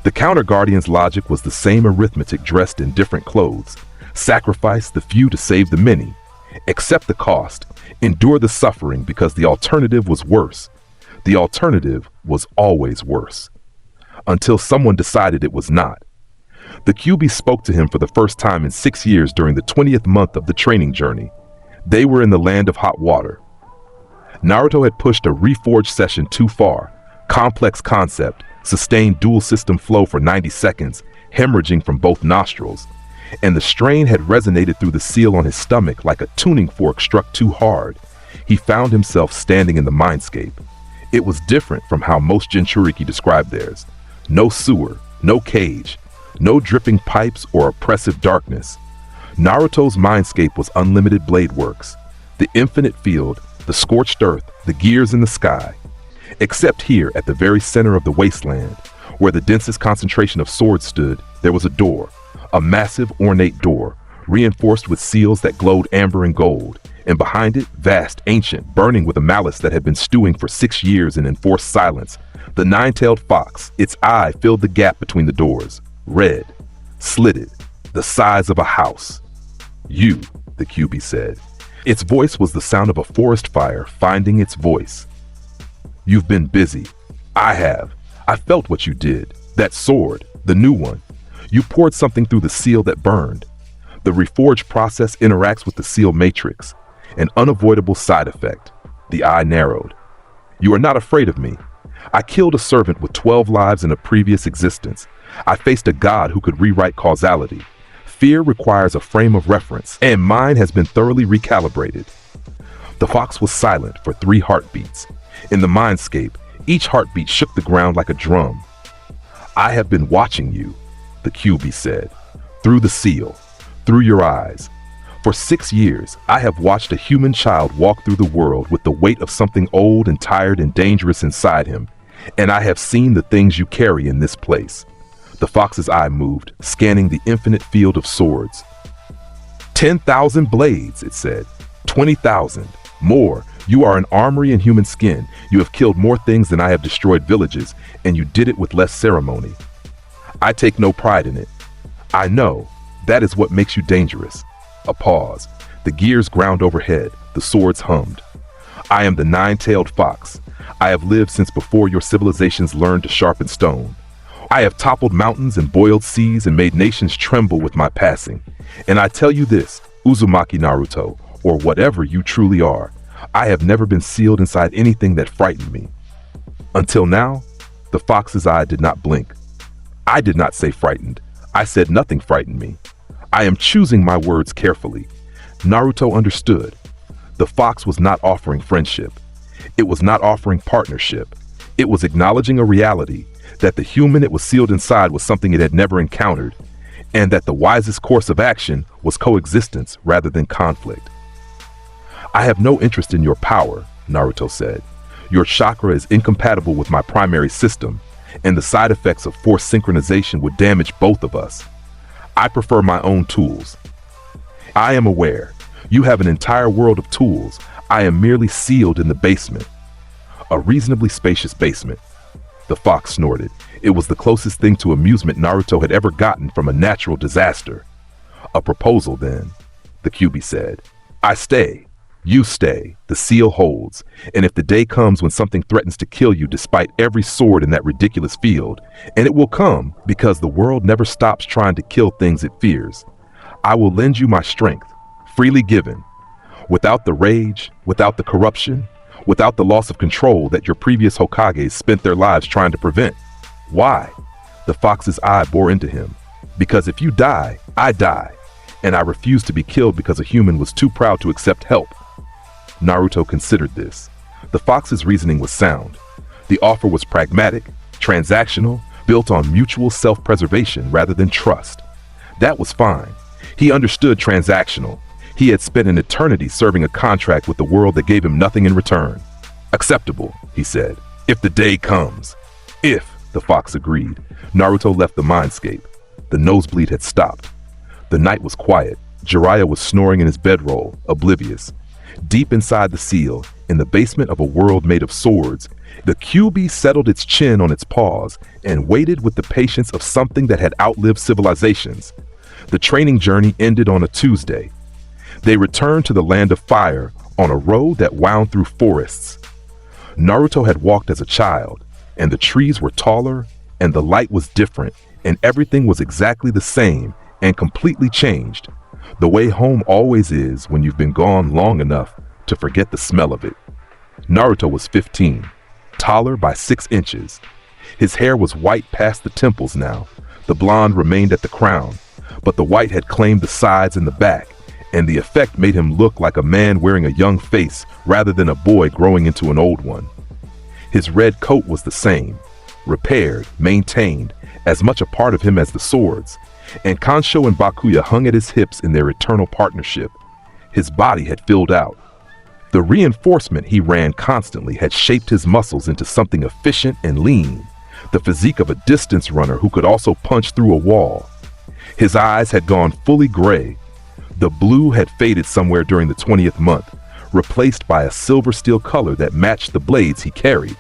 The Counter Guardian's logic was the same arithmetic dressed in different clothes. Sacrifice the few to save the many. Accept the cost. Endure the suffering because the alternative was worse. The alternative was always worse. Until someone decided it was not. The QB spoke to him for the first time in 6 years during the 20th month of the training journey. They were in the land of hot water. Naruto had pushed a reforge session too far. Complex concept, sustained dual system flow for 90 seconds, hemorrhaging from both nostrils. And the strain had resonated through the seal on his stomach like a tuning fork struck too hard. He found himself standing in the mindscape. It was different from how most Jinchuriki described theirs. No sewer, no cage, no dripping pipes or oppressive darkness. Naruto's mindscape was unlimited blade works, the infinite field, the scorched earth, the gears in the sky. Except here at the very center of the wasteland, where the densest concentration of swords stood, there was a door, a massive ornate door, reinforced with seals that glowed amber and gold, and behind it, vast, ancient, burning with a malice that had been stewing for 6 years in enforced silence. The nine-tailed fox, its eye filled the gap between the doors. Red, slitted, the size of a house. You, the QB said. Its voice was the sound of a forest fire finding its voice. You've been busy. I have. I felt what you did. That sword, the new one. You poured something through the seal that burned. The reforge process interacts with the seal matrix. An unavoidable side effect. The eye narrowed. You are not afraid of me. I killed a servant with 12 lives in a previous existence. I faced a god who could rewrite causality. Fear requires a frame of reference, and mine has been thoroughly recalibrated. The fox was silent for 3 heartbeats. In the mindscape, each heartbeat shook the ground like a drum. I have been watching you, the QB said, through the seal, through your eyes. For 6 years, I have watched a human child walk through the world with the weight of something old and tired and dangerous inside him, and I have seen the things you carry in this place. The fox's eye moved, scanning the infinite field of swords. 10,000 blades, it said. 20,000. More. You are an armory in human skin. You have killed more things than I have destroyed villages, and you did it with less ceremony. I take no pride in it. I know. That is what makes you dangerous. A pause. The gears ground overhead. The swords hummed. I am the nine-tailed fox. I have lived since before your civilizations learned to sharpen stone. I have toppled mountains and boiled seas and made nations tremble with my passing. And I tell you this, Uzumaki Naruto, or whatever you truly are, I have never been sealed inside anything that frightened me. Until now, the fox's eye did not blink. I did not say frightened. I said nothing frightened me. I am choosing my words carefully. Naruto understood. The fox was not offering friendship. It was not offering partnership. It was acknowledging a reality that the human it was sealed inside was something it had never encountered, and that the wisest course of action was coexistence rather than conflict. I have no interest in your power, Naruto said. Your chakra is incompatible with my primary system, and the side effects of forced synchronization would damage both of us. I prefer my own tools. I am aware. You have an entire world of tools. I am merely sealed in the basement. A reasonably spacious basement. The fox snorted. It was the closest thing to amusement Naruto had ever gotten from a natural disaster. A proposal, then, the QB said. I stay. You stay. The seal holds. And if the day comes when something threatens to kill you despite every sword in that ridiculous field, and it will come because the world never stops trying to kill things it fears, I will lend you my strength, freely given, without the rage, without the corruption, without the loss of control that your previous Hokages spent their lives trying to prevent. Why? The fox's eye bore into him. Because if you die, I die, and I refuse to be killed because a human was too proud to accept help. Naruto considered this. The fox's reasoning was sound. The offer was pragmatic, transactional, built on mutual self-preservation rather than trust. That was fine. He understood transactional. He had spent an eternity serving a contract with the world that gave him nothing in return. Acceptable, he said, if the day comes. If, the fox agreed. Naruto left the mindscape. The nosebleed had stopped. The night was quiet. Jiraiya was snoring in his bedroll, oblivious. Deep inside the seal, in the basement of a world made of swords, the QB settled its chin on its paws and waited with the patience of something that had outlived civilizations. The training journey ended on a Tuesday. They returned to the land of fire on a road that wound through forests. Naruto had walked as a child, and the trees were taller, and the light was different, and everything was exactly the same and completely changed, the way home always is when you've been gone long enough to forget the smell of it. Naruto was 15, taller by 6 inches. His hair was white past the temples now. The blonde remained at the crown, but the white had claimed the sides and the back, and the effect made him look like a man wearing a young face rather than a boy growing into an old one. His red coat was the same, repaired, maintained, as much a part of him as the swords, and Kansho and Bakuya hung at his hips in their eternal partnership. His body had filled out. The reinforcement he ran constantly had shaped his muscles into something efficient and lean, the physique of a distance runner who could also punch through a wall. His eyes had gone fully gray. The blue had faded somewhere during the 20th month, replaced by a silver steel color that matched the blades he carried.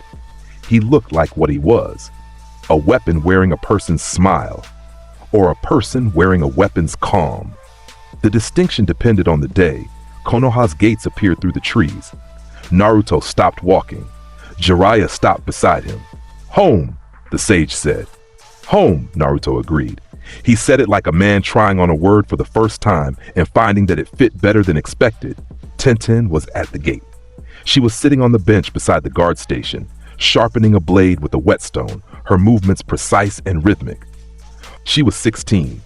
He looked like what he was, a weapon wearing a person's smile, or a person wearing a weapon's calm. The distinction depended on the day. Konoha's gates appeared through the trees. Naruto stopped walking. Jiraiya stopped beside him. "Home," the sage said. "Home," Naruto agreed. He said it like a man trying on a word for the first time and finding that it fit better than expected. Tenten was at the gate. She was sitting on the bench beside the guard station, sharpening a blade with a whetstone, her movements precise and rhythmic. She was 16.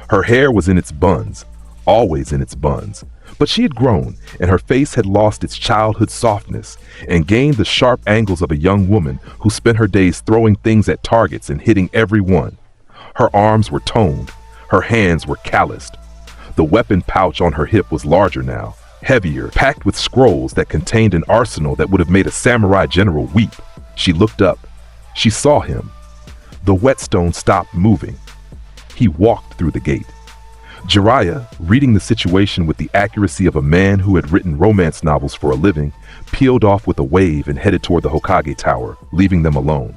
Her hair was in its buns, always in its buns, but she had grown, and her face had lost its childhood softness and gained the sharp angles of a young woman who spent her days throwing things at targets and hitting every one. Her arms were toned, her hands were calloused. The weapon pouch on her hip was larger now, heavier, packed with scrolls that contained an arsenal that would have made a samurai general weep. She looked up. She saw him. The whetstone stopped moving. He walked through the gate. Jiraiya, reading the situation with the accuracy of a man who had written romance novels for a living, peeled off with a wave and headed toward the Hokage Tower, leaving them alone.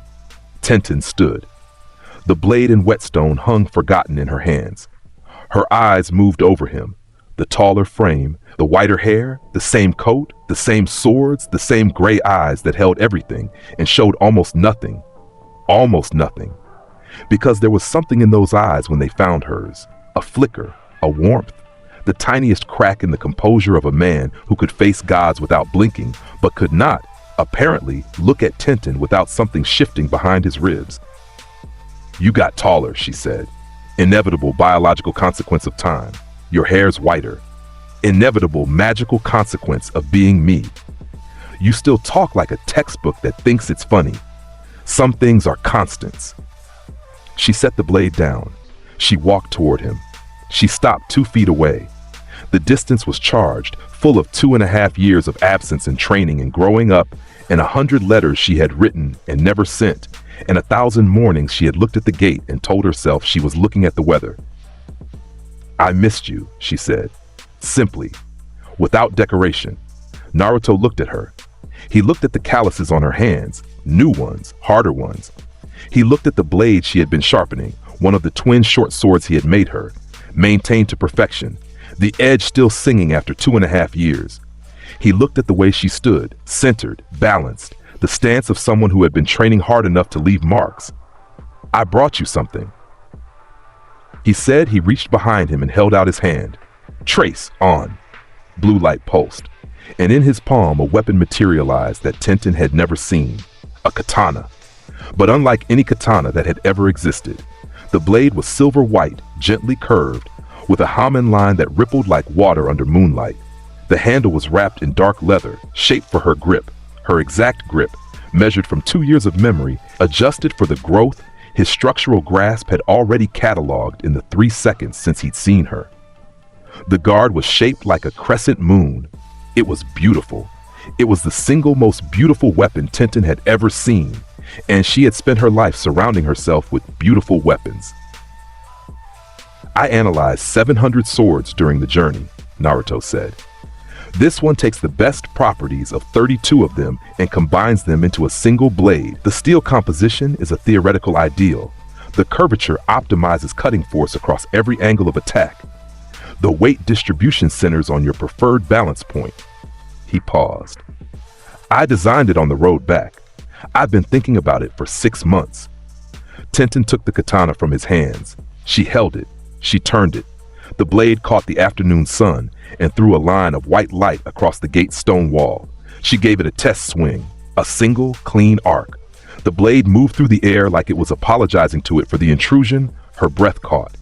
Tenten stood. The blade and whetstone hung forgotten in her hands. Her eyes moved over him. The taller frame, the whiter hair, the same coat, the same swords, the same gray eyes that held everything and showed almost nothing. Almost nothing. Because there was something in those eyes when they found hers. A flicker, a warmth, the tiniest crack in the composure of a man who could face gods without blinking, but could not, apparently, look at Tenten without something shifting behind his ribs. "You got taller," she said. "Inevitable biological consequence of time. Your hair's whiter. Inevitable magical consequence of being me. You still talk like a textbook that thinks it's funny. Some things are constants." She set the blade down. She walked toward him. She stopped 2 feet away. The distance was charged, full of 2.5 years of absence and training and growing up, and 100 letters she had written and never sent, and 1,000 mornings she had looked at the gate and told herself she was looking at the weather. "I missed you," she said, simply, without decoration. Naruto looked at her. He looked at the calluses on her hands, new ones, harder ones. He looked at the blade she had been sharpening, one of the twin short swords he had made her, maintained to perfection, the edge still singing after 2.5 years. He looked at the way she stood, centered, balanced, the stance of someone who had been training hard enough to leave marks. "I brought you something." He said. He reached behind him and held out his hand. "Trace on." Blue light pulsed, and in his palm a weapon materialized that Tenten had never seen, a katana. But unlike any katana that had ever existed, the blade was silver white, gently curved, with a hamen line that rippled like water under moonlight. The handle was wrapped in dark leather, shaped for her grip, her exact grip, measured from 2 years of memory, adjusted for the growth his structural grasp had already cataloged in the 3 seconds since he'd seen her. The guard was shaped like a crescent moon. It was beautiful. It was the single most beautiful weapon Tenten had ever seen, and she had spent her life surrounding herself with beautiful weapons. I analyzed 700 swords during the journey, Naruto said. This one takes the best properties of 32 of them and combines them into a single blade. The steel composition is a theoretical ideal. The curvature optimizes cutting force across every angle of attack. The weight distribution centers on your preferred balance point. He paused. I designed it on the road back. I've been thinking about it for 6 months. Tenten took the katana from his hands. She held it. She turned it. The blade caught the afternoon sun and threw a line of white light across the gate's stone wall. She gave it a test swing, a single, clean arc. The blade moved through the air like it was apologizing to it for the intrusion. Her breath caught.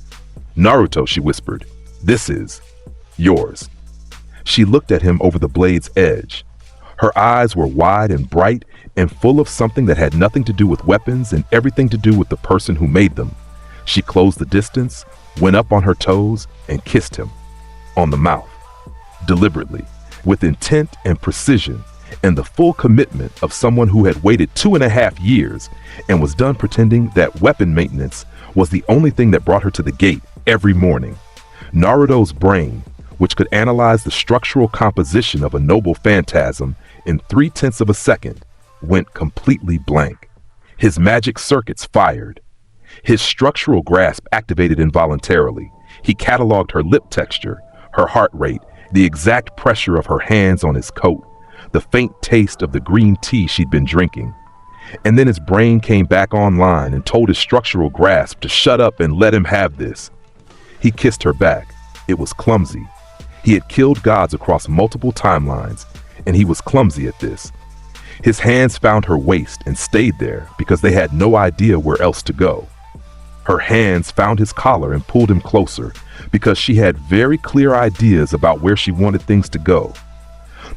"Naruto," she whispered, "this is yours." She looked at him over the blade's edge. Her eyes were wide and bright and full of something that had nothing to do with weapons and everything to do with the person who made them. She closed the distance, went up on her toes, and kissed him. On the mouth. Deliberately, with intent and precision, and the full commitment of someone who had waited 2.5 years and was done pretending that weapon maintenance was the only thing that brought her to the gate every morning. Naruto's brain, which could analyze the structural composition of a noble phantasm in 0.3 of a second, went completely blank. His magic circuits fired. His structural grasp activated involuntarily. He cataloged her lip texture, her heart rate, the exact pressure of her hands on his coat, the faint taste of the green tea she'd been drinking. And then his brain came back online and told his structural grasp to shut up and let him have this. He kissed her back. It was clumsy. He had killed gods across multiple timelines, and he was clumsy at this. His hands found her waist and stayed there because they had no idea where else to go. Her hands found his collar and pulled him closer because she had very clear ideas about where she wanted things to go.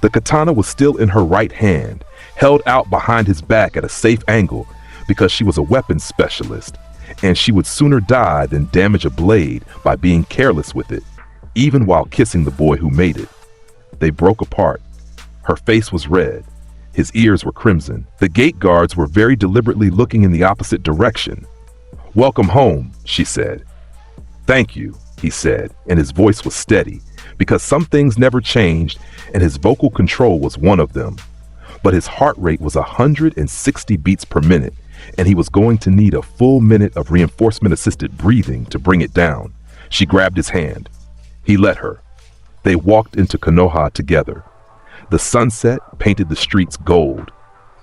The katana was still in her right hand, held out behind his back at a safe angle because she was a weapons specialist, and she would sooner die than damage a blade by being careless with it, even while kissing the boy who made it. They broke apart. Her face was red. His ears were crimson. The gate guards were very deliberately looking in the opposite direction. "Welcome home," she said. "Thank you," he said, and his voice was steady, because some things never changed, and his vocal control was one of them. But his heart rate was 160 beats per minute, and he was going to need a full minute of reinforcement-assisted breathing to bring it down. She grabbed his hand. He let her. They walked into Konoha together. The sunset painted the streets gold.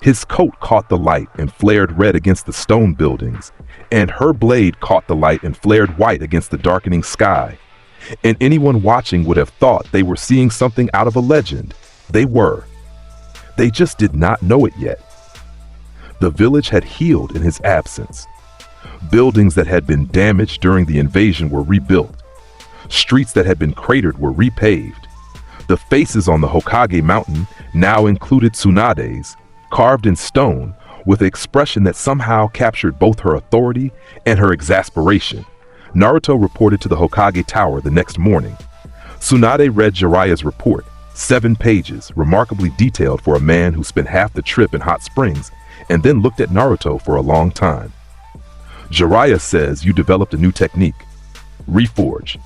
His coat caught the light and flared red against the stone buildings, and her blade caught the light and flared white against the darkening sky. And anyone watching would have thought they were seeing something out of a legend. They were. They just did not know it yet. The village had healed in his absence. Buildings that had been damaged during the invasion were rebuilt. Streets that had been cratered were repaved. The faces on the Hokage mountain now included Tsunade's, carved in stone, with an expression that somehow captured both her authority and her exasperation. Naruto reported to the Hokage Tower the next morning. Tsunade read Jiraiya's report, 7 pages, remarkably detailed for a man who spent half the trip in hot springs, and then looked at Naruto for a long time. "Jiraiya says you developed a new technique, Reforge,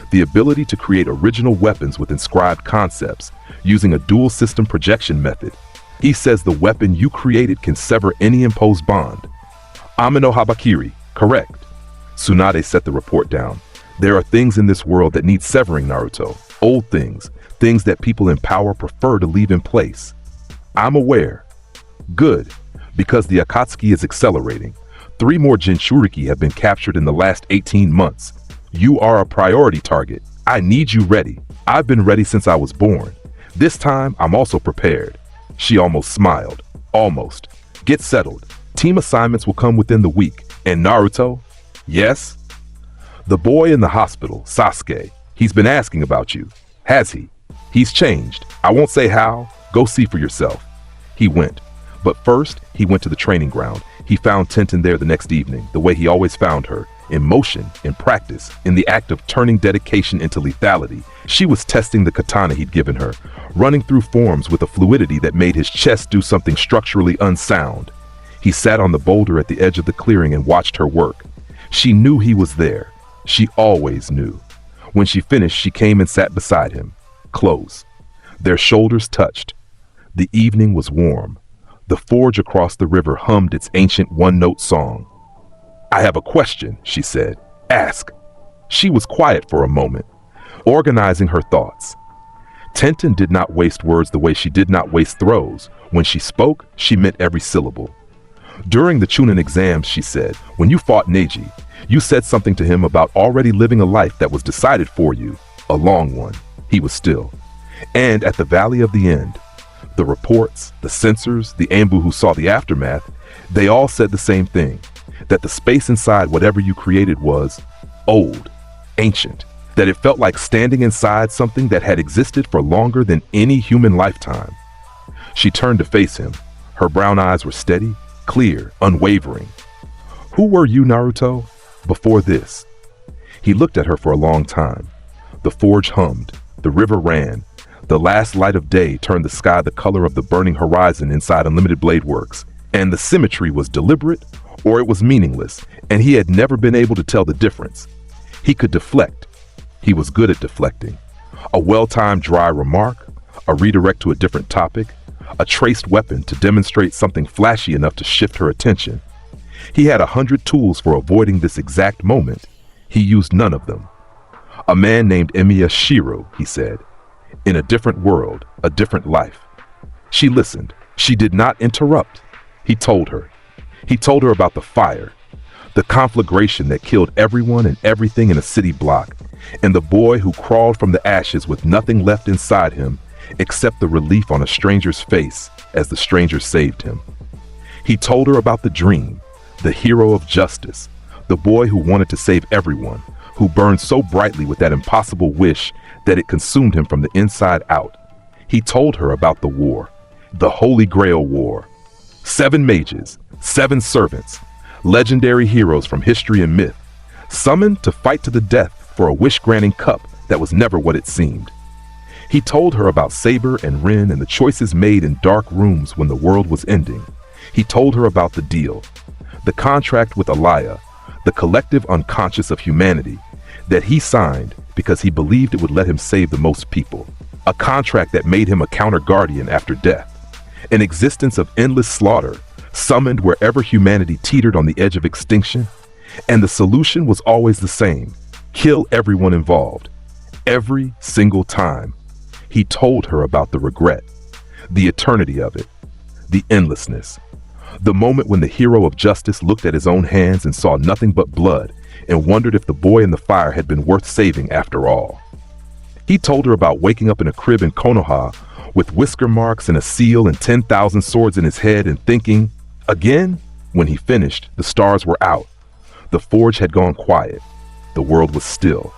the ability to create original weapons with inscribed concepts, using a dual system projection method. He says the weapon you created can sever any imposed bond. Amino Habakiri, correct." Tsunade set the report down. "There are things in this world that need severing, Naruto. Old things, things that people in power prefer to leave in place." "I'm aware." "Good, because the Akatsuki is accelerating. 3 more Jinchuriki have been captured in the last 18 months. You are a priority target. I need you ready. I've been ready since I was born. This time, I'm also prepared." She almost smiled. "Almost. Get settled. Team assignments will come within the week. And Naruto?" "Yes?" "The boy in the hospital, Sasuke. He's been asking about you." "Has he?" "He's changed. I won't say how. Go see for yourself." He went. But first, he went to the training ground. He found Tenten there the next evening, the way he always found her, in motion, in practice, in the act of turning dedication into lethality. She was testing the katana he'd given her, running through forms with a fluidity that made his chest do something structurally unsound. He sat on the boulder at the edge of the clearing and watched her work. She knew he was there. She always knew. When she finished, she came and sat beside him, close. Their shoulders touched. The evening was warm. The forge across the river hummed its ancient one-note song. "I have a question," she said. "Ask." She was quiet for a moment, organizing her thoughts. Tenten did not waste words the way she did not waste throws. When she spoke, she meant every syllable. During the Chunin exams, she said, when you fought Neji, you said something to him about already living a life that was decided for you, a long one. He was still. And at the Valley of the End, the reports, the censors, the Ambu who saw the aftermath, they all said the same thing, that the space inside whatever you created was old, ancient, that it felt like standing inside something that had existed for longer than any human lifetime. She turned to face him. Her brown eyes were steady, clear, unwavering. "Who were you, Naruto, before this?" He looked at her for a long time. The forge hummed, the river ran. The last light of day turned the sky the color of the burning horizon inside Unlimited Blade Works, and the symmetry was deliberate or it was meaningless, and he had never been able to tell the difference. He could deflect. He was good at deflecting. A well-timed dry remark, a redirect to a different topic, a traced weapon to demonstrate something flashy enough to shift her attention. He had 100 tools for avoiding this exact moment. He used none of them. "A man named EMIYA Shiro," he said. "In a different world, a different life." She listened. She did not interrupt. He told her. He told her about the fire, the conflagration that killed everyone and everything in a city block, and the boy who crawled from the ashes with nothing left inside him except the relief on a stranger's face as the stranger saved him. He told her about the dream, the hero of justice, the boy who wanted to save everyone, who burned so brightly with that impossible wish that it consumed him from the inside out. He told her about the war, the Holy Grail War. 7 mages, 7 servants, legendary heroes from history and myth, summoned to fight to the death for a wish-granting cup that was never what it seemed. He told her about Saber and Rin and the choices made in dark rooms when the world was ending. He told her about the deal, the contract with Alaya, the collective unconscious of humanity, that he signed because he believed it would let him save the most people. A contract that made him a counter-guardian after death. An existence of endless slaughter, summoned wherever humanity teetered on the edge of extinction. And the solution was always the same: kill everyone involved. Every single time. He told her about the regret, the eternity of it, the endlessness. The moment when the hero of justice looked at his own hands and saw nothing but blood and wondered if the boy in the fire had been worth saving after all. He told her about waking up in a crib in Konoha with whisker marks and a seal and 10,000 swords in his head and thinking, again, when he finished, the stars were out. The forge had gone quiet. The world was still.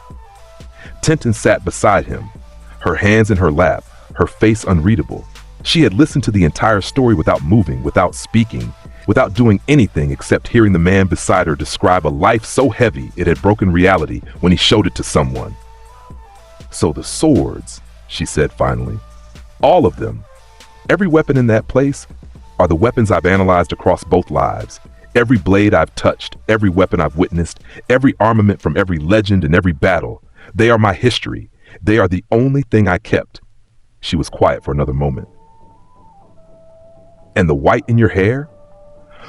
Tenten sat beside him, her hands in her lap, her face unreadable. She had listened to the entire story without moving, without speaking, without doing anything except hearing the man beside her describe a life so heavy it had broken reality when he showed it to someone. "So the swords," she said finally, "all of them, every weapon in that place, are the weapons I've analyzed across both lives. Every blade I've touched, every weapon I've witnessed, every armament from every legend and every battle. They are my history. They are the only thing I kept." She was quiet for another moment. "And the white in your hair?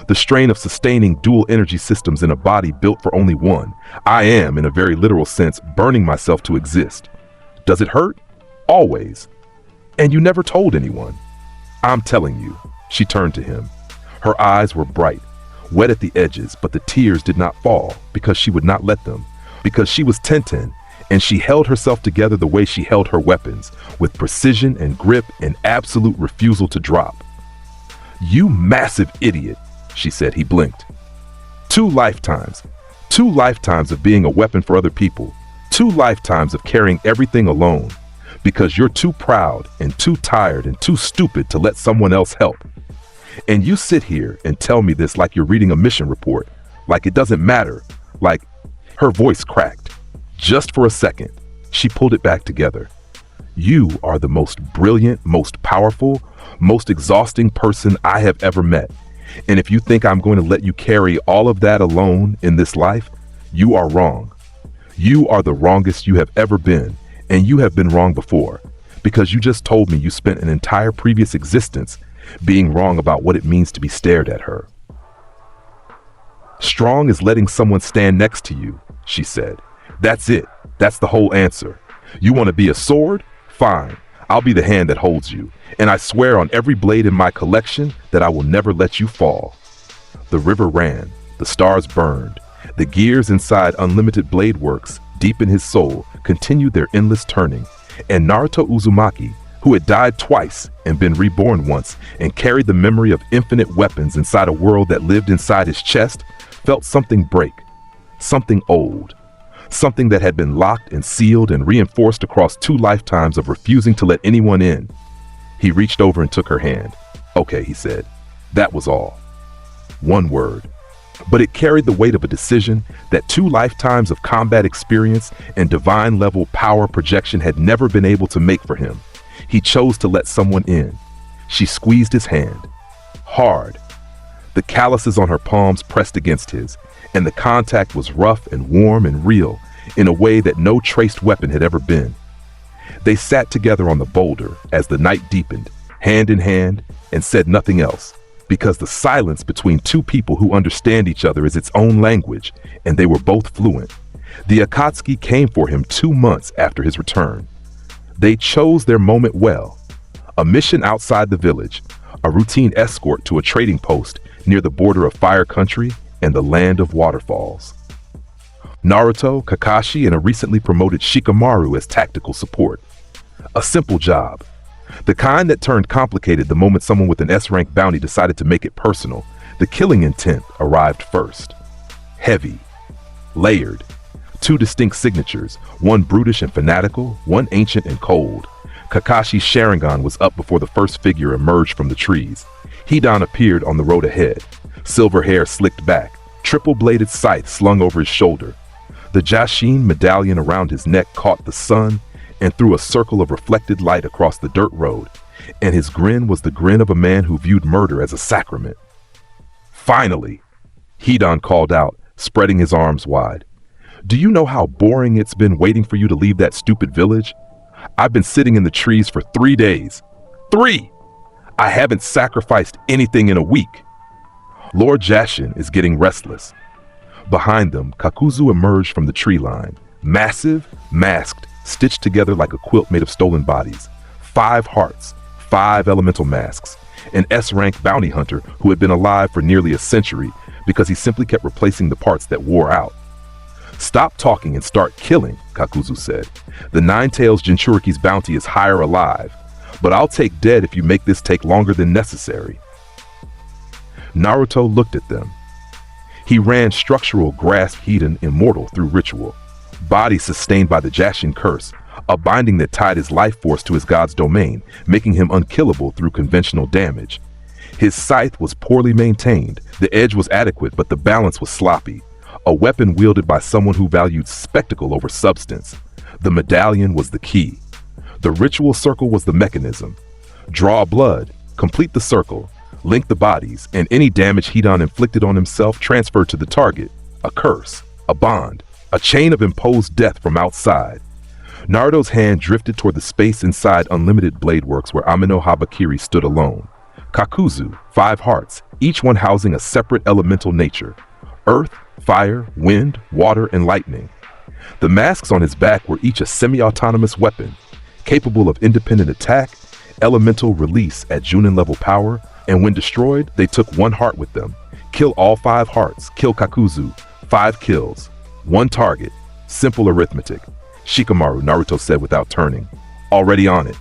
The strain of sustaining dual energy systems in a body built for only one. I am, in a very literal sense, burning myself to exist. Does it hurt? Always. And you never told anyone." "I'm telling you." She turned to him. Her eyes were bright, wet at the edges, but the tears did not fall because she would not let them, because she was Tenten, and she held herself together the way she held her weapons, with precision and grip and absolute refusal to drop. "You massive idiot," she said. He blinked. 2 lifetimes. 2 lifetimes of being a weapon for other people. 2 lifetimes of carrying everything alone. Because you're too proud and too tired and too stupid to let someone else help. And you sit here and tell me this like you're reading a mission report, like it doesn't matter, like Her voice cracked. Just for a second, she pulled it back together. You are the most brilliant, most powerful, most exhausting person I have ever met. And if you think I'm going to let you carry all of that alone in this life, you are wrong. You are the wrongest you have ever been, and you have been wrong before, because you just told me you spent an entire previous existence being wrong about what it means to be stared at her. Strong is letting someone stand next to you, she said. That's it. That's the whole answer. You want to be a sword? Fine. I'll be the hand that holds you, and I swear on every blade in my collection that I will never let you fall. The river ran, the stars burned, the gears inside Unlimited Blade Works, deep in his soul, continued their endless turning, and Naruto Uzumaki, who had died twice and been reborn once and carried the memory of infinite weapons inside a world that lived inside his chest, felt something break, something old. Something that had been locked and sealed and reinforced across 2 lifetimes of refusing to let anyone in. He reached over and took her hand. Okay, he said. That was all. One word. But it carried the weight of a decision that 2 lifetimes of combat experience and divine level power projection had never been able to make for him. He chose to let someone in. She squeezed his hand. Hard. The calluses on her palms pressed against his, and the contact was rough and warm and real in a way that no traced weapon had ever been. They sat together on the boulder as the night deepened, hand in hand, and said nothing else, because the silence between 2 people who understand each other is its own language, and they were both fluent. The Akatsuki came for him 2 months after his return. They chose their moment well. A mission outside the village, a routine escort to a trading post near the border of Fire Country and the land of waterfalls. Naruto, Kakashi, and a recently promoted Shikamaru as tactical support. A simple job. The kind that turned complicated the moment someone with an S-rank bounty decided to make it personal. The killing intent arrived first. Heavy. Layered. 2 distinct signatures, one brutish and fanatical, one ancient and cold. Kakashi's Sharingan was up before the first figure emerged from the trees. Hidan appeared on the road ahead. Silver hair slicked back, triple-bladed scythe slung over his shoulder. The Jashin medallion around his neck caught the sun and threw a circle of reflected light across the dirt road, and his grin was the grin of a man who viewed murder as a sacrament. Finally, Hidan called out, spreading his arms wide. Do you know how boring it's been waiting for you to leave that stupid village? I've been sitting in the trees for 3 days. 3! I haven't sacrificed anything in a week. Lord Jashin is getting restless. Behind them, Kakuzu emerged from the tree line, massive, masked, stitched together like a quilt made of stolen bodies. 5 hearts, 5 elemental masks, an S-rank bounty hunter who had been alive for nearly a century because he simply kept replacing the parts that wore out. Stop talking and start killing, Kakuzu said. The Nine-Tails Jinchuriki's bounty is higher alive, but I'll take dead if you make this take longer than necessary. Naruto looked at them. He ran structural grasp Hidan immortal through ritual, body sustained by the Jashin curse, a binding that tied his life force to his god's domain, making him unkillable through conventional damage. His scythe was poorly maintained, the edge was adequate but the balance was sloppy, a weapon wielded by someone who valued spectacle over substance. The medallion was the key. The ritual circle was the mechanism. Draw blood, complete the circle, link the bodies, and any damage Hidan inflicted on himself transferred to the target. A curse, a bond, a chain of imposed death from outside. Naruto's hand drifted toward the space inside Unlimited Blade Works where Amino Habakiri stood alone. Kakuzu, 5 hearts, each one housing a separate elemental nature. Earth, fire, wind, water, and lightning. The masks on his back were each a semi-autonomous weapon, capable of independent attack, elemental release at Junin level power, and when destroyed, they took 1 heart with them. Kill all 5 hearts, kill Kakuzu, 5 kills, 1 target, simple arithmetic. Shikamaru, Naruto said without turning. Already on it.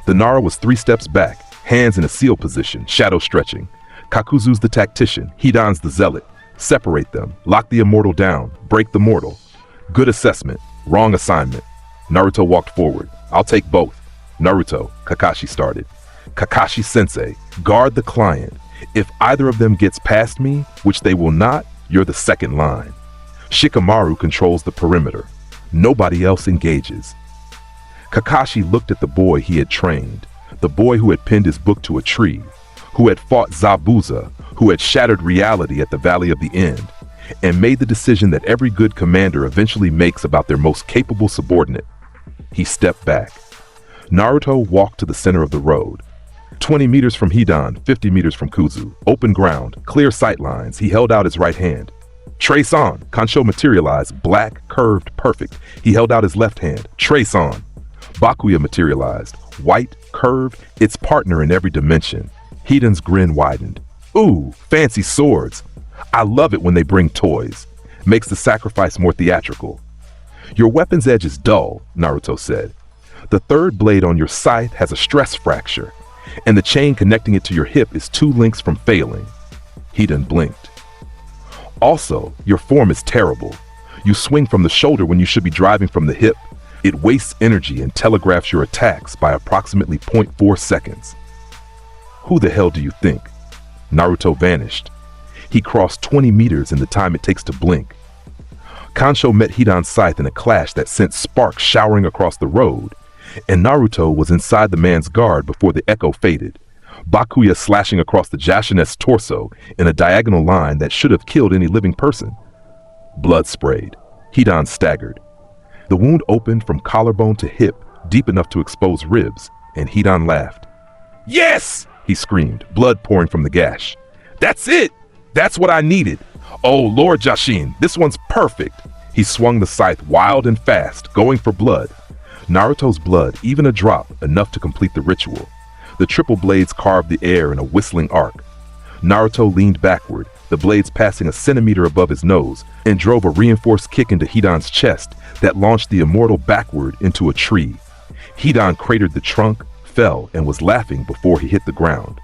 The Nara was 3 steps back, hands in a seal position, shadow stretching. Kakuzu's the tactician, Hidan's the zealot. Separate them, lock the immortal down, break the mortal. Good assessment, wrong assignment. Naruto walked forward. I'll take both. Naruto, Kakashi started. Kakashi-sensei, guard the client. If either of them gets past me, which they will not, you're the second line. Shikamaru controls the perimeter. Nobody else engages. Kakashi looked at the boy he had trained, the boy who had pinned his book to a tree, who had fought Zabuza, who had shattered reality at the Valley of the End, and made the decision that every good commander eventually makes about their most capable subordinate. He stepped back. Naruto walked to the center of the road. 20 meters from Hidan, 50 meters from Kuzu. Open ground, clear sight lines. He held out his right hand. Trace on. Kansho materialized, black, curved, perfect. He held out his left hand. Trace on. Bakuya materialized, white, curved, its partner in every dimension. Hidan's grin widened. Ooh, fancy swords. I love it when they bring toys. Makes the sacrifice more theatrical. Your weapon's edge is dull, Naruto said. The third blade on your scythe has a stress fracture, and the chain connecting it to your hip is 2 links from failing. Hidan blinked. Also, your form is terrible. You swing from the shoulder when you should be driving from the hip. It wastes energy and telegraphs your attacks by approximately 0.4 seconds. Who the hell do you think? Naruto vanished. He crossed 20 meters in the time it takes to blink. Kansho met Hidan's scythe in a clash that sent sparks showering across the road, and Naruto was inside the man's guard before the echo faded, Bakuya slashing across the Jashine's torso in a diagonal line that should have killed any living person. Blood sprayed. Hidan staggered. The wound opened from collarbone to hip, deep enough to expose ribs, and Hidan laughed. Yes! He screamed, blood pouring from the gash. That's it! That's what I needed! Oh, Lord Jashin, this one's perfect! He swung the scythe wild and fast, going for blood. Naruto's blood, even a drop, enough to complete the ritual. The triple blades carved the air in a whistling arc. Naruto leaned backward, the blades passing a centimeter above his nose, and drove a reinforced kick into Hidan's chest that launched the immortal backward into a tree. Hidan cratered the trunk, fell, and was laughing before he hit the ground.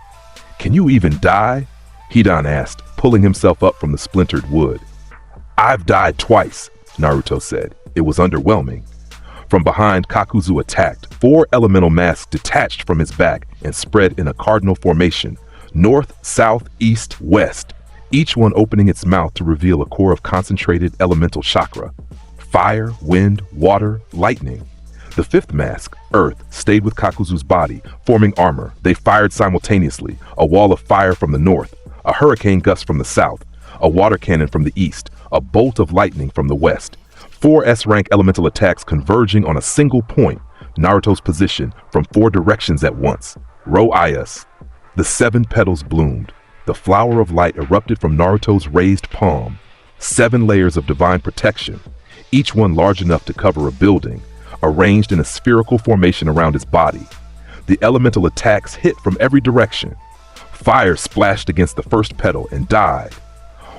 Can you even die? Hidan asked, pulling himself up from the splintered wood. I've died twice, Naruto said. It was underwhelming. From behind, Kakuzu attacked. 4 elemental masks detached from his back and spread in a cardinal formation, north, south, east, west, each one opening its mouth to reveal a core of concentrated elemental chakra. Fire, wind, water, lightning. The 5th mask, Earth, stayed with Kakuzu's body, forming armor. They fired simultaneously, a wall of fire from the north, a hurricane gust from the south, a water cannon from the east, a bolt of lightning from the west. 4 S-rank elemental attacks converging on a single point, Naruto's position, from 4 directions at once. Ro-Ayas. The 7 petals bloomed. The flower of light erupted from Naruto's raised palm. 7 layers of divine protection, each one large enough to cover a building, arranged in a spherical formation around his body. The elemental attacks hit from every direction. Fire splashed against the first petal and died.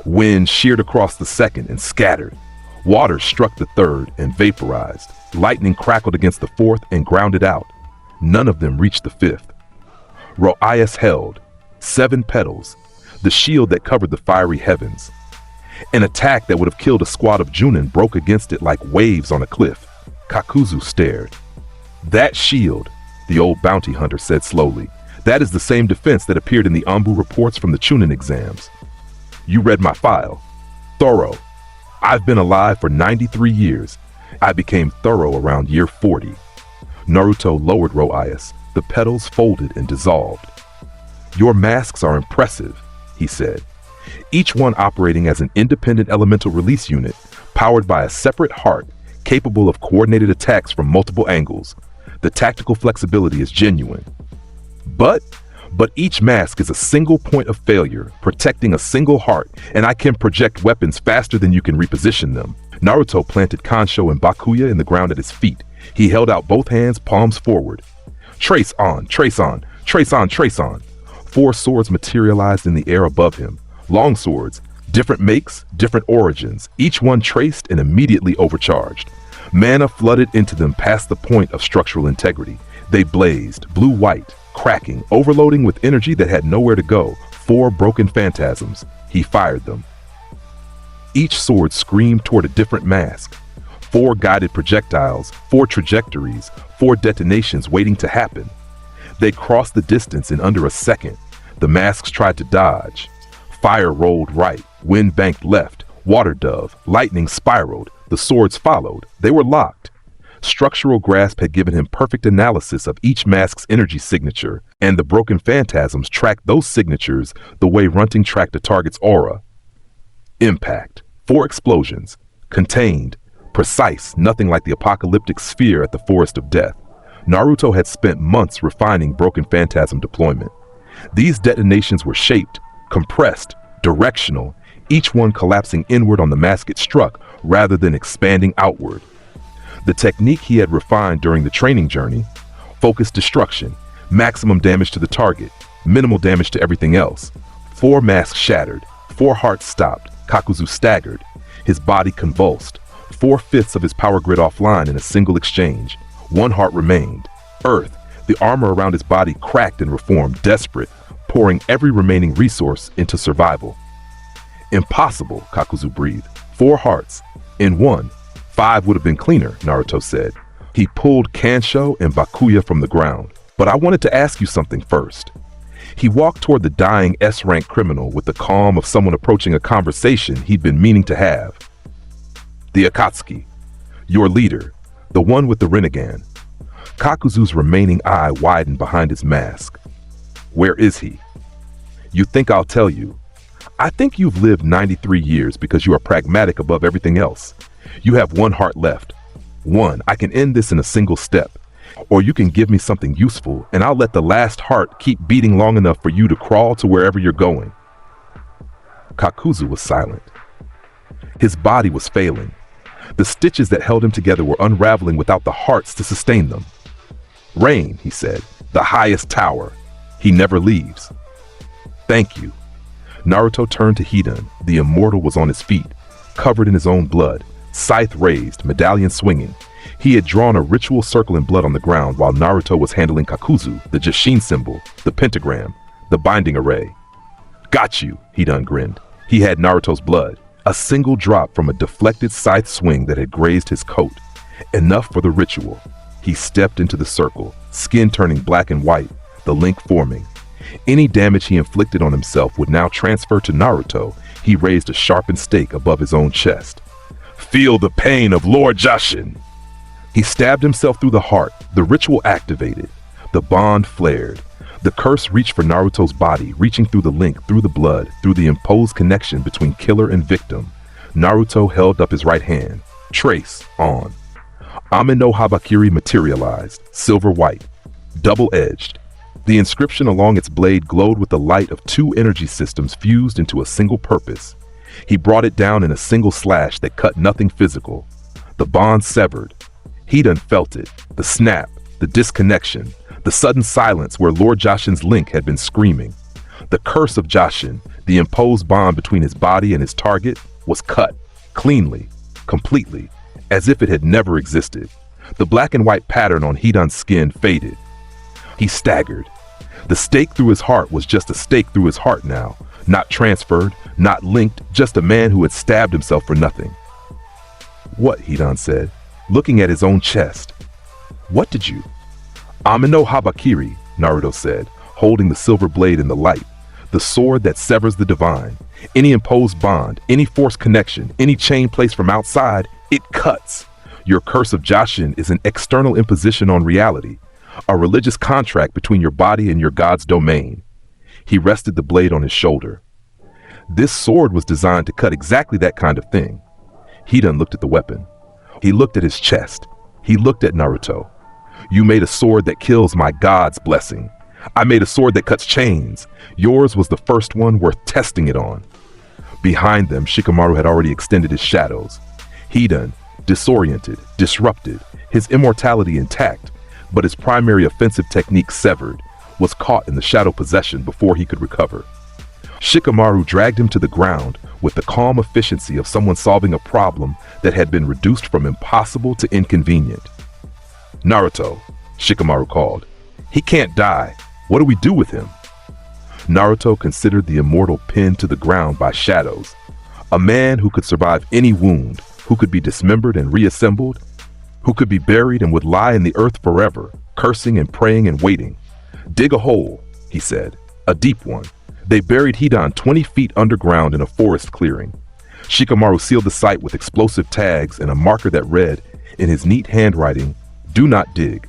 Wind sheared across the second and scattered. Water struck the third and vaporized. Lightning crackled against the fourth and grounded out. None of them reached the 5th. Ro-Ayas held. 7 petals. The shield that covered the fiery heavens. An attack that would have killed a squad of Junin broke against it like waves on a cliff. Kakuzu stared. That shield, the old bounty hunter said slowly, that is the same defense that appeared in the Anbu reports from the Chunin exams. You read my file. Thorough. I've been alive for 93 years. I became thorough around year 40. Naruto lowered Ro-Ayas. The petals folded and dissolved. Your masks are impressive, he said. Each one operating as an independent elemental release unit, powered by a separate heart, capable of coordinated attacks from multiple angles. The tactical flexibility is genuine. But each mask is a single point of failure, protecting a single heart, and I can project weapons faster than you can reposition them. Naruto planted Kansho and Bakuya in the ground at his feet. He held out both hands, palms forward. Trace on, trace on, trace on, trace on. 4 swords materialized in the air above him. Long swords, different makes, different origins, each one traced and immediately overcharged. Mana flooded into them past the point of structural integrity. They blazed, blue-white, cracking, overloading with energy that had nowhere to go. 4 broken phantasms. He fired them. Each sword screamed toward a different mask. 4 guided projectiles, 4 trajectories, 4 detonations waiting to happen. They crossed the distance in under a second. The masks tried to dodge. Fire rolled right, wind banked left, Water dove, lightning spiraled, the swords followed. They were locked. Structural grasp had given him perfect analysis of each mask's energy signature, and the broken phantasms tracked those signatures the way runting tracked a target's aura. Impact. 4 explosions. Contained. Precise, nothing like the apocalyptic sphere at the Forest of Death. Naruto had spent months refining broken phantasm deployment. These detonations were shaped, compressed, directional, each one collapsing inward on the mask it struck rather than expanding outward. The technique he had refined during the training journey: focused destruction, maximum damage to the target, minimal damage to everything else. 4 masks shattered, 4 hearts stopped, Kakuzu staggered, his body convulsed, 4/5 of his power grid offline in a single exchange. 1 heart remained. Earth, the armor around his body cracked and reformed, desperate, pouring every remaining resource into survival. Impossible, Kakuzu breathed. 4 hearts. In 1. 5 would have been cleaner, Naruto said. He pulled Kansho and Bakuya from the ground. But I wanted to ask you something first. He walked toward the dying S-rank criminal with the calm of someone approaching a conversation he'd been meaning to have. The Akatsuki, your leader, the one with the Rinnegan. Kakuzu's remaining eye widened behind his mask. Where is he? You think I'll tell you? I think you've lived 93 years because you are pragmatic above everything else. You have 1 heart left. 1, I can end this in a single step. Or you can give me something useful and I'll let the last heart keep beating long enough for you to crawl to wherever you're going. Kakuzu was silent. His body was failing. The stitches that held him together were unraveling without the hearts to sustain them. Rain, he said, the highest tower. He never leaves. Thank you. Naruto turned to Hidan. The immortal was on his feet, covered in his own blood, scythe raised, medallion swinging. He had drawn a ritual circle in blood on the ground while Naruto was handling Kakuzu, the Jashin symbol, the pentagram, the binding array. Got you, Hidan grinned. He had Naruto's blood, a single drop from a deflected scythe swing that had grazed his coat. Enough for the ritual. He stepped into the circle, skin turning black and white, the link forming. Any damage he inflicted on himself would now transfer to Naruto. He raised a sharpened stake above his own chest. Feel the pain of Lord Jashin. He stabbed himself through the heart. The ritual activated. The bond flared. The curse reached for Naruto's body, reaching through the link, through the blood, through the imposed connection between killer and victim. Naruto held up his right hand. Trace on. Ame no Habakiri materialized, silver white, double-edged. The inscription along its blade glowed with the light of 2 energy systems fused into a single purpose. He brought it down in a single slash that cut nothing physical. The bond severed. Hidan felt it, the snap, the disconnection, the sudden silence where Lord Jashin's link had been screaming. The curse of Jashin, the imposed bond between his body and his target, was cut, cleanly, completely, as if it had never existed. The black and white pattern on Hidan's skin faded. He staggered. The stake through his heart was just a stake through his heart now, not transferred, not linked, just a man who had stabbed himself for nothing. What? Hidan said, looking at his own chest. What did you? Ame no Habakiri, Naruto said, holding the silver blade in the light, the sword that severs the divine. Any imposed bond, any forced connection, any chain placed from outside, it cuts. Your curse of Jashin is an external imposition on reality, a religious contract between your body and your god's domain. He rested the blade on his shoulder. This sword was designed to cut exactly that kind of thing. Hidan looked at the weapon. He looked at his chest. He looked at Naruto. You made a sword that kills my god's blessing. I made a sword that cuts chains. Yours was the first one worth testing it on. Behind them, Shikamaru had already extended his shadows. Hidan, disoriented, disrupted, his immortality intact, but his primary offensive technique severed, was caught in the shadow possession before he could recover. Shikamaru dragged him to the ground with the calm efficiency of someone solving a problem that had been reduced from impossible to inconvenient. Naruto, Shikamaru called. He can't die. What do we do with him? Naruto considered the immortal pinned to the ground by shadows. A man who could survive any wound, who could be dismembered and reassembled, who could be buried and would lie in the earth forever, cursing and praying and waiting. Dig a hole, he said, a deep one. They buried Hidan 20 feet underground in a forest clearing. Shikamaru sealed the site with explosive tags and a marker that read, in his neat handwriting, "Do not dig."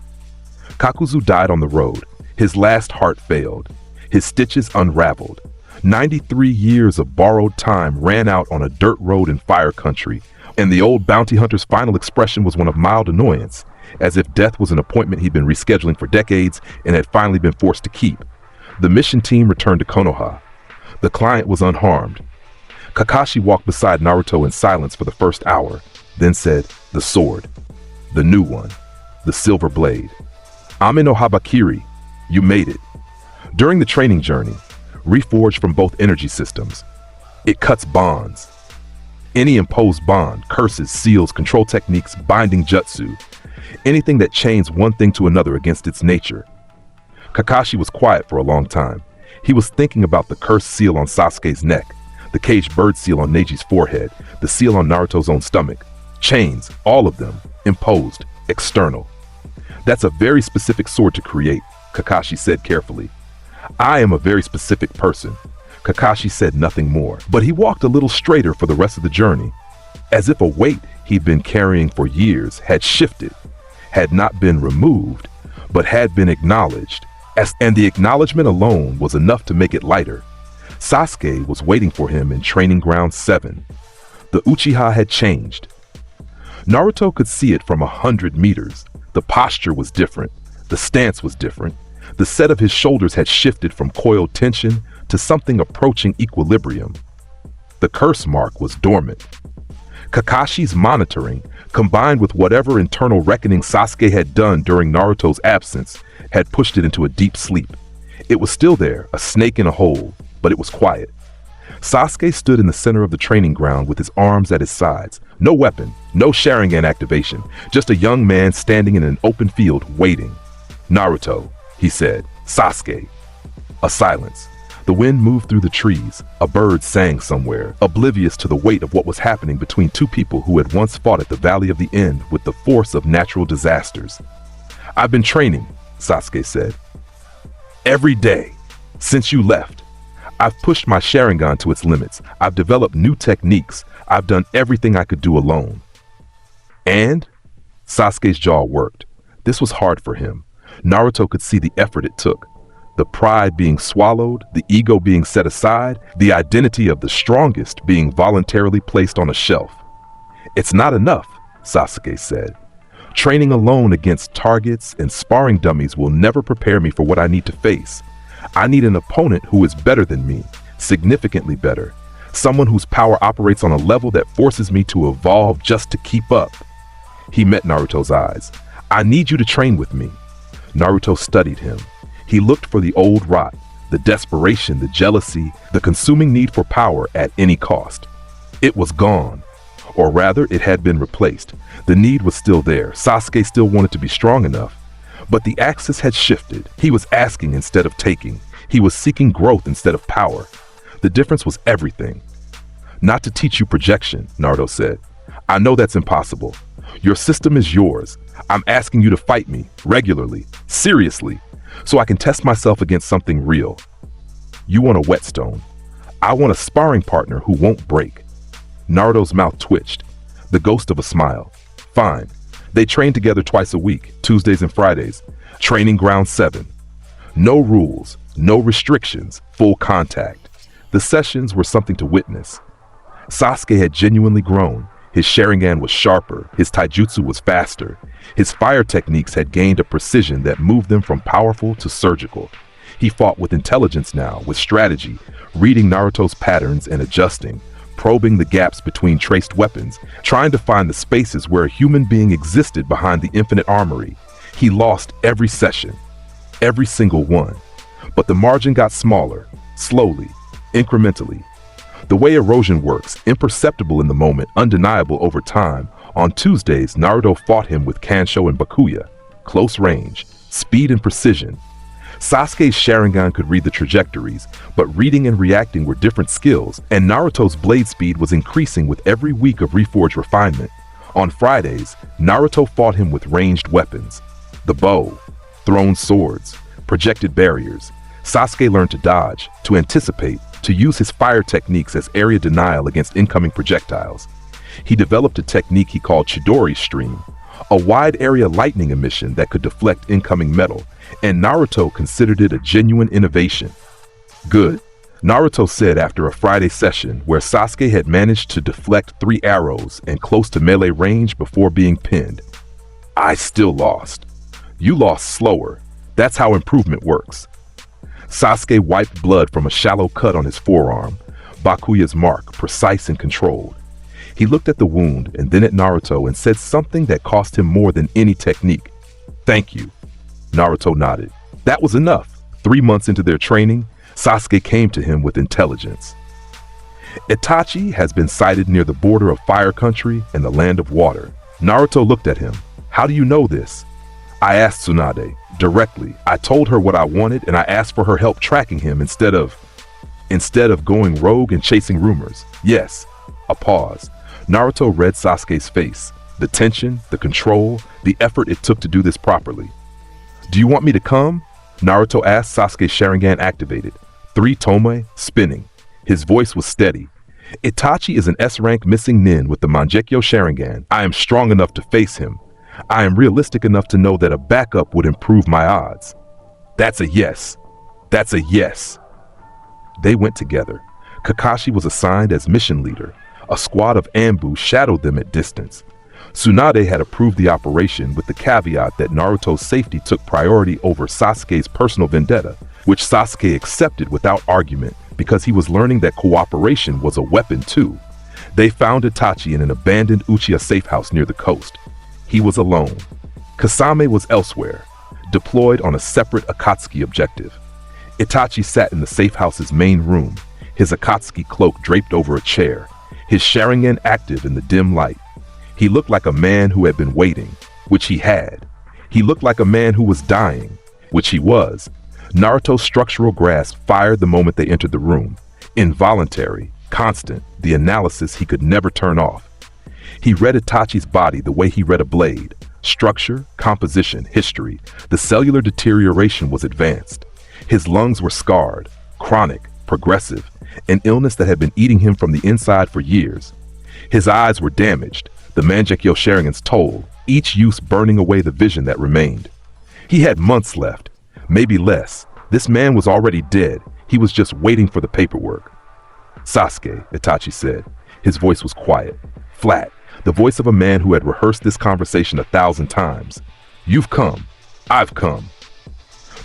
Kakuzu died on the road. His last heart failed. His stitches unraveled. 93 years of borrowed time ran out on a dirt road in fire country, and the old bounty hunter's final expression was one of mild annoyance, as if death was an appointment he'd been rescheduling for decades and had finally been forced to keep. The mission team returned to Konoha. The client was unharmed. Kakashi walked beside Naruto in silence for the first hour, then said, "The sword. The new one. The silver blade. Ame no Habakiri. You made it." During the training journey, reforged from both energy systems, it cuts bonds. Any imposed bond, curses, seals, control techniques, binding jutsu, anything that chains one thing to another against its nature. Kakashi was quiet for a long time. He was thinking about the cursed seal on Sasuke's neck, the caged bird seal on Neji's forehead, the seal on Naruto's own stomach. Chains, all of them, imposed, external. "That's a very specific sword to create," Kakashi said carefully. "I am a very specific person." Kakashi said nothing more, but he walked a little straighter for the rest of the journey, as if a weight he'd been carrying for years had shifted, had not been removed, but had been acknowledged, and the acknowledgement alone was enough to make it lighter. Sasuke was waiting for him in Training Ground 7. The Uchiha had changed. Naruto could see it from 100 meters. The posture was different. The stance was different. The set of his shoulders had shifted from coiled tension to something approaching equilibrium. The curse mark was dormant. Kakashi's monitoring, combined with whatever internal reckoning Sasuke had done during Naruto's absence, had pushed it into a deep sleep. It was still there, a snake in a hole, but it was quiet. Sasuke stood in the center of the training ground with his arms at his sides. No weapon, no Sharingan activation, just a young man standing in an open field waiting. "Naruto," he said. "Sasuke." A silence. The wind moved through the trees. A bird sang somewhere, oblivious to the weight of what was happening between two people who had once fought at the Valley of the End with the force of natural disasters. "I've been training," Sasuke said. "Every day, since you left. I've pushed my Sharingan to its limits. I've developed new techniques. I've done everything I could do alone." And? Sasuke's jaw worked. This was hard for him. Naruto could see the effort it took. The pride being swallowed, the ego being set aside, the identity of the strongest being voluntarily placed on a shelf. "It's not enough," Sasuke said. "Training alone against targets and sparring dummies will never prepare me for what I need to face. I need an opponent who is better than me, significantly better. Someone whose power operates on a level that forces me to evolve just to keep up." He met Naruto's eyes. "I need you to train with me." Naruto studied him. He looked for the old rot, the desperation, the jealousy, the consuming need for power at any cost. It was gone. Or rather, it had been replaced. The need was still there. Sasuke still wanted to be strong enough. But the axis had shifted. He was asking instead of taking. He was seeking growth instead of power. The difference was everything. "Not to teach you projection," Naruto said. "I know that's impossible. Your system is yours. I'm asking you to fight me, regularly, seriously, so I can test myself against something real. You want a whetstone. I want a sparring partner who won't break." Naruto's mouth twitched, the ghost of a smile. "Fine." They trained together twice a week, Tuesdays and Fridays. Training Ground 7. No rules, no restrictions, full contact. The sessions were something to witness. Sasuke had genuinely grown. His Sharingan was sharper, his taijutsu was faster. His fire techniques had gained a precision that moved them from powerful to surgical. He fought with intelligence now, with strategy, reading Naruto's patterns and adjusting, probing the gaps between traced weapons, trying to find the spaces where a human being existed behind the infinite armory. He lost every session, every single one. But the margin got smaller, slowly, incrementally. The way erosion works, imperceptible in the moment, undeniable over time. On Tuesdays, Naruto fought him with Kansho and Bakuya. Close range, speed and precision. Sasuke's Sharingan could read the trajectories, but reading and reacting were different skills, and Naruto's blade speed was increasing with every week of reforged refinement. On Fridays, Naruto fought him with ranged weapons. The bow, thrown swords, projected barriers. Sasuke learned to dodge, to anticipate, to use his fire techniques as area denial against incoming projectiles. He developed a technique he called Chidori Stream, a wide-area lightning emission that could deflect incoming metal, and Naruto considered it a genuine innovation. Good, Naruto said after a Friday session where Sasuke had managed to deflect 3 arrows and close to melee range before being pinned. I still lost. You lost slower. That's how improvement works. Sasuke wiped blood from a shallow cut on his forearm, Bakuya's mark, precise and controlled. He looked at the wound and then at Naruto and said something that cost him more than any technique. Thank you. Naruto nodded. That was enough. 3 months into their training, Sasuke came to him with intelligence. Itachi has been sighted near the border of Fire Country and the Land of Water. Naruto looked at him. How do you know this? I asked Tsunade directly. I told her what I wanted and I asked for her help tracking him instead of going rogue and chasing rumors. Yes. A pause. Naruto read Sasuke's face. The tension, the control, the effort it took to do this properly. Do you want me to come? Naruto asked, Sasuke's Sharingan activated. 3 Tome, spinning. His voice was steady. Itachi is an S-rank missing nin with the Mangekyo Sharingan. I am strong enough to face him. I am realistic enough to know that a backup would improve my odds. That's a yes. That's a yes. They went together. Kakashi was assigned as mission leader. A squad of ambu shadowed them at distance. Tsunade had approved the operation with the caveat that Naruto's safety took priority over Sasuke's personal vendetta, which Sasuke accepted without argument because he was learning that cooperation was a weapon too. They found Itachi in an abandoned Uchiha safe house near the coast. He was alone. Kasame was elsewhere, deployed on a separate Akatsuki objective. Itachi sat in the safe house's main room, his Akatsuki cloak draped over a chair, his Sharingan active in the dim light. He looked like a man who had been waiting, which he had. He looked like a man who was dying, which he was. Naruto's structural grasp fired the moment they entered the room. Involuntary, constant, the analysis he could never turn off. He read Itachi's body the way he read a blade. Structure, composition, history. The cellular deterioration was advanced. His lungs were scarred, chronic, progressive, an illness that had been eating him from the inside for years. His eyes were damaged, the Mangekyo Sharingan's toll, each use burning away the vision that remained. He had months left, maybe less. This man was already dead. He was just waiting for the paperwork. Sasuke, Itachi said. His voice was quiet, flat, the voice of a man who had rehearsed this conversation 1,000 times. You've come. I've come.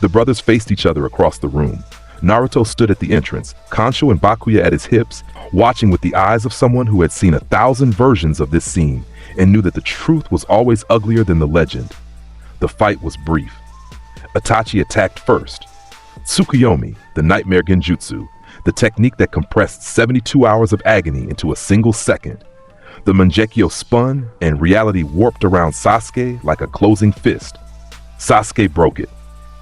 The brothers faced each other across the room. Naruto stood at the entrance, Kansho and Bakuya at his hips, watching with the eyes of someone who had seen 1,000 versions of this scene and knew that the truth was always uglier than the legend. The fight was brief. Itachi attacked first. Tsukuyomi, the nightmare genjutsu, the technique that compressed 72 hours of agony into a single second. The Mangekyo spun and reality warped around Sasuke like a closing fist. Sasuke broke it.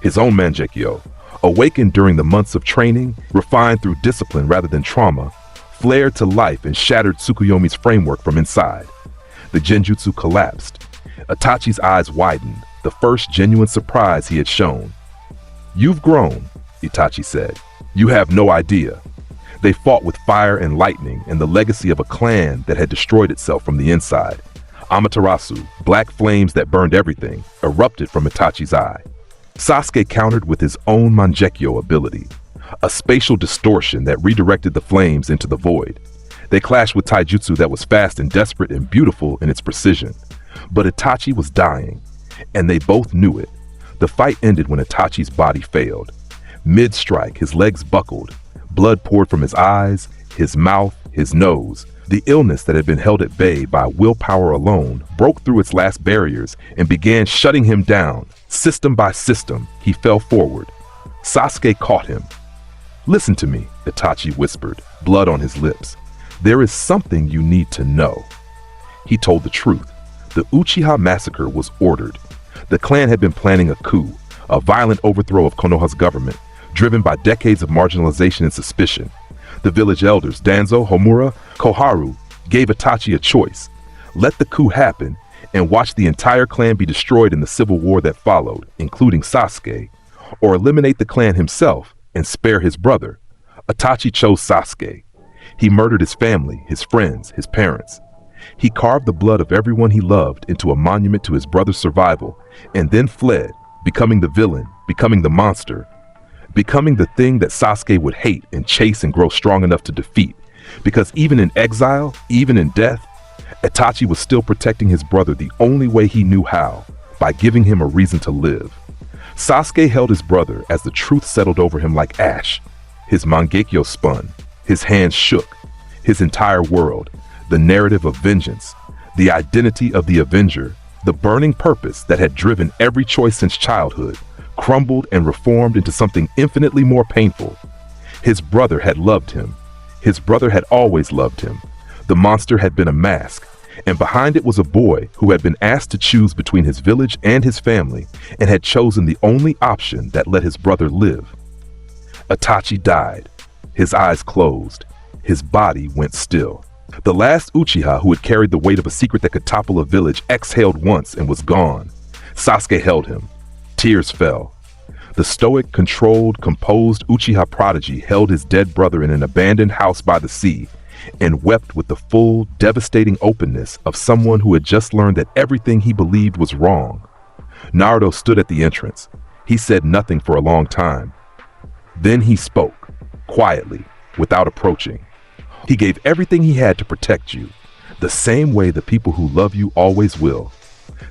His own Mangekyo, awakened during the months of training, refined through discipline rather than trauma, flared to life and shattered Tsukuyomi's framework from inside. The genjutsu collapsed. Itachi's eyes widened, the first genuine surprise he had shown. You've grown, Itachi said. You have no idea. They fought with fire and lightning and the legacy of a clan that had destroyed itself from the inside. Amaterasu, black flames that burned everything, erupted from Itachi's eye. Sasuke countered with his own Mangekyo ability, a spatial distortion that redirected the flames into the void. They clashed with taijutsu that was fast and desperate and beautiful in its precision. But Itachi was dying, and they both knew it. The fight ended when Itachi's body failed. Mid-strike, his legs buckled. Blood poured from his eyes, his mouth, his nose. The illness that had been held at bay by willpower alone broke through its last barriers and began shutting him down. System by system, he fell forward. Sasuke caught him. Listen to me, Itachi whispered, blood on his lips. There is something you need to know. He told the truth. The Uchiha massacre was ordered. The clan had been planning a coup, a violent overthrow of Konoha's government, driven by decades of marginalization and suspicion. The village elders, Danzo, Homura, Koharu, gave Itachi a choice. Let the coup happen and watch the entire clan be destroyed in the civil war that followed, including Sasuke, or eliminate the clan himself and spare his brother. Itachi chose Sasuke. He murdered his family, his friends, his parents. He carved the blood of everyone he loved into a monument to his brother's survival, and then fled, becoming the villain, becoming the monster, becoming the thing that Sasuke would hate and chase and grow strong enough to defeat. Because even in exile, even in death, Itachi was still protecting his brother the only way he knew how, by giving him a reason to live. Sasuke held his brother as the truth settled over him like ash. His Mangekyo spun, his hands shook, his entire world, the narrative of vengeance, the identity of the Avenger, the burning purpose that had driven every choice since childhood, crumbled and reformed into something infinitely more painful. His brother had loved him. His brother had always loved him. The monster had been a mask, and behind it was a boy who had been asked to choose between his village and his family, and had chosen the only option that let his brother live. Itachi died. His eyes closed. His body went still. The last Uchiha who had carried the weight of a secret that could topple a village exhaled once and was gone. Sasuke held him. Tears fell. The stoic, controlled, composed Uchiha prodigy held his dead brother in an abandoned house by the sea and wept with the full, devastating openness of someone who had just learned that everything he believed was wrong. Naruto stood at the entrance. He said nothing for a long time. Then he spoke, quietly, without approaching. He gave everything he had to protect you, the same way the people who love you always will.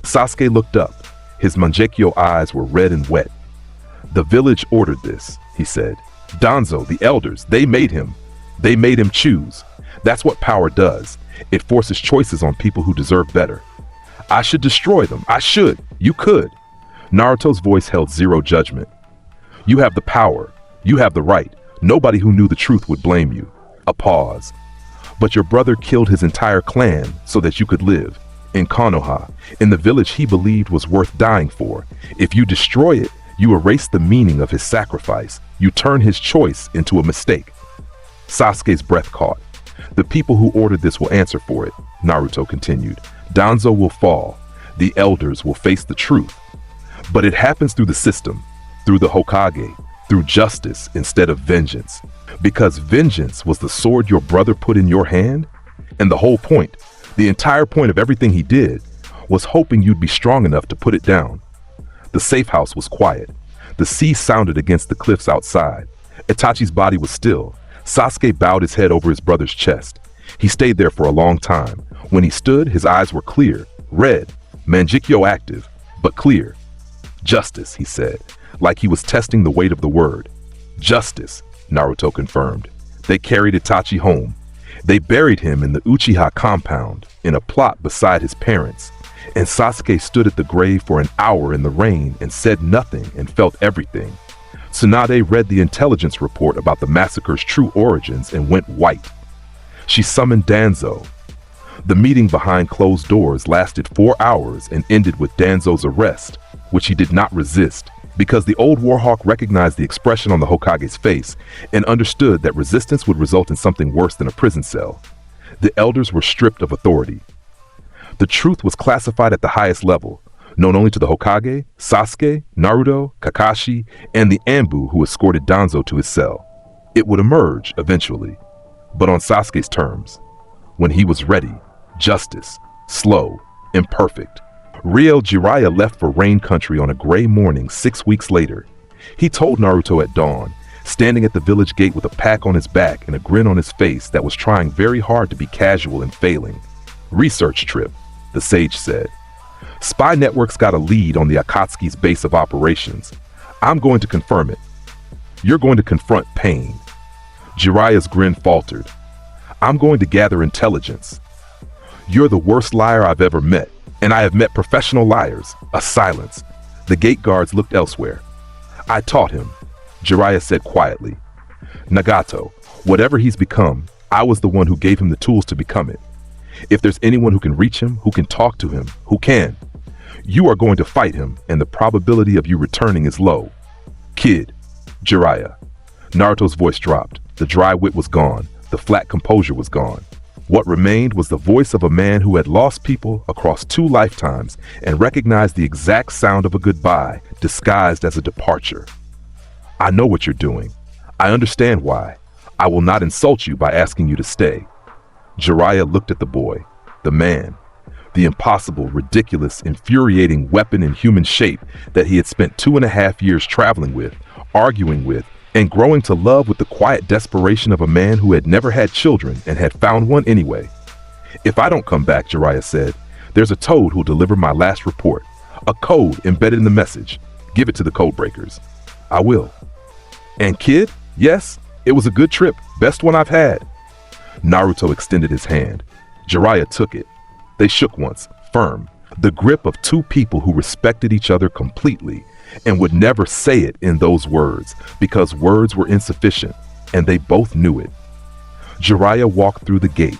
Sasuke looked up. His Mangekyo eyes were red and wet. The village ordered this, he said. Danzo, the elders, they made him. They made him choose. That's what power does. It forces choices on people who deserve better. I should destroy them. I should. You could. Naruto's voice held zero judgment. You have the power. You have the right. Nobody who knew the truth would blame you. A pause. But your brother killed his entire clan so that you could live. In Konoha, in the village he believed was worth dying for. If you destroy it, you erase the meaning of his sacrifice. You turn his choice into a mistake. Sasuke's breath caught. The people who ordered this will answer for it, Naruto continued. Danzo will fall. The elders will face the truth. But it happens through the system, through the Hokage, through justice instead of vengeance. Because vengeance was the sword your brother put in your hand, and the whole point, the entire point of everything he did, was hoping you'd be strong enough to put it down. The safe house was quiet. The sea sounded against the cliffs outside. Itachi's body was still. Sasuke bowed his head over his brother's chest. He stayed there for a long time. When he stood, his eyes were clear, red, Mangekyo active, but clear. Justice, he said, like he was testing the weight of the word. Justice, Naruto confirmed. They carried Itachi home. They buried him in the Uchiha compound, in a plot beside his parents. And Sasuke stood at the grave for an hour in the rain and said nothing and felt everything. Tsunade read the intelligence report about the massacre's true origins and went white. She summoned Danzo. The meeting behind closed doors lasted 4 hours and ended with Danzo's arrest, which he did not resist, because the old Warhawk recognized the expression on the Hokage's face and understood that resistance would result in something worse than a prison cell. The elders were stripped of authority. The truth was classified at the highest level, known only to the Hokage, Sasuke, Naruto, Kakashi, and the Anbu who escorted Danzo to his cell. It would emerge eventually, but on Sasuke's terms. When he was ready, justice, slow, imperfect. Riel Jiraiya left for Rain Country on a gray morning 6 weeks later. He told Naruto at dawn, standing at the village gate with a pack on his back and a grin on his face that was trying very hard to be casual and failing. Research trip, the sage said. Spy networks got a lead on the Akatsuki's base of operations. I'm going to confirm it. You're going to confront pain. Jiraiya's grin faltered. I'm going to gather intelligence. You're the worst liar I've ever met, and I have met professional liars. A silence. The gate guards looked elsewhere. I taught him, Jiraiya said quietly. Nagato, whatever he's become, I was the one who gave him the tools to become it. If there's anyone who can reach him, who can talk to him, who can, you are going to fight him, and the probability of you returning is low. Kid, Jiraiya. Naruto's voice dropped. The dry wit was gone. The flat composure was gone. What remained was the voice of a man who had lost people across 2 lifetimes and recognized the exact sound of a goodbye disguised as a departure. I know what you're doing. I understand why. I will not insult you by asking you to stay." Jiraiya looked at the boy, the man, the impossible, ridiculous, infuriating weapon in human shape that he had spent 2.5 years traveling with, arguing with, and growing to love with the quiet desperation of a man who had never had children and had found one anyway. "If I don't come back," Jiraiya said, "there's a toad who'll deliver my last report. A code embedded in the message. Give it to the code breakers." "I will." "And kid, yes, it was a good trip, best one I've had." Naruto extended his hand. Jiraiya took it. They shook once, firm, the grip of two people who respected each other completely and would never say it in those words because words were insufficient, and they both knew it. Jiraiya walked through the gate.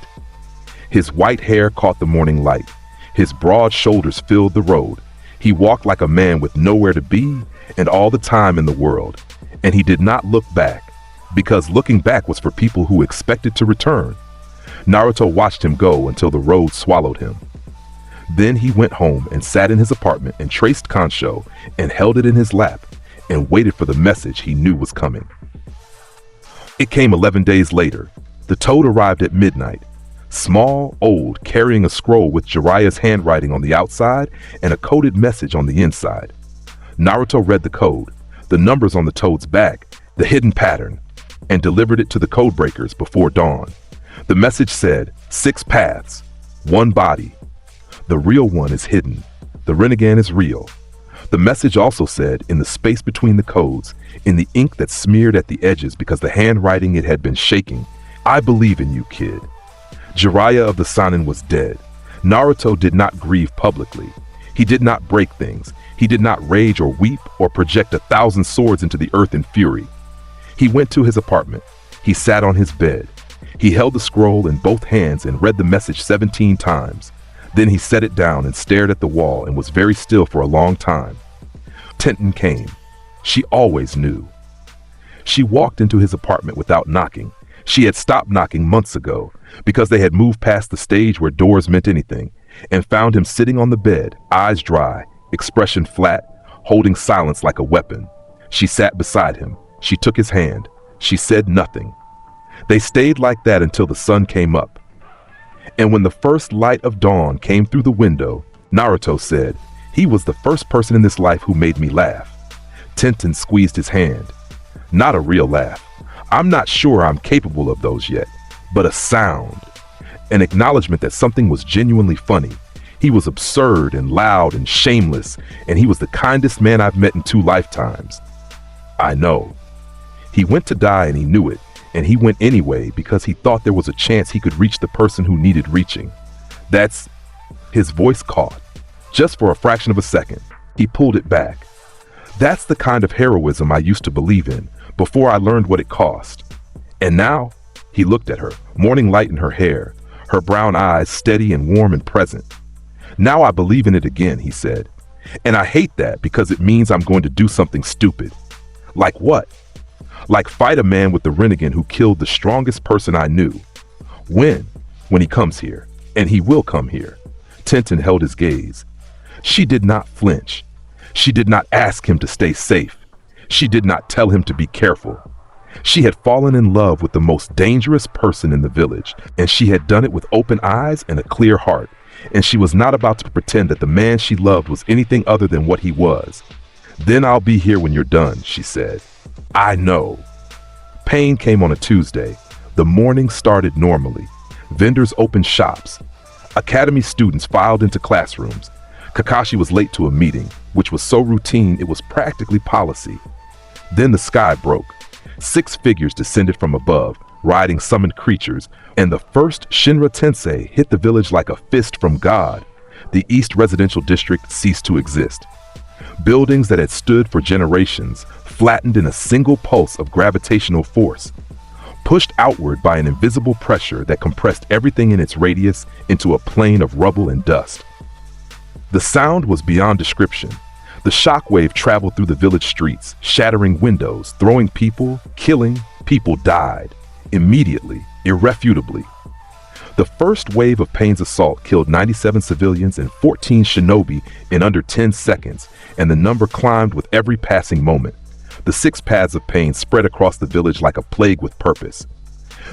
His white hair caught the morning light. His broad shoulders filled the road. He walked like a man with nowhere to be and all the time in the world, and he did not look back, because looking back was for people who expected to return. Naruto watched him go until the road swallowed him. Then he went home and sat in his apartment and traced Kansho and held it in his lap and waited for the message he knew was coming. It came 11 days later. The toad arrived at midnight. Small, old, carrying a scroll with Jiraiya's handwriting on the outside and a coded message on the inside. Naruto read the code, the numbers on the toad's back, the hidden pattern, and delivered it to the code breakers before dawn. The message said, 6 paths, 1 body. The real one is hidden. The Rinnegan is real. The message also said, in the space between the codes, in the ink that smeared at the edges because the handwriting it had been shaking, "I believe in you, kid." Jiraiya of the Sannin was dead. Naruto did not grieve publicly. He did not break things. He did not rage or weep or project 1,000 swords into the earth in fury. He went to his apartment. He sat on his bed. He held the scroll in both hands and read the message 17 times. Then he set it down and stared at the wall and was very still for a long time. Tenten came. She always knew. She walked into his apartment without knocking. She had stopped knocking months ago because they had moved past the stage where doors meant anything, and found him sitting on the bed, eyes dry, expression flat, holding silence like a weapon. She sat beside him. She took his hand. She said nothing. They stayed like that until the sun came up. And when the first light of dawn came through the window, Naruto said, "He was the first person in this life who made me laugh." Tenten squeezed his hand. "Not a real laugh. I'm not sure I'm capable of those yet, but a sound. An acknowledgement that something was genuinely funny. He was absurd and loud and shameless, and he was the kindest man I've met in 2 lifetimes. I know. He went to die and he knew it, and he went anyway because he thought there was a chance he could reach the person who needed reaching. That's..." His voice caught. Just for a fraction of a second, he pulled it back. "That's the kind of heroism I used to believe in before I learned what it cost. And now," he looked at her, morning light in her hair, her brown eyes steady and warm and present. "Now I believe in it again," he said. "And I hate that because it means I'm going to do something stupid." "Like what?" "Like fight a man with the Rinnegan who killed the strongest person I knew." When he comes here. And he will come here." Tenten held his gaze. She did not flinch. She did not ask him to stay safe. She did not tell him to be careful. She had fallen in love with the most dangerous person in the village, and she had done it with open eyes and a clear heart, and she was not about to pretend that the man she loved was anything other than what he was. "Then I'll be here when you're done," she said. "I know." Pain came on a Tuesday. The morning started normally. Vendors opened shops. Academy students filed into classrooms. Kakashi was late to a meeting, which was so routine it was practically policy. Then the sky broke. 6 figures descended from above, riding summoned creatures, and the first Shinra Tensei hit the village like a fist from God. The East Residential District ceased to exist. Buildings that had stood for generations flattened in a single pulse of gravitational force, pushed outward by an invisible pressure that compressed everything in its radius into a plain of rubble and dust. The sound was beyond description. The shockwave traveled through the village streets, shattering windows, throwing people, killing. People died. Immediately, irrefutably. The first wave of Pain's assault killed 97 civilians and 14 shinobi in under 10 seconds, and the number climbed with every passing moment. The 6 paths of Pain spread across the village like a plague with purpose.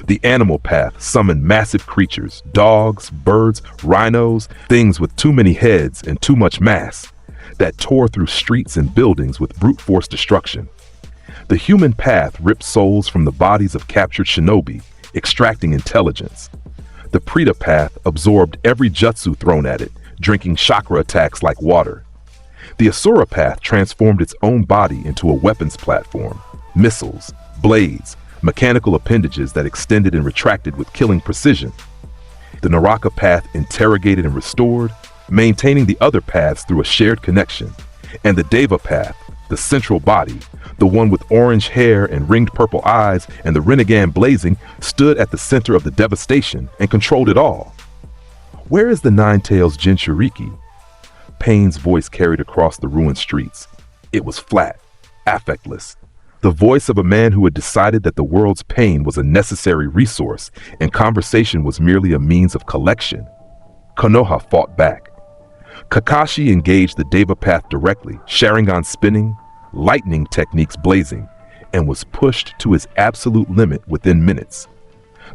The animal path summoned massive creatures, dogs, birds, rhinos, things with too many heads and too much mass, that tore through streets and buildings with brute force destruction. The human path ripped souls from the bodies of captured shinobi, extracting intelligence. The Preta path absorbed every jutsu thrown at it, drinking chakra attacks like water. The Asura path transformed its own body into a weapons platform, missiles, blades, mechanical appendages that extended and retracted with killing precision. The Naraka path interrogated and restored, maintaining the other paths through a shared connection. And the Deva path, the central body, the one with orange hair and ringed purple eyes and the Rinnegan blazing, stood at the center of the devastation and controlled it all. Where is the Nine-Tails Jinchuriki? Pain's voice carried across the ruined streets. It was flat, affectless. The voice of a man who had decided that the world's pain was a necessary resource and conversation was merely a means of collection. Konoha fought back. Kakashi engaged the Deva path directly, Sharingan spinning, lightning techniques blazing, and was pushed to his absolute limit within minutes.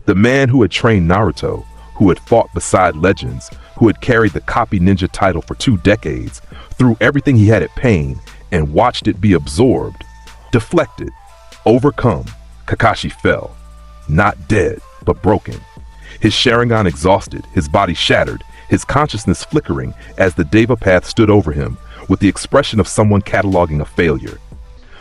The man who had trained Naruto, who had fought beside legends, who had carried the copy ninja title for 2 decades, threw everything he had at Pain and watched it be absorbed. Deflected, overcome, Kakashi fell. Not dead, but broken. His Sharingan exhausted, his body shattered, his consciousness flickering as the Deva path stood over him with the expression of someone cataloging a failure.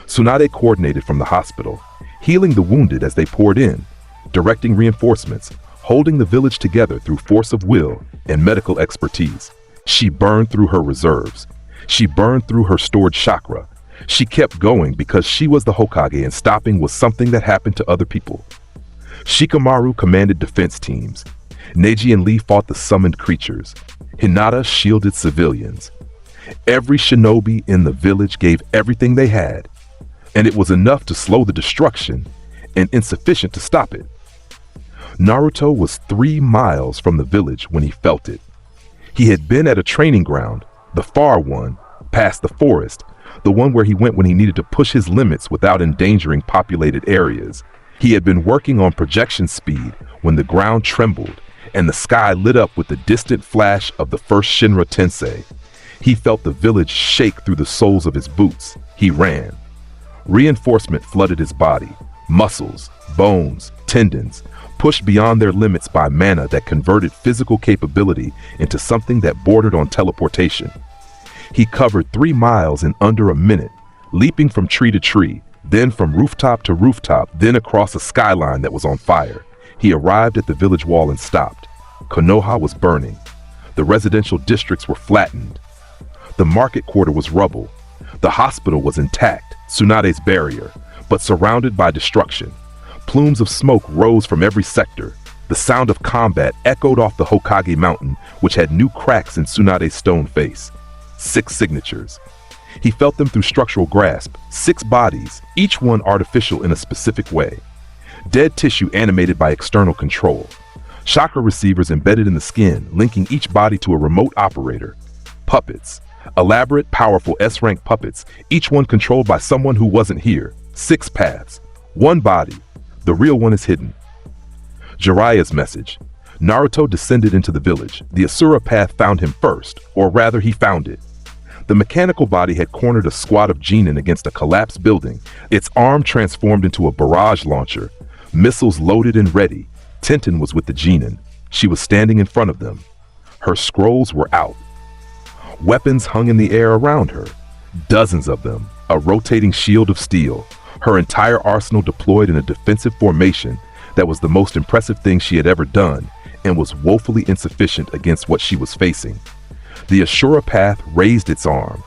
Tsunade coordinated from the hospital, healing the wounded as they poured in, directing reinforcements, holding the village together through force of will and medical expertise. She burned through her reserves. She burned through her stored chakra. She kept going because she was the Hokage and stopping was something that happened to other people. Shikamaru commanded defense teams. Neji and Lee fought the summoned creatures. Hinata shielded civilians. Every shinobi in the village gave everything they had, and it was enough to slow the destruction and insufficient to stop it. Naruto was 3 miles from the village when he felt it. He had been at a training ground, the far one, past the forest, the one where he went when he needed to push his limits without endangering populated areas. He had been working on projection speed when the ground trembled and the sky lit up with the distant flash of the first Shinra Tensei. He felt the village shake through the soles of his boots. He ran. Reinforcement flooded his body, muscles, bones, tendons, pushed beyond their limits by mana that converted physical capability into something that bordered on teleportation. He covered 3 miles in under a minute, leaping from tree to tree, then from rooftop to rooftop, then across a skyline that was on fire. He arrived at the village wall and stopped. Konoha was burning. The residential districts were flattened. The market quarter was rubble. The hospital was intact, Tsunade's barrier, but surrounded by destruction. Plumes of smoke rose from every sector. The sound of combat echoed off the Hokage mountain, which had new cracks in Tsunade's stone face. 6 signatures. He felt them through structural grasp. 6 bodies, each one artificial in a specific way. Dead tissue animated by external control. Chakra receivers embedded in the skin, linking each body to a remote operator. Puppets. Elaborate, powerful S-rank puppets, each one controlled by someone who wasn't here. 6 paths. 1 body. The real one is hidden. Jiraiya's message. Naruto descended into the village. The Asura path found him first, or rather he found it. The mechanical body had cornered a squad of genin against a collapsed building. Its arm transformed into a barrage launcher. Missiles loaded and ready. Tenten was with the genin. She was standing in front of them. Her scrolls were out. Weapons hung in the air around her. Dozens of them, a rotating shield of steel. Her entire arsenal deployed in a defensive formation that was the most impressive thing she had ever done and was woefully insufficient against what she was facing. The Ashura path raised its arm.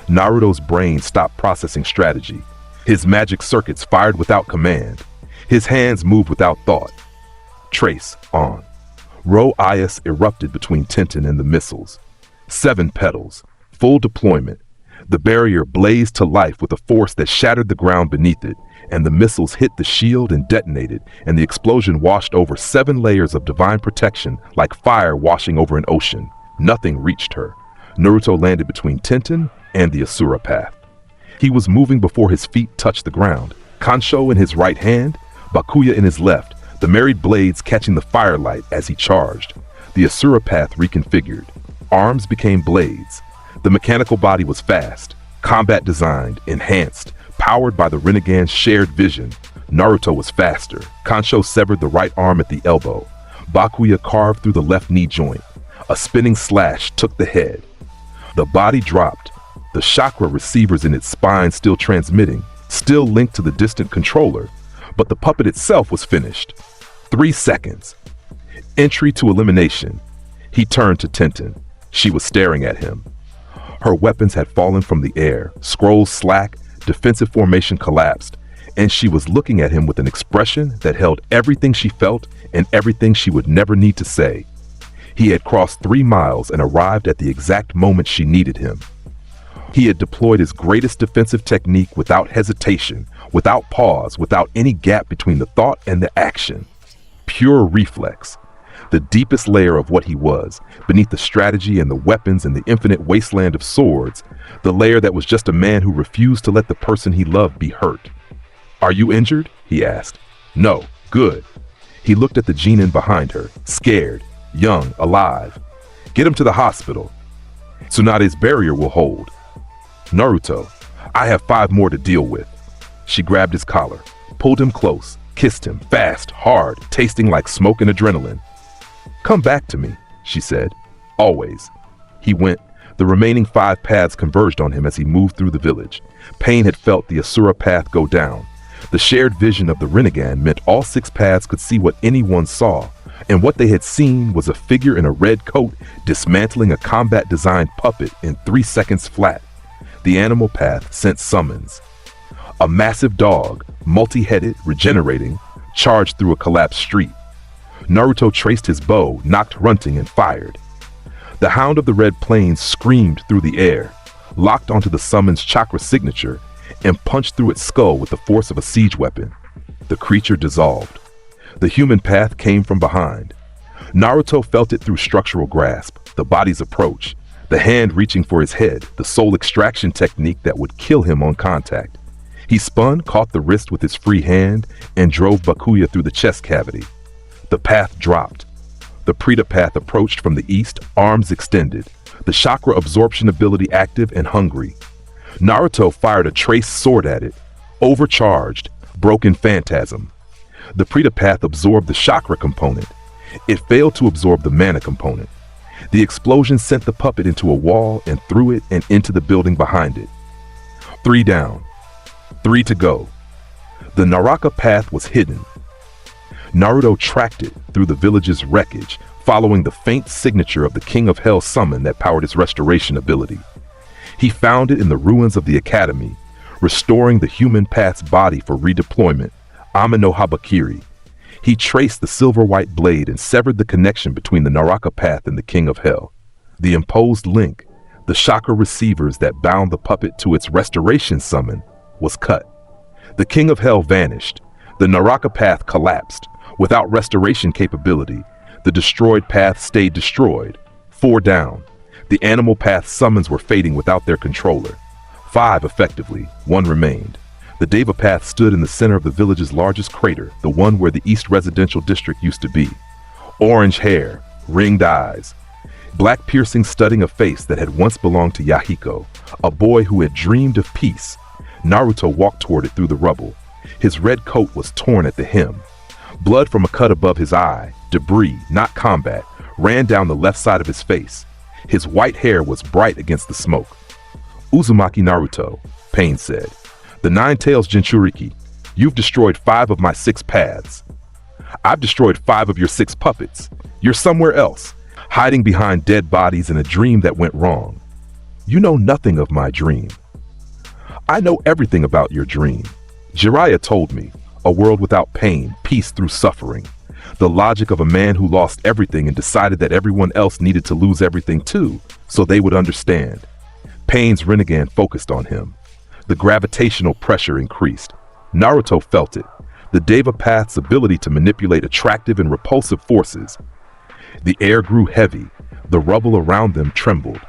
Naruto's brain stopped processing strategy. His magic circuits fired without command. His hands moved without thought. Trace on. Ro Ias erupted between Tenten and the missiles. 7 petals, full deployment. The barrier blazed to life with a force that shattered the ground beneath it, and the missiles hit the shield and detonated, and the explosion washed over 7 layers of divine protection like fire washing over an ocean. Nothing reached her. Naruto landed between Tenten and the Asura path. He was moving before his feet touched the ground, Kansho in his right hand, Bakuya in his left, the married blades catching the firelight as he charged. The Asura path reconfigured. Arms became blades. The mechanical body was fast, combat designed, enhanced, powered by the Renegade's shared vision. Naruto was faster. Kansho severed the right arm at the elbow. Bakuya carved through the left knee joint. A spinning slash took the head. The body dropped, the chakra receivers in its spine still transmitting, still linked to the distant controller, but the puppet itself was finished. 3 seconds. Entry to elimination. He turned to Tenten. She was staring at him. Her weapons had fallen from the air, scrolls slack, defensive formation collapsed, and she was looking at him with an expression that held everything she felt and everything she would never need to say. He had crossed 3 miles and arrived at the exact moment she needed him. He had deployed his greatest defensive technique without hesitation, without pause, without any gap between the thought and the action. Pure reflex. The deepest layer of what he was, beneath the strategy and the weapons and the infinite wasteland of swords, the layer that was just a man who refused to let the person he loved be hurt. "Are you injured?" he asked. "No." "Good." He looked at the genin behind her, scared, young, alive. "Get him to the hospital. Tsunade's barrier will hold." "Naruto, I have 5 more to deal with." She grabbed his collar, pulled him close, kissed him, fast, hard, tasting like smoke and adrenaline. "Come back to me," she said. "Always." He went. The remaining 5 paths converged on him as he moved through the village. Pain had felt the Asura path go down. The shared vision of the Rinnegan meant all 6 paths could see what anyone saw, and what they had seen was a figure in a red coat dismantling a combat-designed puppet in 3 seconds flat. The animal path sent summons. A massive dog, multi-headed, regenerating, charged through a collapsed street. Naruto traced his bow, knocked runting, and fired. The Hound of the Red Plains screamed through the air, locked onto the summons chakra signature, and punched through its skull with the force of a siege weapon. The creature dissolved. The human path came from behind. Naruto felt it through structural grasp, the body's approach, the hand reaching for his head, the soul extraction technique that would kill him on contact. He spun, caught the wrist with his free hand, and drove Bakuya through the chest cavity. The path dropped. The Preta path approached from the east, arms extended, the chakra absorption ability active and hungry. Naruto fired a trace sword at it, overcharged, broken phantasm. The Preta path absorbed the chakra component. It failed to absorb the mana component. The explosion sent the puppet into a wall and through it and into the building behind it. 3 down. 3 to go. The Naraka path was hidden. Naruto tracked it through the village's wreckage, following the faint signature of the King of Hell summon that powered his restoration ability. He found it in the ruins of the academy, restoring the human path's body for redeployment, Amino Habakiri. He traced the silver-white blade and severed the connection between the Naraka path and the King of Hell. The imposed link, the chakra receivers that bound the puppet to its restoration summon, was cut. The King of Hell vanished. The Naraka path collapsed. Without restoration capability, the destroyed path stayed destroyed. 4 down. The animal path summons were fading without their controller. 5 effectively, 1 remained. The Deva path stood in the center of the village's largest crater, the one where the East Residential District used to be. Orange hair, ringed eyes, black piercing studding a face that had once belonged to Yahiko, a boy who had dreamed of peace. Naruto walked toward it through the rubble. His red coat was torn at the hem. Blood from a cut above his eye, debris, not combat, ran down the left side of his face. His white hair was bright against the smoke. "Uzumaki Naruto," Pain said. "The Nine Tails Jinchuriki, you've destroyed 5 of my 6 paths. I've destroyed 5 of your 6 puppets. You're somewhere else, hiding behind dead bodies in a dream that went wrong. You know nothing of my dream." "I know everything about your dream. Jiraiya told me, a world without pain, peace through suffering. The logic of a man who lost everything and decided that everyone else needed to lose everything too, so they would understand." Pain's Rinnegan focused on him. The gravitational pressure increased. Naruto felt it. The Deva path's ability to manipulate attractive and repulsive forces. The air grew heavy. The rubble around them trembled.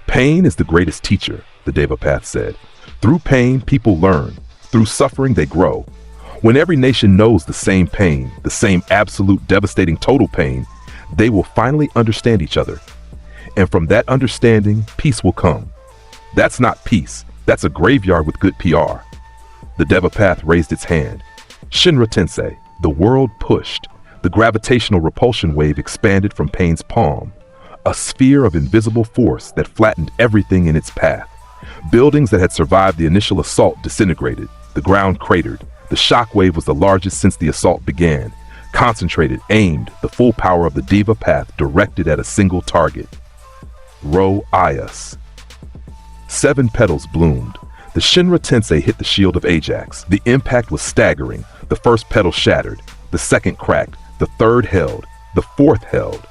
"Pain is the greatest teacher," the Deva path said. "Through pain, people learn. Through suffering, they grow. When every nation knows the same pain, the same absolute devastating total pain, they will finally understand each other. And from that understanding, peace will come. That's not peace. That's a graveyard with good PR. The Devapath raised its hand. Shinra Tensei, the world pushed. The gravitational repulsion wave expanded from Pain's palm. A sphere of invisible force that flattened everything in its path. Buildings that had survived the initial assault disintegrated. The ground cratered. The shockwave was the largest since the assault began. Concentrated, aimed, the full power of the Diva Path directed at a single target. Ro-Ias. 7 petals bloomed. The Shinra Tensei hit the shield of Ajax. The impact was staggering. The first petal shattered. The second cracked. The third held. The fourth held.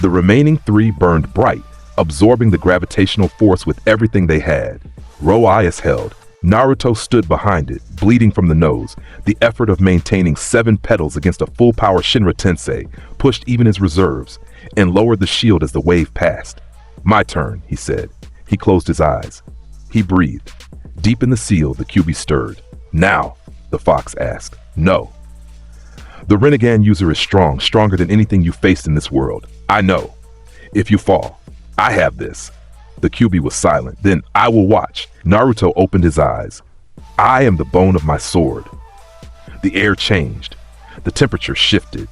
The remaining 3 burned bright, absorbing the gravitational force with everything they had. Ro-Ias held. Naruto stood behind it, bleeding from the nose. The effort of maintaining 7 petals against a full-power Shinra Tensei pushed even his reserves, and lowered the shield as the wave passed. "My turn," he said. He closed his eyes. He breathed. Deep in the seal, the Kyuubi stirred. "Now?" the fox asked. "No." "The Rinnegan user is strong, stronger than anything you faced in this world. I know. If you fall, I have this." The Kyuubi was silent. "Then I will watch." Naruto opened his eyes. "I am the bone of my sword." The air changed. The temperature shifted.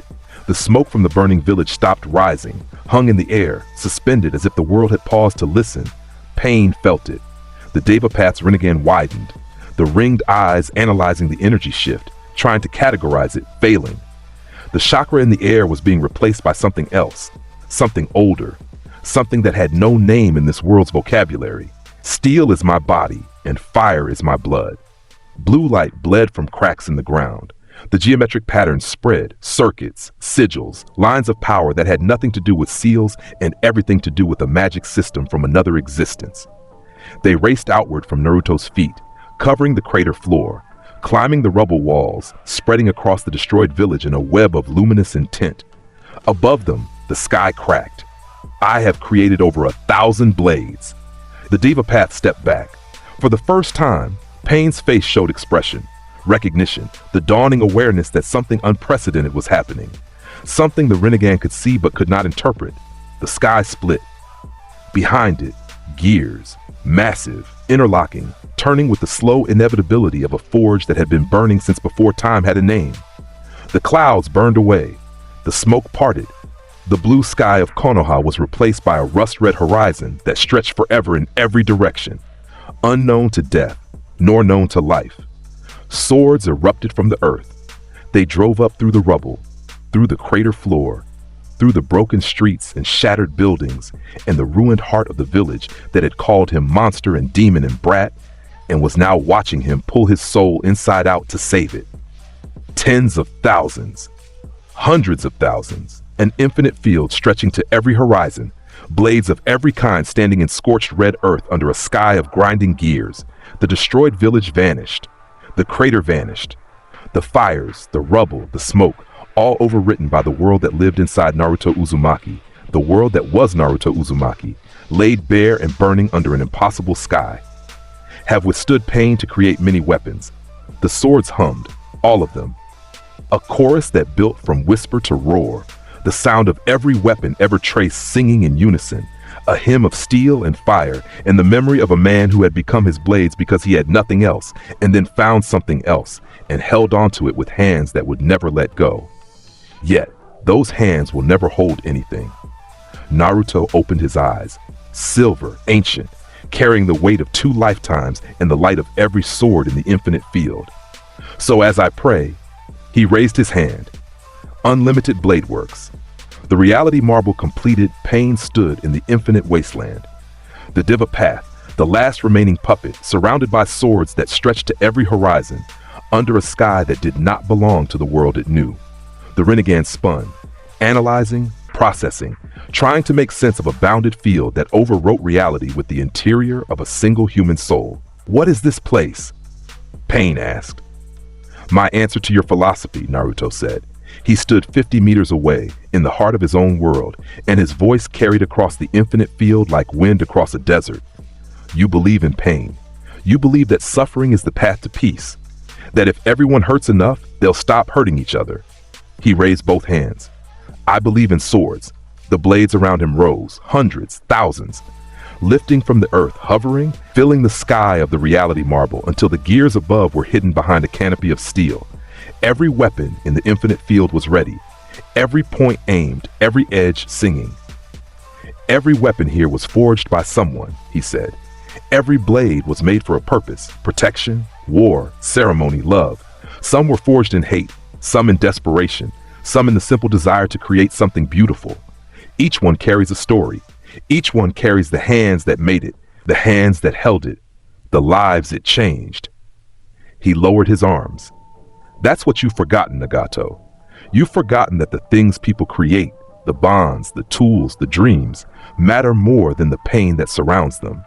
The smoke from the burning village stopped rising, hung in the air, suspended as if the world had paused to listen. Pain felt it. The Devapath's Rinnegan widened, the ringed eyes analyzing the energy shift, trying to categorize it, failing. The chakra in the air was being replaced by something else, something older, something that had no name in this world's vocabulary. "Steel is my body, and fire is my blood." Blue light bled from cracks in the ground. The geometric patterns spread, circuits, sigils, lines of power that had nothing to do with seals and everything to do with a magic system from another existence. They raced outward from Naruto's feet, covering the crater floor, climbing the rubble walls, spreading across the destroyed village in a web of luminous intent. Above them, the sky cracked. "I have created over 1,000 blades." The Diva Path stepped back. For the first time, Pain's face showed expression, recognition, the dawning awareness that something unprecedented was happening. Something the Rinnegan could see but could not interpret. The sky split. Behind it, gears, massive, interlocking, turning with the slow inevitability of a forge that had been burning since before time had a name. The clouds burned away. The smoke parted. The blue sky of Konoha was replaced by a rust-red horizon that stretched forever in every direction, unknown to death, nor known to life. Swords erupted from the earth. They drove up through the rubble, through the crater floor, through the broken streets and shattered buildings, and the ruined heart of the village that had called him monster and demon and brat, and was now watching him pull his soul inside out to save it. Tens of thousands, hundreds of thousands, an infinite field stretching to every horizon, blades of every kind standing in scorched red earth under a sky of grinding gears. The destroyed village vanished. The crater vanished. The fires, the rubble, the smoke, all overwritten by the world that lived inside Naruto Uzumaki, the world that was Naruto Uzumaki, laid bare and burning under an impossible sky. Have withstood pain to create many weapons. The swords hummed, all of them. A chorus that built from whisper to roar, the sound of every weapon ever traced singing in unison, a hymn of steel and fire, and the memory of a man who had become his blades because he had nothing else, and then found something else, and held onto it with hands that would never let go. Yet, those hands will never hold anything. Naruto opened his eyes, silver, ancient, carrying the weight of 2 lifetimes and the light of every sword in the infinite field. So as I pray, he raised his hand. Unlimited blade works. The reality marble completed, Pain stood in the infinite wasteland. The Diva Path, the last remaining puppet, surrounded by swords that stretched to every horizon, under a sky that did not belong to the world it knew. The Rinnegan spun, analyzing, processing, trying to make sense of a bounded field that overwrote reality with the interior of a single human soul. "What is this place?" Pain asked. "My answer to your philosophy," Naruto said. He stood 50 meters away, in the heart of his own world, and his voice carried across the infinite field like wind across a desert. "You believe in pain. You believe that suffering is the path to peace. That if everyone hurts enough, They'll stop hurting each other. He raised both hands. I believe in swords. The blades around him rose, hundreds, thousands, lifting from the earth, hovering, filling the sky of the reality marble until the gears above were hidden behind a canopy of steel. Every weapon in the infinite field was ready, every point aimed, every edge singing. Every weapon here was forged by someone, he said. Every blade was made for a purpose: protection, war, ceremony, love. Some were forged in hate, some in desperation, some in the simple desire to create something beautiful. Each one carries a story. Each one carries the hands that made it, the hands that held it, the lives it changed. He lowered his arms. That's what you've forgotten, Nagato. You've forgotten that the things people create, the bonds, the tools, the dreams, matter more than the pain that surrounds them.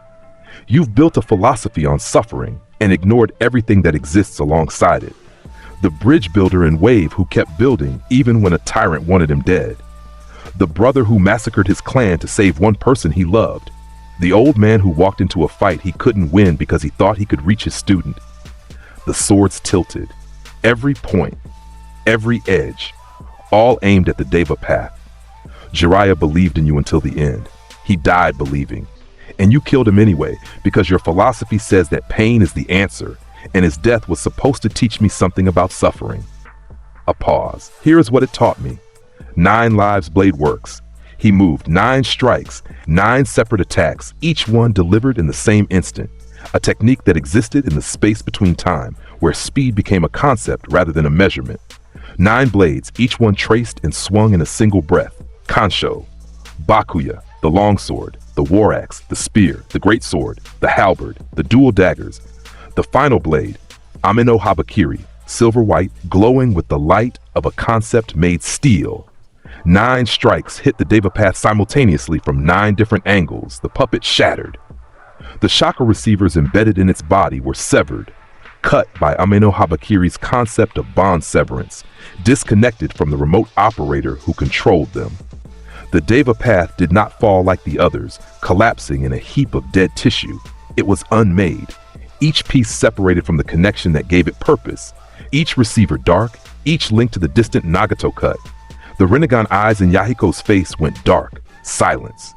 You've built a philosophy on suffering and ignored everything that exists alongside it. The bridge builder and wave who kept building even when a tyrant wanted him dead. The brother who massacred his clan to save one person he loved. The old man who walked into a fight he couldn't win because he thought he could reach his student. The swords tilted. Every point, every edge, all aimed at the Deva path. Jiraiya believed in you until the end. He died believing. And you killed him anyway, because your philosophy says that pain is the answer, and his death was supposed to teach me something about suffering. A pause. Here is what it taught me. 9 lives blade works. He moved 9 strikes, 9 separate attacks, each one delivered in the same instant. A technique that existed in the space between time, where speed became a concept rather than a measurement. 9 blades, each one traced and swung in a single breath. Kansho, Bakuya, the longsword, the war axe, the spear, the great sword, the halberd, the dual daggers. The final blade, Ame no Habakiri, silver white, glowing with the light of a concept made steel. 9 strikes hit the Deva path simultaneously from 9 different angles. The puppet shattered. The chakra receivers embedded in its body were severed, cut by Ame no Habakiri's concept of bond severance, disconnected from the remote operator who controlled them. The Deva path did not fall like the others, collapsing in a heap of dead tissue. It was unmade, each piece separated from the connection that gave it purpose, each receiver dark, each linked to the distant Nagato cut. The Rinnegan eyes in Yahiko's face went dark, silence.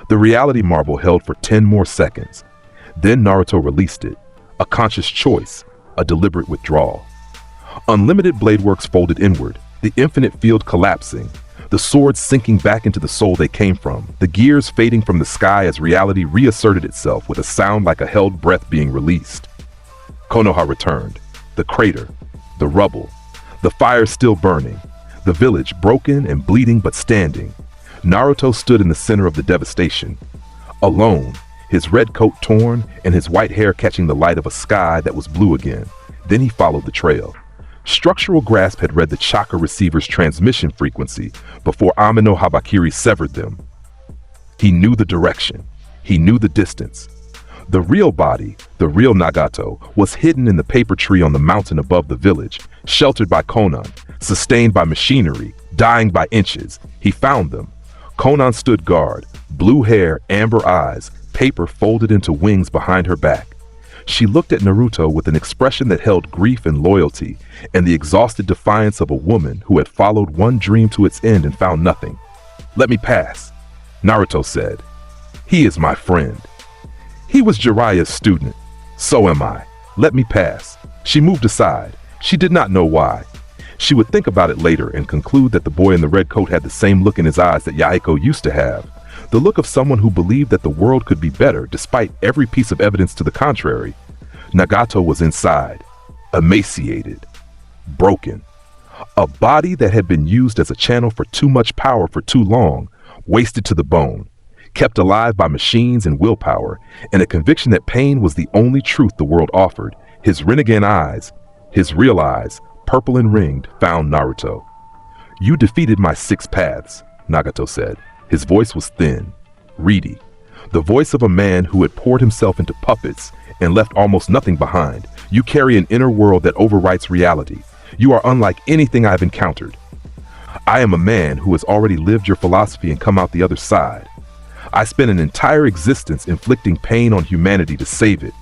The reality marble held for 10 more seconds. Then Naruto released it, a conscious choice, a deliberate withdrawal. Unlimited blade works folded inward, the infinite field collapsing, the swords sinking back into the soul they came from, the gears fading from the sky as reality reasserted itself with a sound like a held breath being released. Konoha returned, the crater, the rubble, the fire still burning, the village broken and bleeding but standing. Naruto stood in the center of the devastation, alone, his red coat torn and his white hair catching the light of a sky that was blue again. Then he followed the trail. Structural grasp had read the chakra receiver's transmission frequency before Ame no Habakiri severed them. He knew the direction. He knew the distance. The real body, the real Nagato, was hidden in the paper tree on the mountain above the village, sheltered by Konan, sustained by machinery, dying by inches. He found them. Konan stood guard, blue hair, amber eyes, paper folded into wings behind her back. She looked at Naruto with an expression that held grief and loyalty, and the exhausted defiance of a woman who had followed one dream to its end and found nothing. "Let me pass," Naruto said. "He is my friend." He was Jiraiya's student. So am I. Let me pass. She moved aside. She did not know why. She would think about it later and conclude that the boy in the red coat had the same look in his eyes that Yahiko used to have. The look of someone who believed that the world could be better despite every piece of evidence to the contrary. Nagato was inside, emaciated, broken. A body that had been used as a channel for too much power for too long, wasted to the bone, kept alive by machines and willpower, and a conviction that pain was the only truth the world offered. His Rinnegan eyes, his real eyes, purple and ringed, found Naruto. "You defeated my 6 paths," Nagato said. His voice was thin, reedy, the voice of a man who had poured himself into puppets and left almost nothing behind. "You carry an inner world that overwrites reality. You are unlike anything I've encountered. I am a man who has already lived your philosophy and come out the other side. I spent an entire existence inflicting pain on humanity to save it.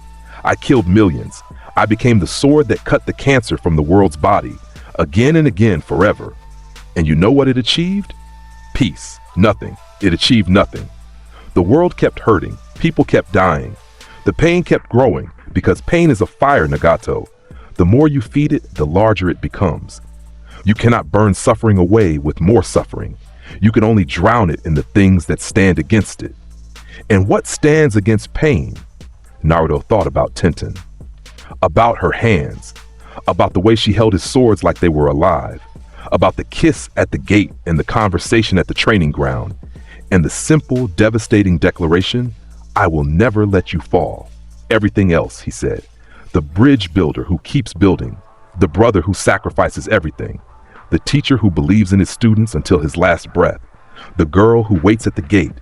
I killed millions. I became the sword that cut the cancer from the world's body, again and again forever. And you know what it achieved? Peace. Nothing. It achieved nothing. The world kept hurting. People kept dying. The pain kept growing because pain is a fire, Nagato. The more you feed it, the larger it becomes. You cannot burn suffering away with more suffering. You can only drown it in the things that stand against it. And what stands against pain? Naruto thought about Tenten, about her hands, about the way she held his swords like they were alive, about the kiss at the gate and the conversation at the training ground, and the simple, devastating declaration, "I will never let you fall." Everything else, he said. The bridge builder who keeps building, the brother who sacrifices everything, the teacher who believes in his students until his last breath, the girl who waits at the gate,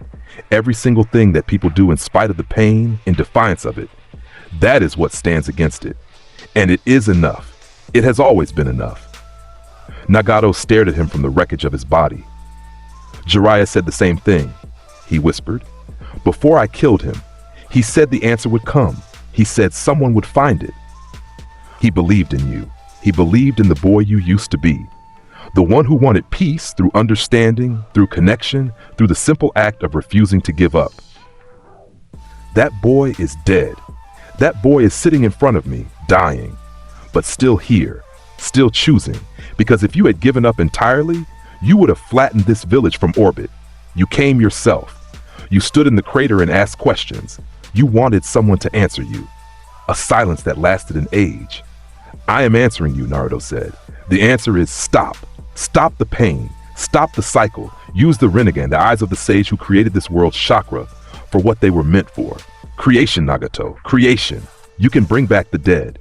every single thing that people do in spite of the pain, in defiance of it. That is what stands against it. And it is enough. It has always been enough. Nagato stared at him from the wreckage of his body. Jiraiya said the same thing. He whispered, "Before I killed him, he said the answer would come. He said someone would find it. He believed in you. He believed in the boy you used to be. The one who wanted peace through understanding, through connection, through the simple act of refusing to give up. That boy is dead. That boy is sitting in front of me, dying, but still here, still choosing, because if you had given up entirely, you would have flattened this village from orbit. You came yourself. You stood in the crater and asked questions. You wanted someone to answer you. A silence that lasted an age. I am answering you," Naruto said. "The answer is stop. Stop the pain. Stop the cycle. Use the Rinnegan, the eyes of the sage who created this world's chakra, for what they were meant for. Creation, Nagato. Creation. You can bring back the dead."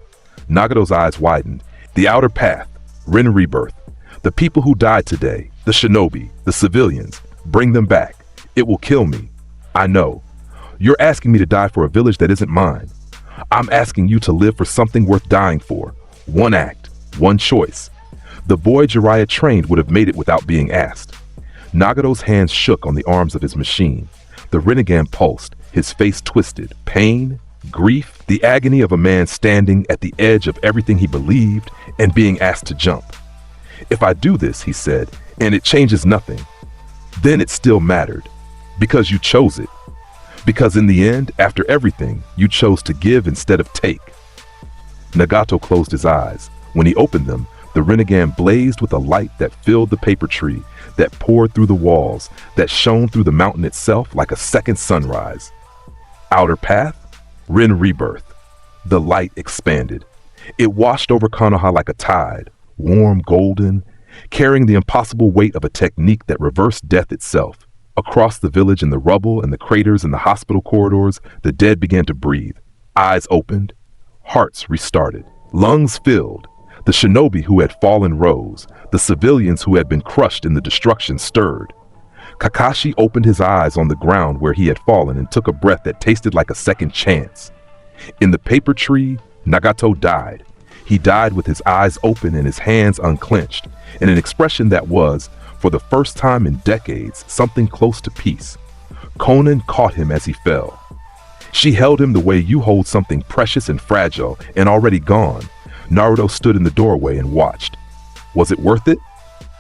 Nagato's eyes widened. The outer path. Rin rebirth. The people who died today. The shinobi. The civilians. Bring them back. It will kill me. I know. You're asking me to die for a village that isn't mine. I'm asking you to live for something worth dying for. One act. One choice. The boy Jiraiya trained would have made it without being asked. Nagato's hands shook on the arms of his machine. The Rinnegan pulsed, his face twisted. Pain, grief, the agony of a man standing at the edge of everything he believed and being asked to jump. "If I do this," he said, "and it changes nothing, then it still mattered. Because you chose it. Because in the end, after everything, you chose to give instead of take." Nagato closed his eyes. When he opened them, the Rinnegan blazed with a light that filled the paper tree, that poured through the walls, that shone through the mountain itself like a second sunrise. Outer path, Rin rebirth. The light expanded. It washed over Konoha like a tide, warm, golden, carrying the impossible weight of a technique that reversed death itself. Across the village, in the rubble and the craters and the hospital corridors, the dead began to breathe. Eyes opened, hearts restarted, lungs filled. The shinobi who had fallen rose. The civilians who had been crushed in the destruction stirred. Kakashi opened his eyes on the ground where he had fallen and took a breath that tasted like a second chance. In the paper tree, Nagato died. He died with his eyes open and his hands unclenched, in an expression that was, for the first time in decades, something close to peace. Konan caught him as he fell. She held him the way you hold something precious and fragile and already gone. Naruto stood in the doorway and watched. Was it worth it?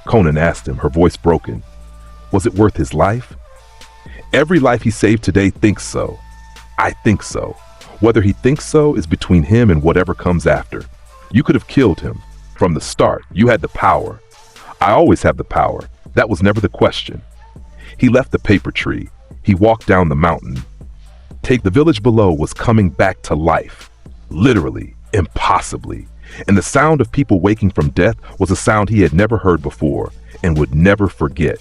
Konan asked him, her voice broken. Was it worth his life? Every life he saved today thinks so. I think so. Whether he thinks so is between him and whatever comes after. You could have killed him. From the start, you had the power. I always have the power. That was never the question. He left the paper tree. He walked down the mountain. The village below was coming back to life. Literally, impossibly. And the sound of people waking from death was a sound he had never heard before and would never forget.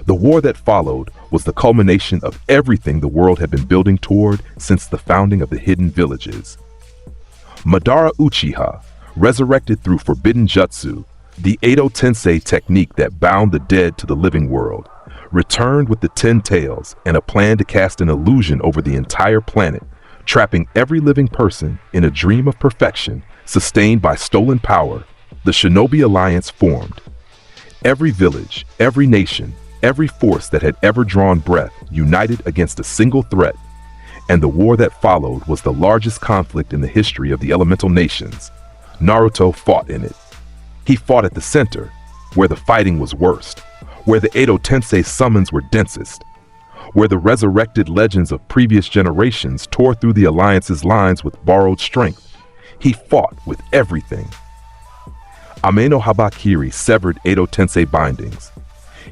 The war that followed was the culmination of everything the world had been building toward since the founding of the hidden villages. Madara Uchiha, resurrected through forbidden jutsu, the Edo Tensei technique that bound the dead to the living world, returned with the 10 tails and a plan to cast an illusion over the entire planet, trapping every living person in a dream of perfection sustained by stolen power. The Shinobi Alliance formed. Every village, every nation, every force that had ever drawn breath united against a single threat, and the war that followed was the largest conflict in the history of the elemental nations. Naruto fought in it. He fought at the center, where the fighting was worst, where the Edo Tensei summons were densest, where the resurrected legends of previous generations tore through the Alliance's lines with borrowed strength. He fought with everything. Ame no Habakiri severed Edo Tensei bindings.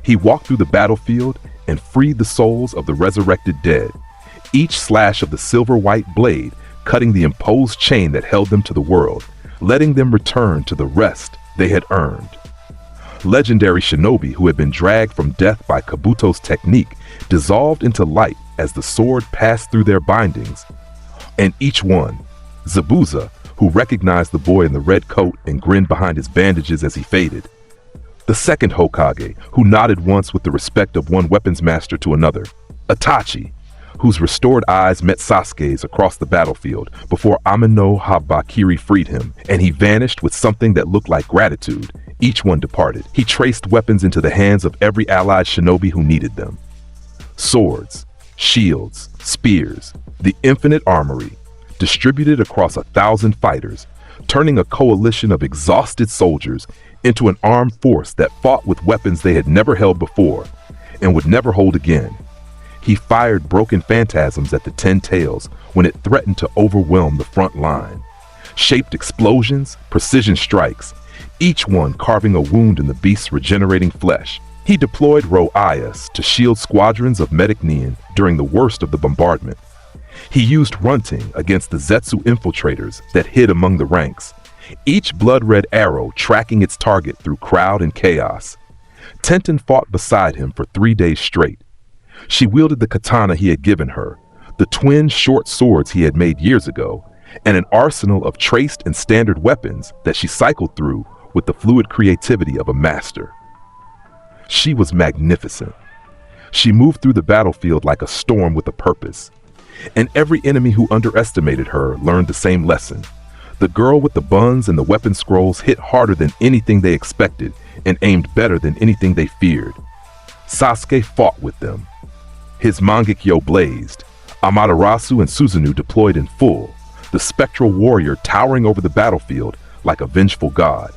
He walked through the battlefield and freed the souls of the resurrected dead, each slash of the silver-white blade cutting the imposed chain that held them to the world, letting them return to the rest they had earned. Legendary shinobi who had been dragged from death by Kabuto's technique dissolved into light as the sword passed through their bindings. And each one, Zabuza, who recognized the boy in the red coat and grinned behind his bandages as he faded. The second Hokage, who nodded once with the respect of one weapons master to another. Itachi, whose restored eyes met Sasuke's across the battlefield before Ame no Habakiri freed him, and he vanished with something that looked like gratitude. Each one departed. He traced weapons into the hands of every allied shinobi who needed them. Swords, shields, spears, the infinite armory, distributed across 1,000 fighters, turning a coalition of exhausted soldiers into an armed force that fought with weapons they had never held before and would never hold again. He fired broken phantasms at the Ten Tails when it threatened to overwhelm the front line, shaped explosions, precision strikes, each one carving a wound in the beast's regenerating flesh. He deployed Ro-Ayas to shield squadrons of medic Nien during the worst of the bombardment. He used runting against the Zetsu infiltrators that hid among the ranks, each blood-red arrow tracking its target through crowd and chaos. Tenten fought beside him for 3 days straight. She wielded the katana he had given her, the twin short swords he had made years ago, and an arsenal of traced and standard weapons that she cycled through with the fluid creativity of a master. She was magnificent. She moved through the battlefield like a storm with a purpose. And every enemy who underestimated her learned the same lesson. The girl with the buns and the weapon scrolls hit harder than anything they expected and aimed better than anything they feared. Sasuke fought with them. His Mangekyo blazed. Amaterasu and Susanoo deployed in full, the spectral warrior towering over the battlefield like a vengeful god.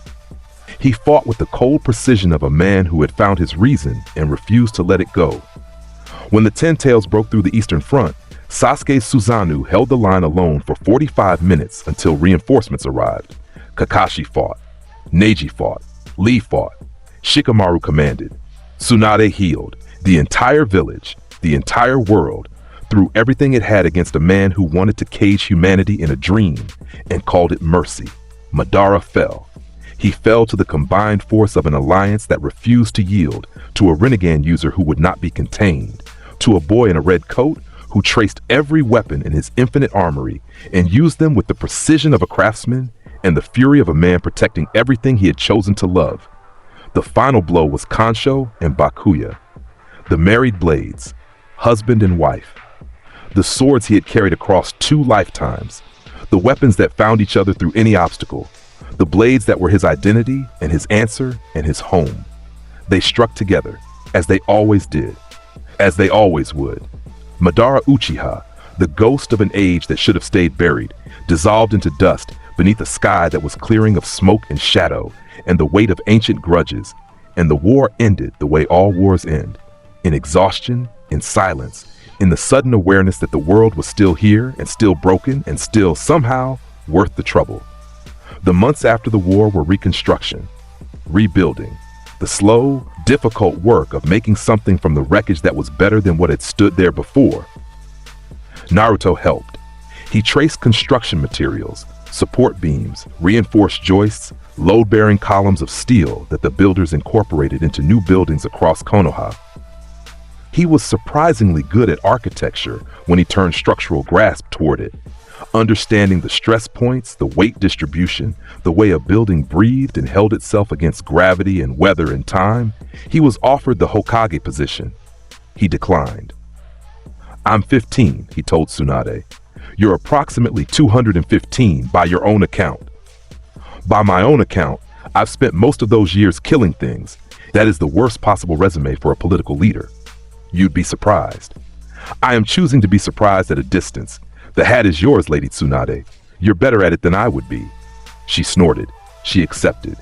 He fought with the cold precision of a man who had found his reason and refused to let it go. When the Ten Tails broke through the Eastern Front, Sasuke's Susanoo held the line alone for 45 minutes until reinforcements arrived. Kakashi fought. Neji fought. Lee fought. Shikamaru commanded. Tsunade healed. The entire village, the entire world, threw everything it had against a man who wanted to cage humanity in a dream and called it mercy. Madara fell. He fell to the combined force of an alliance that refused to yield, to a Rinnegan user who would not be contained, to a boy in a red coat who traced every weapon in his infinite armory and used them with the precision of a craftsman and the fury of a man protecting everything he had chosen to love. The final blow was Kansho and Bakuya, the married blades, husband and wife, the swords he had carried across 2 lifetimes, the weapons that found each other through any obstacle, the blades that were his identity and his answer and his home. They struck together, as they always did, as they always would. Madara Uchiha, the ghost of an age that should have stayed buried, dissolved into dust beneath a sky that was clearing of smoke and shadow and the weight of ancient grudges, and the war ended the way all wars end, in exhaustion, in silence, in the sudden awareness that the world was still here and still broken and still somehow worth the trouble. The months after the war were reconstruction, rebuilding, the slow, difficult work of making something from the wreckage that was better than what had stood there before. Naruto helped. He traced construction materials, support beams, reinforced joists, load-bearing columns of steel that the builders incorporated into new buildings across Konoha. He was surprisingly good at architecture when he turned structural grasp toward it, understanding the stress points, the weight distribution, the way a building breathed and held itself against gravity and weather and time. He was offered the Hokage position. He declined. "I'm 15, he told Tsunade. "You're approximately 215 by your own account." "By my own account, I've spent most of those years killing things. That is the worst possible resume for a political leader. You'd be surprised." "I am choosing to be surprised at a distance. The hat is yours, Lady Tsunade. You're better at it than I would be." She snorted. She accepted.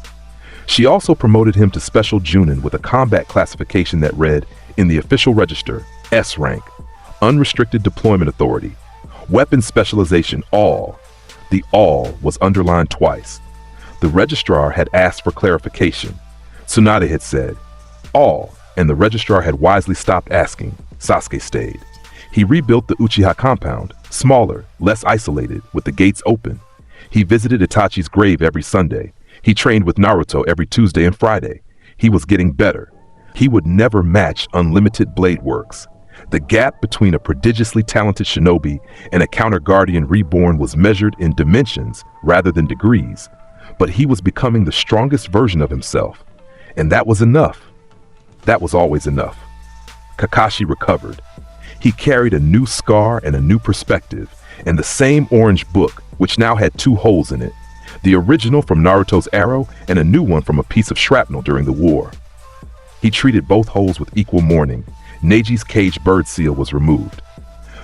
She also promoted him to Special Junin with a combat classification that read, in the official register, S rank, unrestricted deployment authority, weapon specialization all. The all was underlined twice. The registrar had asked for clarification. Tsunade had said, all, and the registrar had wisely stopped asking. Sasuke stayed. He rebuilt the Uchiha compound, smaller, less isolated, with the gates open. He visited Itachi's grave every Sunday. He trained with Naruto every Tuesday and Friday. He was getting better. He would never match unlimited blade works. The gap between a prodigiously talented shinobi and a counter-guardian reborn was measured in dimensions rather than degrees. But he was becoming the strongest version of himself. And that was enough. That was always enough. Kakashi recovered. He carried a new scar and a new perspective, and the same orange book, which now had 2 holes in it. The original from Naruto's arrow and a new one from a piece of shrapnel during the war. He treated both holes with equal mourning. Neji's caged bird seal was removed.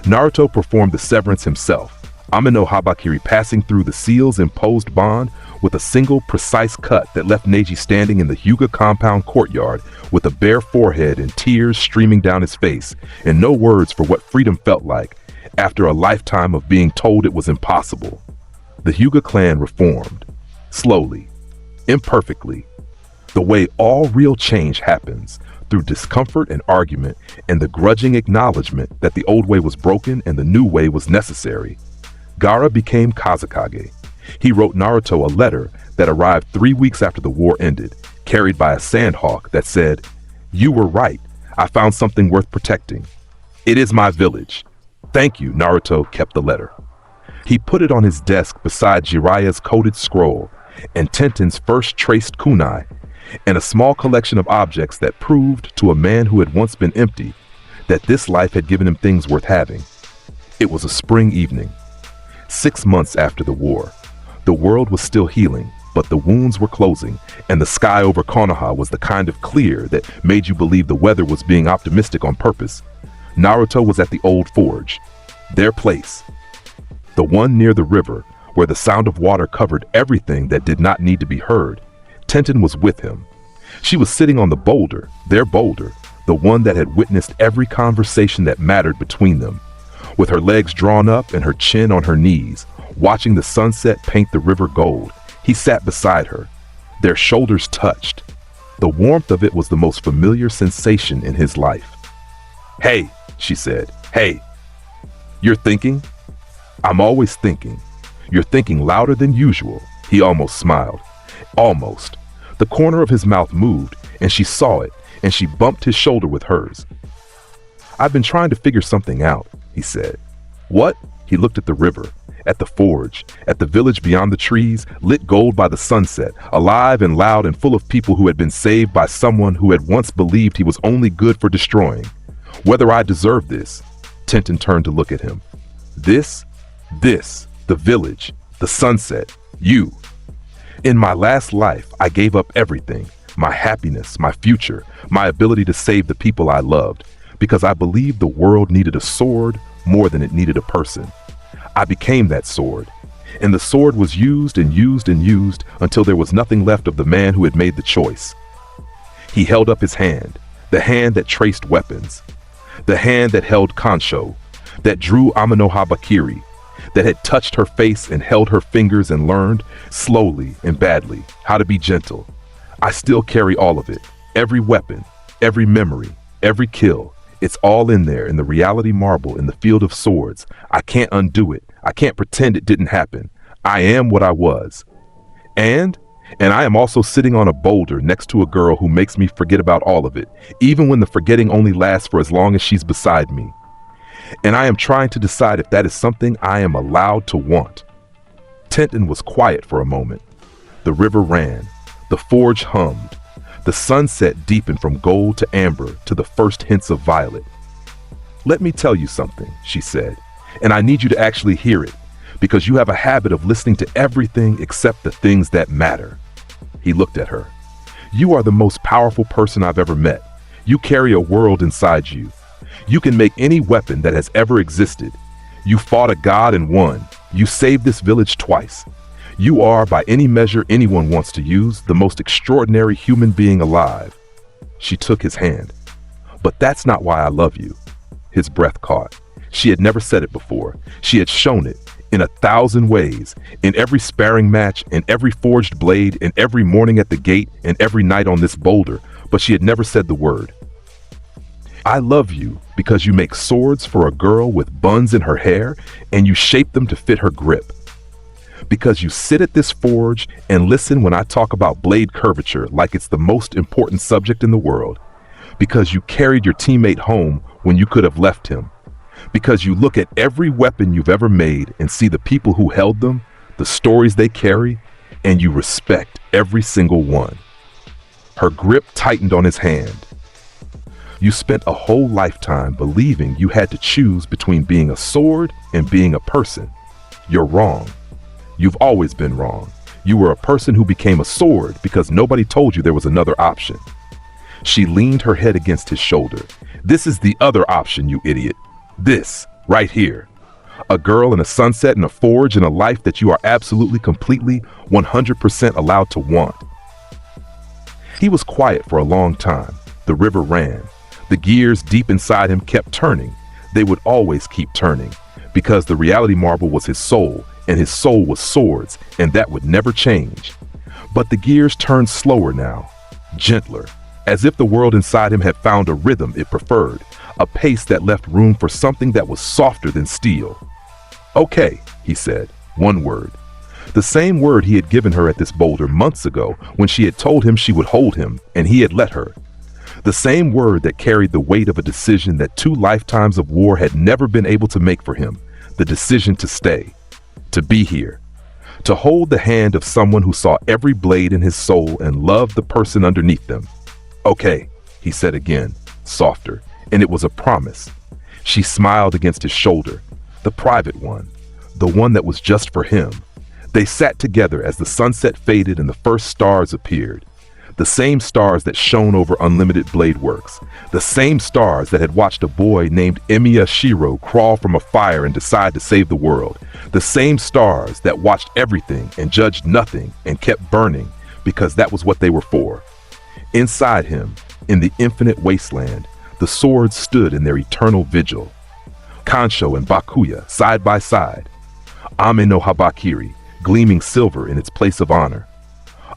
Naruto performed the severance himself, Amino Habakiri passing through the seal's imposed bond with a single precise cut that left Neji standing in the Hyuga compound courtyard with a bare forehead and tears streaming down his face and no words for what freedom felt like after a lifetime of being told it was impossible. The Hyuga clan reformed, slowly, imperfectly, the way all real change happens, through discomfort and argument and the grudging acknowledgement that the old way was broken and the new way was necessary. Gaara became Kazekage. He wrote Naruto a letter that arrived 3 weeks after the war ended, carried by a sandhawk that said, "You were right. I found something worth protecting. It is my village. Thank you." Naruto kept the letter. He put it on his desk beside Jiraiya's coded scroll and Tenten's first traced kunai, and a small collection of objects that proved to a man who had once been empty that this life had given him things worth having. It was a spring evening, 6 months after the war. The world was still healing, but the wounds were closing, and the sky over Konoha was the kind of clear that made you believe the weather was being optimistic on purpose. Naruto was at the old forge, their place, the one near the river where the sound of water covered everything that did not need to be heard. Tenten was with him. She was sitting on the boulder, their boulder, the one that had witnessed every conversation that mattered between them. With her legs drawn up and her chin on her knees, watching the sunset paint the river gold, he sat beside her. Their shoulders touched. The warmth of it was the most familiar sensation in his life. "Hey," she said, "hey. You're thinking?" "I'm always thinking." "You're thinking louder than usual." He almost smiled. Almost. The corner of his mouth moved, and she saw it, and she bumped his shoulder with hers. "I've been trying to figure something out," he said. "What?" He looked at the river, at the forge, at the village beyond the trees, lit gold by the sunset, alive and loud and full of people who had been saved by someone who had once believed he was only good for destroying. "Whether I deserve this." Tenten turned to look at him. This, the village, the sunset, you. In my last life, I gave up everything, my happiness, my future, my ability to save the people I loved, because I believed the world needed a sword more than it needed a person. I became that sword, and the sword was used and used and used until there was nothing left of the man who had made the choice. He held up his hand, the hand that traced weapons, the hand that held Kansho, that drew Amino Habakiri, that had touched her face and held her fingers and learned, slowly and badly, how to be gentle. I still carry all of it, every weapon, every memory, every kill. It's all in there in the reality marble in the field of swords. I can't undo it. I can't pretend it didn't happen. I am what I was. And I am also sitting on a boulder next to a girl who makes me forget about all of it, even when the forgetting only lasts for as long as she's beside me. And I am trying to decide if that is something I am allowed to want. Tenten was quiet for a moment. The river ran. The forge hummed. The sunset deepened from gold to amber to the first hints of violet. "Let me tell you something," she said, "and I need you to actually hear it, because you have a habit of listening to everything except the things that matter." He looked at her. "You are the most powerful person I've ever met. You carry a world inside you. You can make any weapon that has ever existed. You fought a god and won. You saved this village twice. You are, by any measure anyone wants to use, the most extraordinary human being alive. She took his hand. But that's not why I love you. His breath caught. She had never said it before. She had shown it in 1,000 ways, in every sparring match, in every forged blade, in every morning at the gate, and every night on this boulder, but she had never said the word. I love you because you make swords for a girl with buns in her hair and you shape them to fit her grip. Because you sit at this forge and listen when I talk about blade curvature like it's the most important subject in the world. Because you carried your teammate home when you could have left him. Because you look at every weapon you've ever made and see the people who held them, the stories they carry, and you respect every single one. Her grip tightened on his hand. You spent a whole lifetime believing you had to choose between being a sword and being a person. You're wrong. You've always been wrong. You were a person who became a sword because nobody told you there was another option. She leaned her head against his shoulder. This is the other option, you idiot. This, right here. A girl in a sunset and a forge and a life that you are absolutely, completely, 100% allowed to want. He was quiet for a long time. The river ran. The gears deep inside him kept turning. They would always keep turning, because the reality marble was his soul, and his soul was swords, and that would never change. But the gears turned slower now, gentler, as if the world inside him had found a rhythm it preferred, a pace that left room for something that was softer than steel. Okay, he said, one word. The same word he had given her at this boulder months ago when she had told him she would hold him, and he had let her. The same word that carried the weight of a decision that 2 lifetimes of war had never been able to make for him, the decision to stay, to be here, to hold the hand of someone who saw every blade in his soul and loved the person underneath them. Okay, he said again, softer, and it was a promise. She smiled against his shoulder, the private one, the one that was just for him. They sat together as the sunset faded and the first stars appeared. The same stars that shone over Unlimited Blade Works. The same stars that had watched a boy named EMIYA Shiro crawl from a fire and decide to save the world. The same stars that watched everything and judged nothing and kept burning because that was what they were for. Inside him, in the infinite wasteland, the swords stood in their eternal vigil. Kansho and Bakuya side by side. Ame no Habakiri, gleaming silver in its place of honor.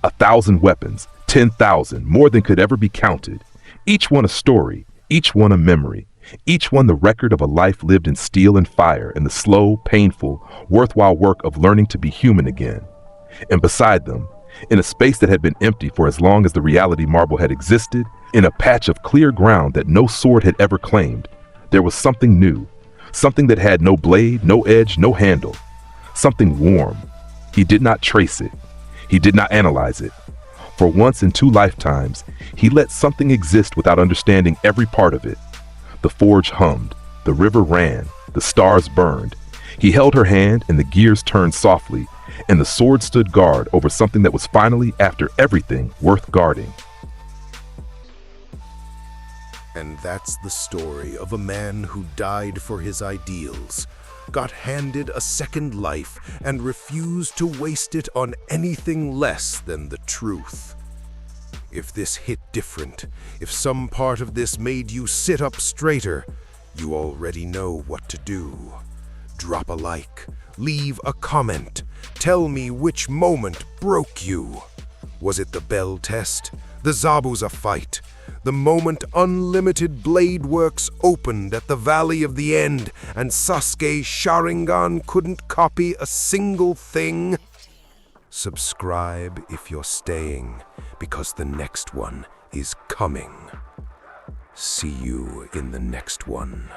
1,000 weapons, 10,000, more than could ever be counted. Each one a story, each one a memory, each one the record of a life lived in steel and fire and the slow, painful, worthwhile work of learning to be human again. And beside them, in a space that had been empty for as long as the reality marble had existed, in a patch of clear ground that no sword had ever claimed, there was something new, something that had no blade, no edge, no handle, something warm. He did not trace it. He did not analyze it. For once in 2 lifetimes, he let something exist without understanding every part of it. The forge hummed, the river ran, the stars burned. He held her hand and the gears turned softly, and the sword stood guard over something that was finally, after everything, worth guarding. And that's the story of a man who died for his ideals, got handed a second life, and refused to waste it on anything less than the truth. If this hit different, if some part of this made you sit up straighter, you already know what to do. Drop a like, leave a comment, tell me which moment broke you. Was it the bell test, the Zabuza fight, the moment Unlimited Blade Works opened at the Valley of the End and Sasuke's Sharingan couldn't copy a single thing? Subscribe if you're staying, because the next one is coming. See you in the next one.